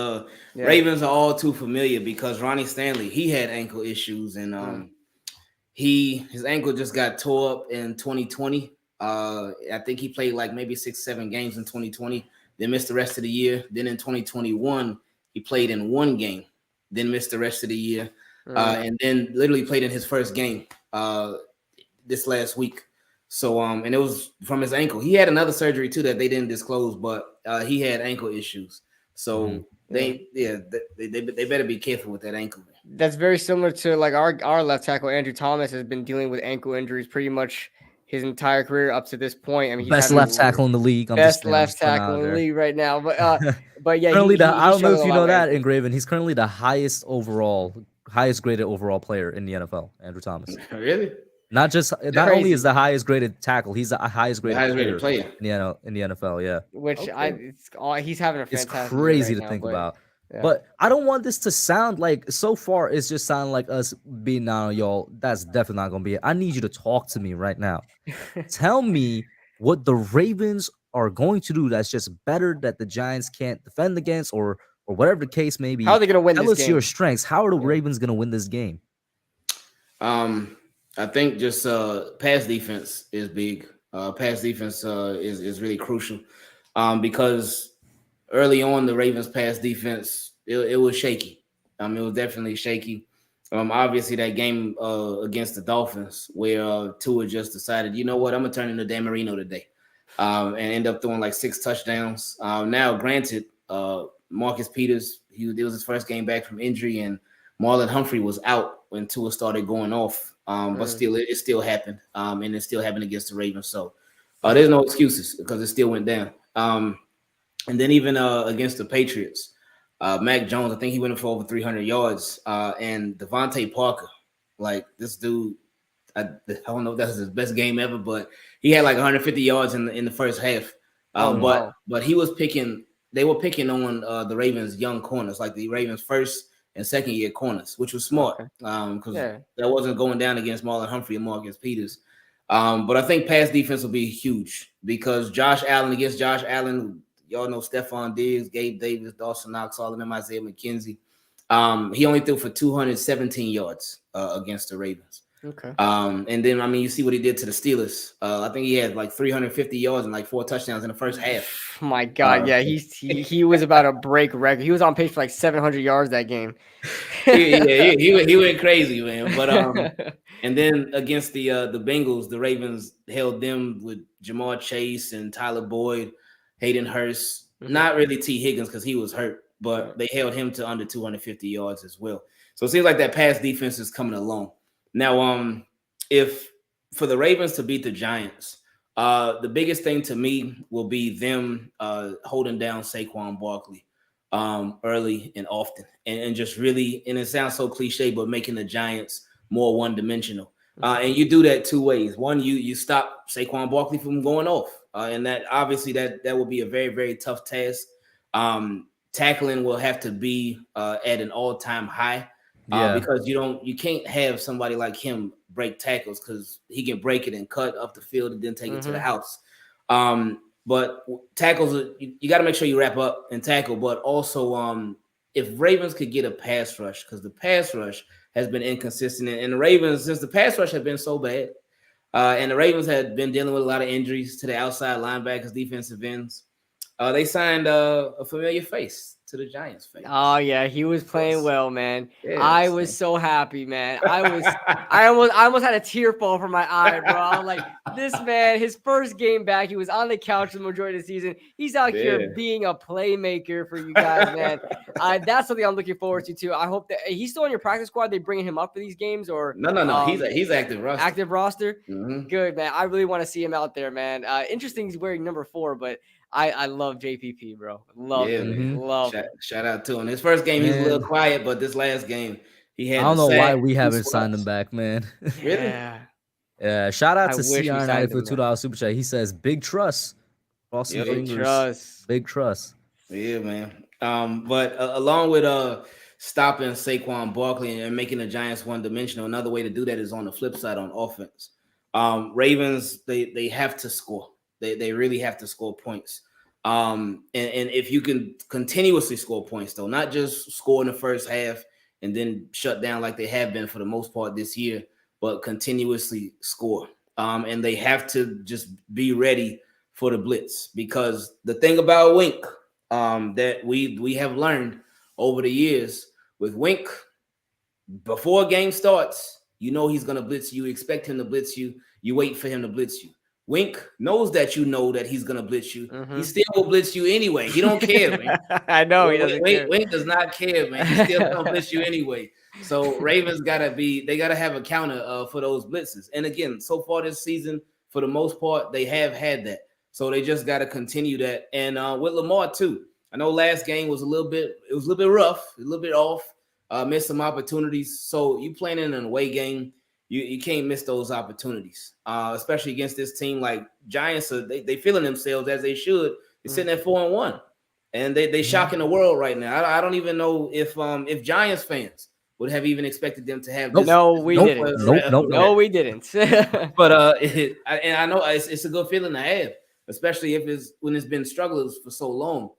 Ravens are all too familiar. Because Ronnie Stanley, he had ankle issues, and his ankle just got tore up in 2020. I think he played like maybe 6-7 games in 2020. Then missed the rest of the year. Then in 2021, he played in 1 game. Then missed the rest of the year, and then literally played in his first game this last week. So and it was from his ankle. He had another surgery too that they didn't disclose, but he had ankle issues. So they better be careful with that ankle. That's very similar to like our left tackle Andrew Thomas has been dealing with ankle injuries pretty much his entire career up to this point. I mean, he's best left tackle in the league. Best left tackle in the league right now. But yeah, currently I don't know if you know that, Engraven. He's currently the highest graded overall player in the NFL. Andrew Thomas. Really? Not only is the highest graded tackle, he's the highest graded player in the NFL. Yeah. Which he's having a fantastic. It's crazy right to now, think about. But I don't want this to sound like, so far it's just sounding like us being down, y'all. That's definitely not gonna be it. I need you to talk to me right now. Tell me what the Ravens are going to do that's just better that the Giants can't defend against, or whatever the case may be. How are they going to win Tell this us game? your strengths. How are the Ravens going to win this game? I think just pass defense is big. Pass defense is really crucial because early on the Ravens pass defense, it was shaky. It was definitely shaky. Obviously that game against the Dolphins where Tua just decided, you know what, I'm gonna turn into Dan Marino today, and end up throwing like 6 touchdowns. Now, granted, Marcus Peters, it was his first game back from injury, and Marlon Humphrey was out when Tua started going off. But still, it still happened, and it still happened against the Ravens. So there's no excuses because it still went down. And then even against the Patriots, Mac Jones, I think he went for over 300 yards. And Devontae Parker, like this dude, I don't know if that's his best game ever, but he had like 150 yards in the first half. But he was picking. They were picking on the Ravens' young corners, like the Ravens' first and second year corners, which was smart because that wasn't going down against Marlon Humphrey and Marcus Peters. But I think pass defense will be huge because Josh Allen, y'all know Stephon Diggs, Gabe Davis, Dawson Knox, all of them, Isaiah McKenzie. He only threw for 217 yards against the Ravens. Okay. And then, I mean, you see what he did to the Steelers. I think he had like 350 yards and like 4 touchdowns in the first half. My God, he was about to break record. He was on pace for like 700 yards that game. he went crazy, man. But and then against the Bengals, the Ravens held them with Jamar Chase and Tyler Boyd, Hayden Hurst, not really T. Higgins because he was hurt, but they held him to under 250 yards as well. So it seems like that pass defense is coming along. Now, if for the Ravens to beat the Giants, the biggest thing to me will be them holding down Saquon Barkley early and often, and just really, and it sounds so cliche, but making the Giants more one-dimensional. And you do that 2 ways. One, you stop Saquon Barkley from going off, and that obviously that will be a very, very tough task. Tackling will have to be at an all-time high. Because you can't have somebody like him break tackles because he can break it and cut up the field and then take it to the house. But tackles, you got to make sure you wrap up and tackle. But also, if Ravens could get a pass rush, because the pass rush has been inconsistent, and the Ravens, since the pass rush had been so bad, and the Ravens had been dealing with a lot of injuries to the outside linebackers, defensive ends, they signed a familiar face to the Giants face. Oh yeah, he was playing well, man. Yes. I was so happy, man. I almost had a tear fall from my eye, bro. I was like, this man, his first game back, he was on the couch the majority of the season. He's out here being a playmaker for you guys, man. That's something I'm looking forward to too. I hope that he's still on your practice squad. They bringing him up for these games, or no. He's active roster. Active roster. Good, man. I really want to see him out there, man. Interesting. He's wearing number 4, but I love JPP, bro. Love him. Love him. Shout out to him. His first game, he's a little quiet, but this last game, he had. I don't know why we haven't signed him back, man. Really? Yeah. Shout out to CR90 for $2 super chat. He says, "Big trust." Big trust. Big trust. Yeah, man. But along with stopping Saquon Barkley and making the Giants one-dimensional, another way to do that is on the flip side on offense. Ravens, they have to score. They really have to score points. And if you can continuously score points, though, not just score in the first half and then shut down like they have been for the most part this year, but continuously score. And they have to just be ready for the blitz, because the thing about Wink that we have learned over the years with Wink, before a game starts, you know he's going to blitz you. You expect him to blitz you. You wait for him to blitz you. Wink knows that you know that he's gonna blitz you. He still will blitz you anyway. He don't care, man. I know he doesn't care. Wink does not care, man. He still gonna blitz you anyway. So Ravens gotta have a counter for those blitzes. And again, so far this season, for the most part, they have had that. So they just gotta continue that. And with Lamar too. I know last game was a little bit rough, a little bit off, missed some opportunities. So you playing in an away game, you can't miss those opportunities, especially against this team like Giants. They feeling themselves as they should. They're sitting at 4-1. and they shocking the world right now. I don't even know if Giants fans would have even expected them to have this. No, we didn't. No, we didn't. But I know it's a good feeling to have, especially when it's been struggles for so long.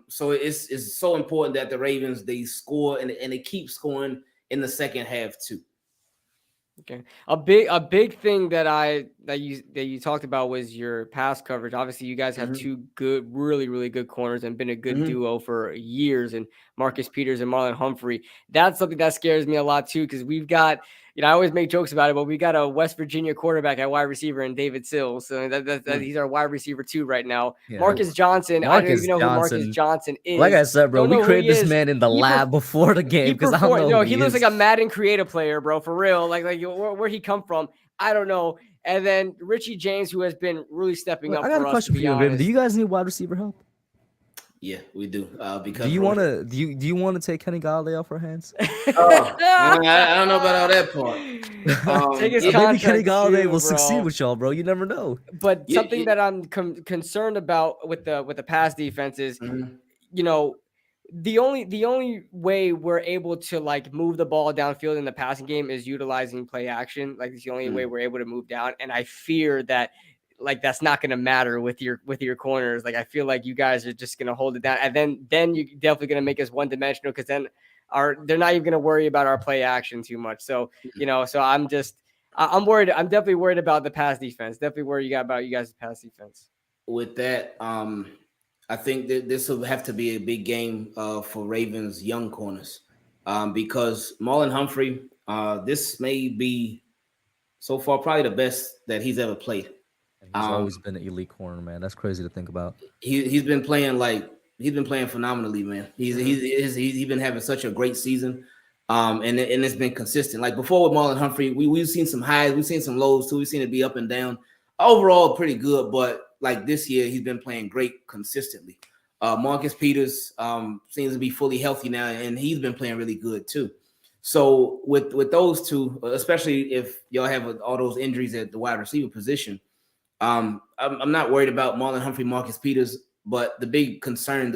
So it's so important that the Ravens, they score and they keep scoring in the second half too. Okay. A big thing that you talked about was your pass coverage. Obviously, you guys have two good, really, really good corners and been a good duo for years, and Marcus Peters and Marlon Humphrey. That's something that scares me a lot too, because we've got, I always make jokes about it, but we got a West Virginia quarterback at wide receiver and David Sills. So that he's our wide receiver too right now. Yeah. Marcus Johnson. I don't even know who Marcus Johnson is. Like I said, bro, we created this man in the lab before the game because I don't know. He looks like a Madden creative player, bro, for real. Like where he come from, I don't know. And then Richie James, who has been really stepping up. I got a question for you, do you guys need wide receiver help? Yeah, we do. Because do you want to take Kenny Galladay off our hands? I don't know about all that part. Take his maybe Kenny Galladay will succeed with y'all, bro. You never know. But something that I'm concerned about with the pass defense is, the only way we're able to like move the ball downfield in the passing game is utilizing play action. Like it's the only way we're able to move down, and I fear that. Like that's not going to matter with your corners. Like I feel like you guys are just going to hold it down, and then you're definitely going to make us one dimensional because then they're not even going to worry about our play action too much. So so I'm worried. I'm definitely worried about the pass defense. Definitely worried about you guys' pass defense. With that, I think that this will have to be a big game for Ravens young corners because Marlon Humphrey, this may be so far probably the best that he's ever played. He's always been an elite corner, man. That's crazy to think about. He's been playing phenomenally, man. He's been having such a great season, and it's been consistent. Like before with Marlon Humphrey, we've seen some highs, we've seen some lows too. We've seen it be up and down. Overall, pretty good, but like this year, he's been playing great consistently. Marcus Peters seems to be fully healthy now, and he's been playing really good too. So with those two, especially if y'all have all those injuries at the wide receiver position. I'm not worried about Marlon Humphrey, Marcus Peters, but the biggest concern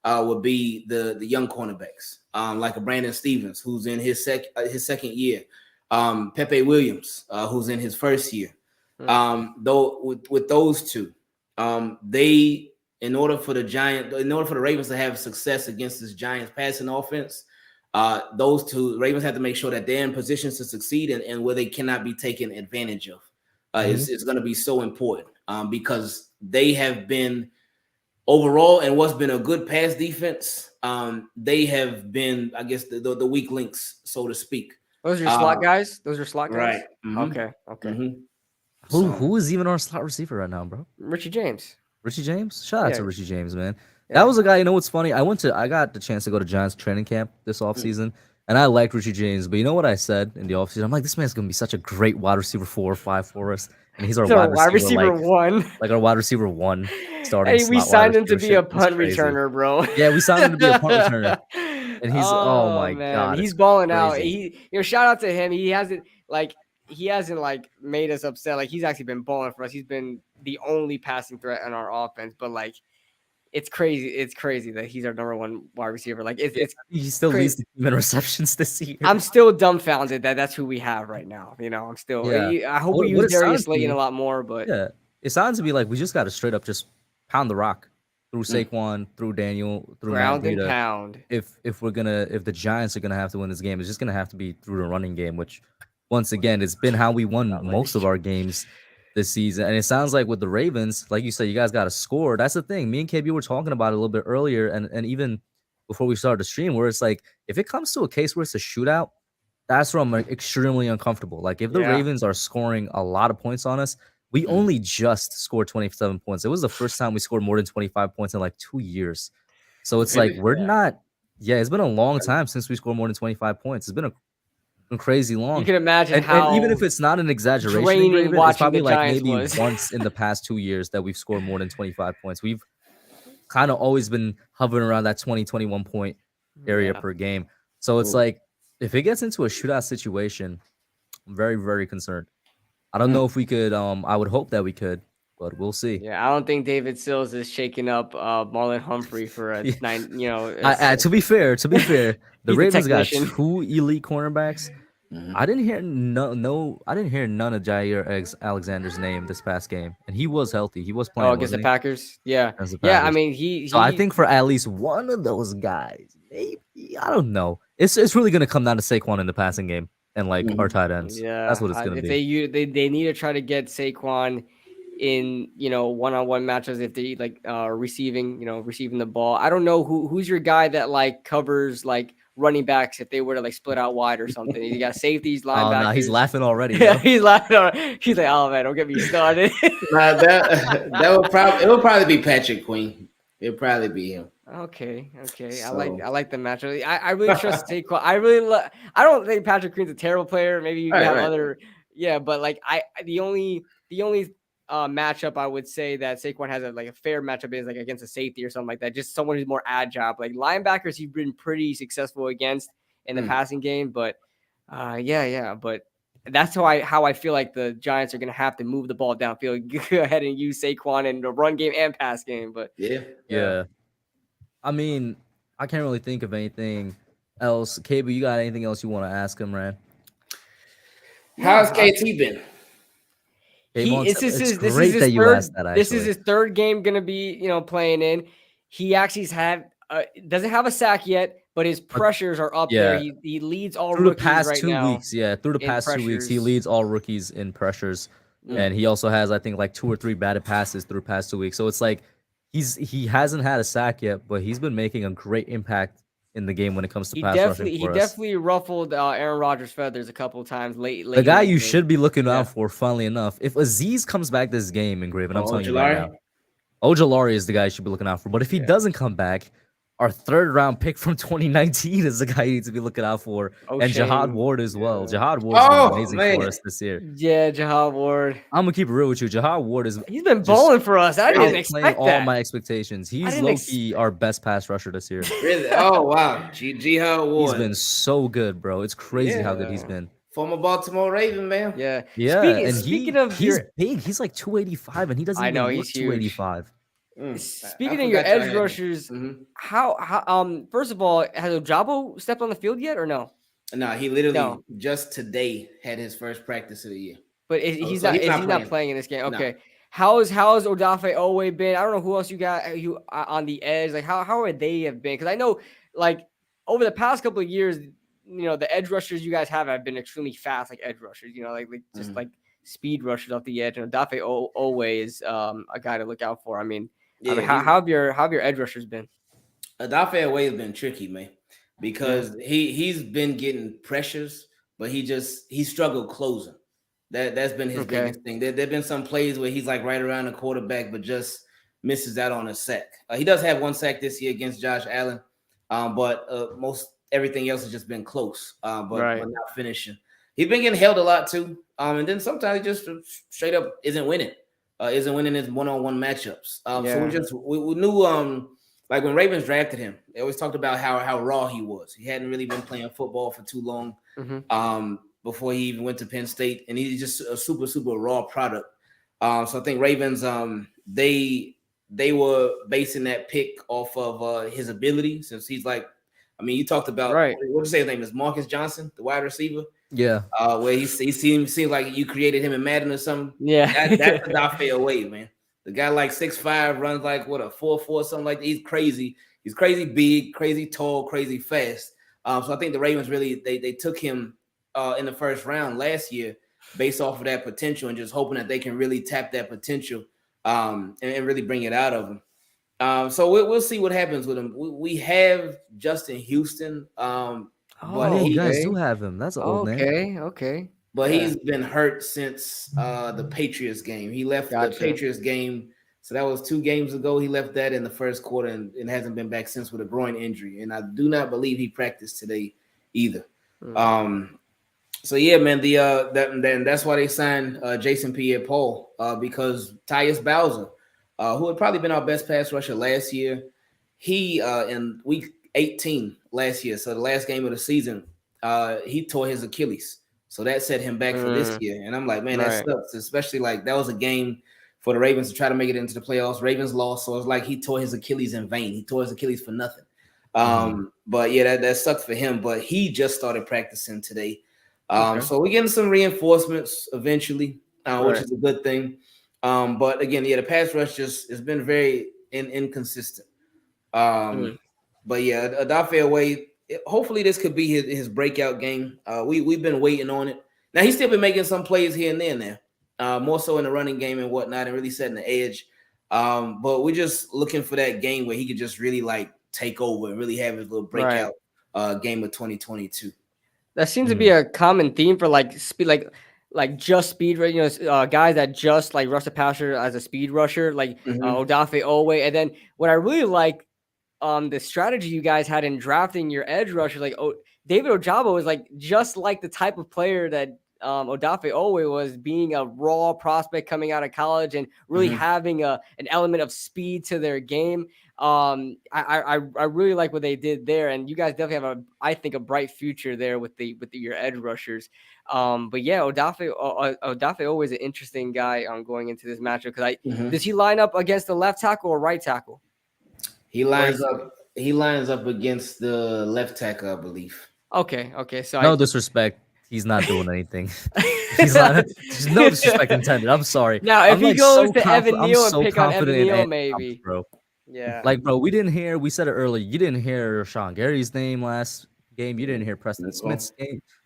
would be the young cornerbacks, like a Brandon Stevens, who's in his second year, Pepe Williams, who's in his first year. Though with those two, in order for the Ravens to have success against this Giants passing offense, those two Ravens have to make sure that they're in positions to succeed and where they cannot be taken advantage of. It's going to be so important because they have been overall and what's been a good pass defense. They have been, I guess, the weak links, so to speak. Those are your slot guys. Those are slot guys. Right. Okay. Who is even our slot receiver right now, bro? Richie James. Richie James. Shout out to Richie James, man. Yeah. That was a guy. You know what's funny? I got the chance to go to Giants training camp this offseason. And I liked Richie James, but you know what I said in the offseason? I'm like, this man's going to be such a great wide receiver 4 or 5 for us. And he's our wide receiver 1. Like our wide receiver 1 starting. Hey, we signed him to be a punt returner, bro. Yeah, we signed him to be a punt returner. And he's, oh my God. He's balling out. Shout out to him. He hasn't made us upset. Like he's actually been balling for us. He's been the only passing threat in our offense, but like, it's crazy. It's crazy that he's our number 1 wide receiver. Like he still leads the team in receptions this year. I'm still dumbfounded that that's who we have right now. I'm still. Yeah. I hope we use Darius Slayton a lot more, but it sounds to me like we just got to straight up just pound the rock through Saquon, through Daniel, through ground and pound. If the Giants are gonna have to win this game, it's just gonna have to be through the running game, which once again it's been how we won most of our games this season. And it sounds like with the Ravens, like you said, you guys got to score. That's the thing. Me and KB were talking about it a little bit earlier, and even before we started the stream, where it's like, if it comes to a case where it's a shootout, that's where I'm extremely uncomfortable. Like if the Ravens are scoring a lot of points on us, we only just scored 27 points. It was the first time we scored more than 25 points in like 2 years. So it's like we're not. Yeah, it's been a long time since we scored more than 25 points. It's been a crazy long. You can imagine and even if it's not an exaggeration, it's probably like maybe once in the past 2 years that we've scored more than 25 points. We've kind of always been hovering around that 20-21 point area per game. So it's like if it gets into a shootout situation, I'm very, very concerned. I don't know if we could. I would hope that we could. but we'll see. Yeah, I don't think David Sills is shaking up Marlon Humphrey for a Yeah. 9. You know, To be fair, the He's a Ravens got technician. 2 elite cornerbacks. Mhm. I didn't hear I didn't hear none of Alexander's name this past game, and he was healthy. He was playing against the wasn't he? Packers. Yeah, Against the yeah. I Packers. mean, he. So I think for at least one of those guys, maybe I don't know. It's really gonna come down to Saquon in the passing game and like our tight ends. That's what it's gonna if be. they need to try to get Saquon in one-on-one matchups if they like receiving the ball. I don't know who's your guy that like covers like running backs if they were to like split out wide or something. You got safeties, linebackers. Oh no, he's laughing already. Yeah, he's laughing. He's like, oh man, don't get me started. Nah, that would probably be Patrick Queen. It'll probably be him. Okay. So- I like the matchup. I really trust Saquon. I don't think Patrick Queen's a terrible player. Maybe you have other, but like the only matchup I would say that Saquon has a fair matchup is like against a safety or something like that. Just someone who's more agile. Like linebackers, he's been pretty successful against in the passing game. But but that's how I feel like the Giants are gonna have to move the ball downfield, go ahead and use Saquon in the run game and pass game. But Yeah. I mean, I can't really think of anything else. Cable, you got anything else you want to ask him, Rand? How's KT been? This is his third game gonna be playing in. He actually doesn't have a sack yet, but his pressures are up there. He leads all through the rookies past right 2 now. weeks. Yeah, through the past 2 weeks, he leads all rookies in pressures, and he also has I think like 2 or 3 batted passes through the past 2 weeks. So it's like he hasn't had a sack yet, but he's been making a great impact in the game when it comes to pass rushing. He definitely ruffled Aaron Rodgers' feathers a couple of times late. The guy you should be looking out for, funnily enough, if Aziz comes back this game, Engraven, I'm telling you right now, Ojulari is the guy you should be looking out for. But if he doesn't come back, our 3rd round pick from 2019 is the guy you need to be looking out for, and Jihad Ward as well. Jihad Ward's been amazing for us this year. Yeah, Jihad Ward. I'm gonna keep it real with you. Jihad Ward he's been balling for us. I didn't expect that. All my expectations. He's low-key our best pass rusher this year. Really? Oh wow, Jihad Ward. He's been so good, bro. It's crazy how good he's been. Former Baltimore Raven, man. Yeah. Speaking of he's big. He's like 285, and he doesn't even look 285. Speaking of your edge rushers, how first of all, has Ojabo stepped on the field yet or no? No, he literally just today had his first practice of the year. But he's not playing in this game. Okay. No. How has Odafe Owe been? I don't know who else you got on the edge. Like how are they have been? Because I know like over the past couple of years, the edge rushers you guys have been extremely fast, like edge rushers. Just like speed rushers off the edge. And Odafe Owe is a guy to look out for. I mean, how have your edge rushers been? Odafe Owe has been tricky, man, because he's been getting pressures, but he struggled closing. That's been his biggest thing. There've been some plays where he's like right around the quarterback, but just misses out on a sack. He does have 1 sack this year against Josh Allen, but most everything else has just been close, but not finishing. He's been getting held a lot too, and then sometimes he just straight up isn't winning his one-on-one matchups. So we knew like when Ravens drafted him, they always talked about how raw he was. He hadn't really been playing football for too long before he even went to Penn State, and he's just a super, super raw product. So I think Ravens, they were basing that pick off of his ability, since he's like, I mean, you talked about what did you say his name is? Marcus Johnson, the wide receiver. Yeah. Where he seems like you created him in Madden or something. Yeah. That's Odafe Owe, man. The guy like 6'5", runs like what a 4.4, something like that. He's crazy. He's crazy big, crazy tall, crazy fast. So I think the Ravens really they took him in the first round last year based off of that potential and just hoping that they can really tap that potential and really bring it out of him. So we'll see what happens with him. We have Justin Houston. But you guys do have him. That's an old name. Okay. But he's been hurt since the Patriots game. He left the Patriots game. So that was 2 games ago. He left that in the first quarter and hasn't been back since with a groin injury. And I do not believe he practiced today either. So yeah, man, that's why they signed Jason Pierre-Paul because Tyus Bowser, who had probably been our best pass rusher last year, he in week 18 last year, so the last game of the season, he tore his Achilles. So that set him back for this year. And I'm like, man, that sucks, especially like that was a game for the Ravens to try to make it into the playoffs. Ravens lost, so it's like he tore his Achilles in vain. He tore his Achilles for nothing. But yeah, that sucked for him. But he just started practicing today. So we're getting some reinforcements eventually, which is a good thing. But again, the pass rush just has been very inconsistent. But yeah, Odafe Away, hopefully this could be his breakout game. We've been waiting on it. Now he's still been making some plays here and there now, more so in the running game and whatnot, and really setting the edge. But we're just looking for that game where he could just really like take over and really have his little breakout game of 2022. That seems to be a common theme for like speed, like just speed, you know, guys that just like rush the passer as a speed rusher, like Odafe Oweh. And then what I really like, the strategy you guys had in drafting your edge rusher, like David Ojabo is like just like the type of player that Odafe Oweh was, being a raw prospect coming out of college and really having an element of speed to their game. I really like what they did there, and you guys definitely have a bright future there with your edge rushers. But yeah, Odafe Oweh is an interesting guy going into this matchup because does he line up against the left tackle or right tackle? He lines up against the left tackle, I believe. Okay. So no disrespect. He's not doing anything. He's not. No disrespect intended. I'm sorry. Now, if he goes to Evan Neal and pick on Evan Neal, maybe, bro. Yeah. Like, bro, we said it earlier. You didn't hear Sean Gary's name last game. You didn't hear Preston Smith's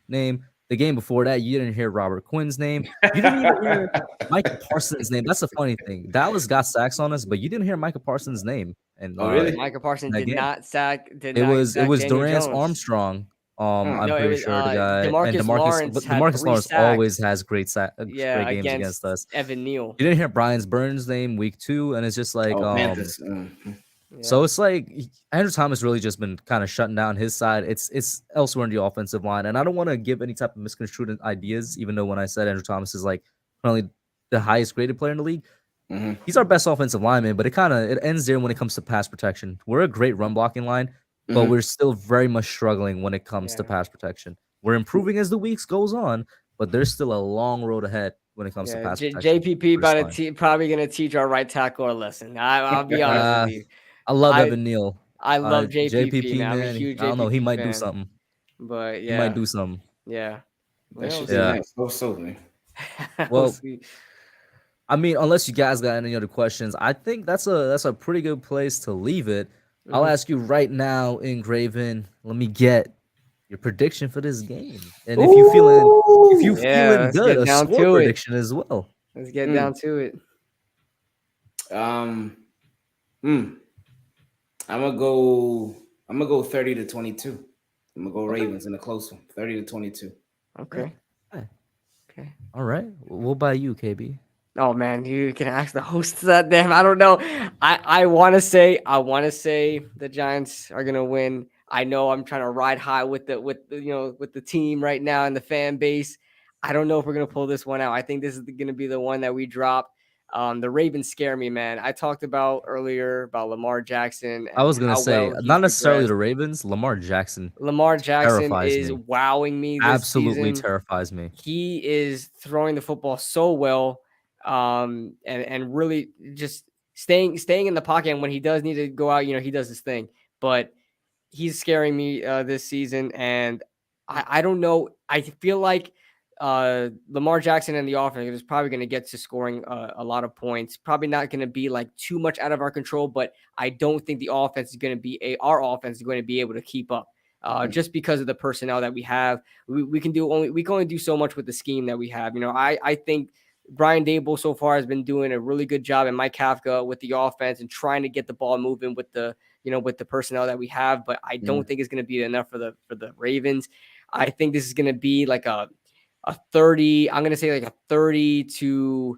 name. The game before that, you didn't hear Robert Quinn's name. You didn't even hear Micah Parsons' name. That's the funny thing. Dallas got sacks on us, but you didn't hear Micah Parsons' name. And really? Micah Parsons did not sack. It was Durance Armstrong. I'm pretty sure the guy DeMarcus Lawrence always has great games against us. Evan Neal. You didn't hear Brian Burns' name week 2, and it's just like So it's like Andrew Thomas really just been kind of shutting down his side. It's elsewhere in the offensive line, and I don't want to give any type of misconstrued ideas. Even though when I said Andrew Thomas is like probably the highest graded player in the league, he's our best offensive lineman. But it ends there when it comes to pass protection. We're a great run blocking line, but we're still very much struggling when it comes to pass protection. We're improving as the weeks goes on, but there's still a long road ahead when it comes to pass protection. JPP probably going to teach our right tackle a lesson. I'll be honest with you. I love Evan Neal. I love JPP, man. I'm a I huge don't know. He might fan. do something. But yeah. He might do something. Yeah. Well, I mean, unless you guys got any other questions, I think that's a pretty good place to leave it. I'll ask you right now, Engraven. Let me get your prediction for this game, and if you feeling good, a score prediction as well. Let's get down to it. I'm gonna go 30-22. I'm gonna go Ravens in a close one, 30-22. Okay. All right. We'll buy you, KB. Oh man, you can ask the hosts that. Damn, I don't know. I want to say the Giants are gonna win. I know I'm trying to ride high with the team right now and the fan base. I don't know if we're gonna pull this one out. I think this is gonna be the one that we drop. The Ravens scare me, man. I talked about earlier about Lamar Jackson. I was gonna say not necessarily the Ravens. Lamar Jackson is wowing me. Absolutely terrifies me. He is throwing the football so well. And really just staying in the pocket. And when he does need to go out, he does his thing. But he's scaring me this season, and I don't know. I feel like Lamar Jackson and the offense is probably going to get to scoring a lot of points. Probably not going to be like too much out of our control, but I don't think our offense is going to be able to keep up. Just because of the personnel that we have, we can only do so much with the scheme that we have. I think Brian Daboll so far has been doing a really good job, and Mike Kafka with the offense and trying to get the ball moving with the personnel that we have. But I don't think it's going to be enough for the Ravens. I think this is going to be like a 30. I'm going to say like a 30 to,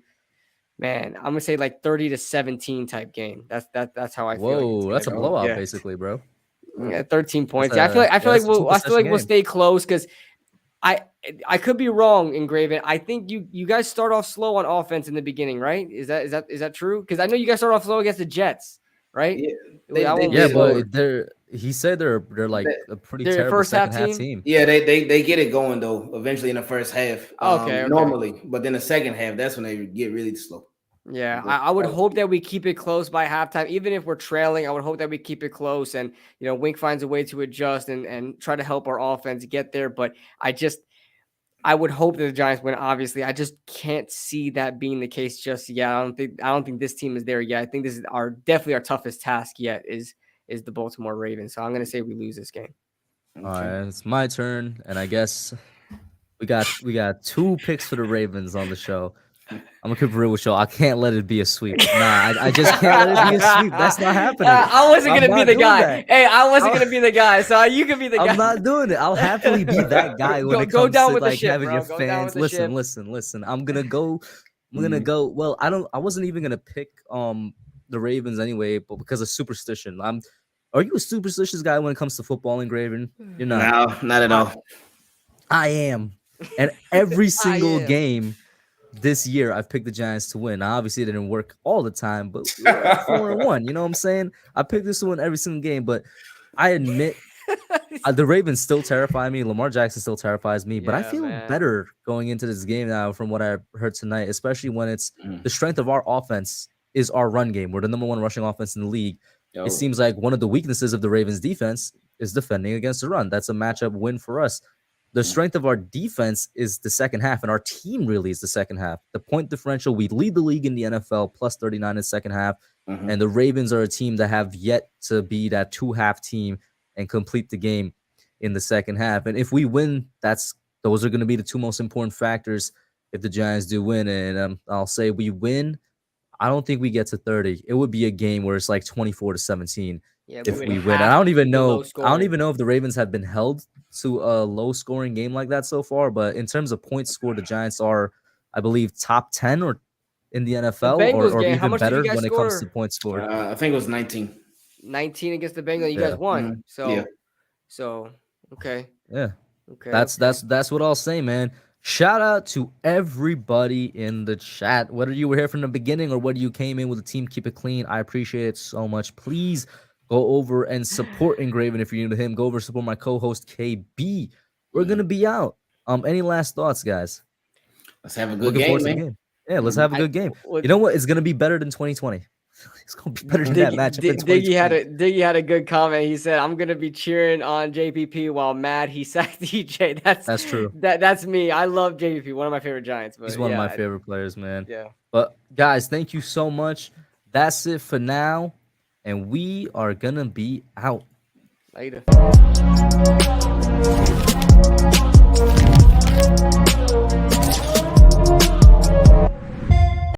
man, I'm going to say like 30-17 type game. That's how I feel. Whoa, that's a blowout basically, bro. Yeah, 13 points. I feel like we'll stay close because I could be wrong, Engraven. I think you guys start off slow on offense in the beginning, right? Is that true? Because I know you guys start off slow against the Jets, right? Yeah, but he said they're like a pretty terrible second half team. Yeah, they get it going though. Eventually in the first half, okay. Normally, but then the second half, that's when they get really slow. Yeah, I would hope that we keep it close by halftime. Even if we're trailing, I would hope that we keep it close and, Wink finds a way to adjust and try to help our offense get there. But I would hope that the Giants win, obviously. I just can't see that being the case just yet. I don't think this team is there yet. I think this is definitely our toughest task yet is the Baltimore Ravens. So I'm going to say we lose this game. All right, it's my turn, and I guess we got 2 picks for the Ravens on the show. I'm gonna keep it real with y'all. I can't let it be a sweep. Nah, I just can't let it be a sweep. That's not happening. I wasn't gonna be the guy. That. Hey, I wasn't gonna be the guy. So you can be the guy. I'm not doing it. I'll happily be that guy when it comes to like having your fans. Listen. I'm gonna go. Well, I wasn't even gonna pick the Ravens anyway, but because of superstition. Are you a superstitious guy when it comes to football and Graven? You're not. No, not at all. I am. And every single game this year, I've picked the Giants to win. Now, obviously, it didn't work all the time, but 4-1. You know what I'm saying? I picked this to win every single game, but I admit the Ravens still terrify me. Lamar Jackson still terrifies me, but I feel better going into this game now from what I heard tonight, especially when it's the strength of our offense is our run game. We're the number 1 rushing offense in the league. It seems like one of the weaknesses of the Ravens defense is defending against the run. That's a matchup win for us. The strength of our defense is the second half, and our team really is the second half. The point differential, we lead the league in the NFL, plus 39 in the second half, and the Ravens are a team that have yet to be that 2-half team and complete the game in the second half. And if we win, those are going to be the 2 most important factors if the Giants do win. And I'll say we win. I don't think we get to 30. It would be a game where it's like 24-17 if we win. I don't even know if the Ravens have been held to a low-scoring game like that so far. But in terms of points scored, the Giants are, I believe, top 10 or in the NFL, or even better when it comes to points scored. I think it was 19. 19 against the Bengals. You guys won. So okay. Yeah. Okay. That's what I'll say, man. Shout out to everybody in the chat. Whether you were here from the beginning or whether you came in with a team, keep it clean. I appreciate it so much. Please go over and support Engraven if you're new to him. Go over and support my co-host KB. We're gonna be out. Any last thoughts, guys? Let's have a good game. Yeah, let's have a good game. You know what? It's gonna be better than 2020. It's gonna be better than that matchup. Diggy had a good comment. He said, "I'm gonna be cheering on JPP while mad he sacked DJ." That's true. That's me. I love JPP. One of my favorite Giants. But he's one of my favorite players, man. Yeah. But guys, thank you so much. That's it for now, and we are gonna be out. Later.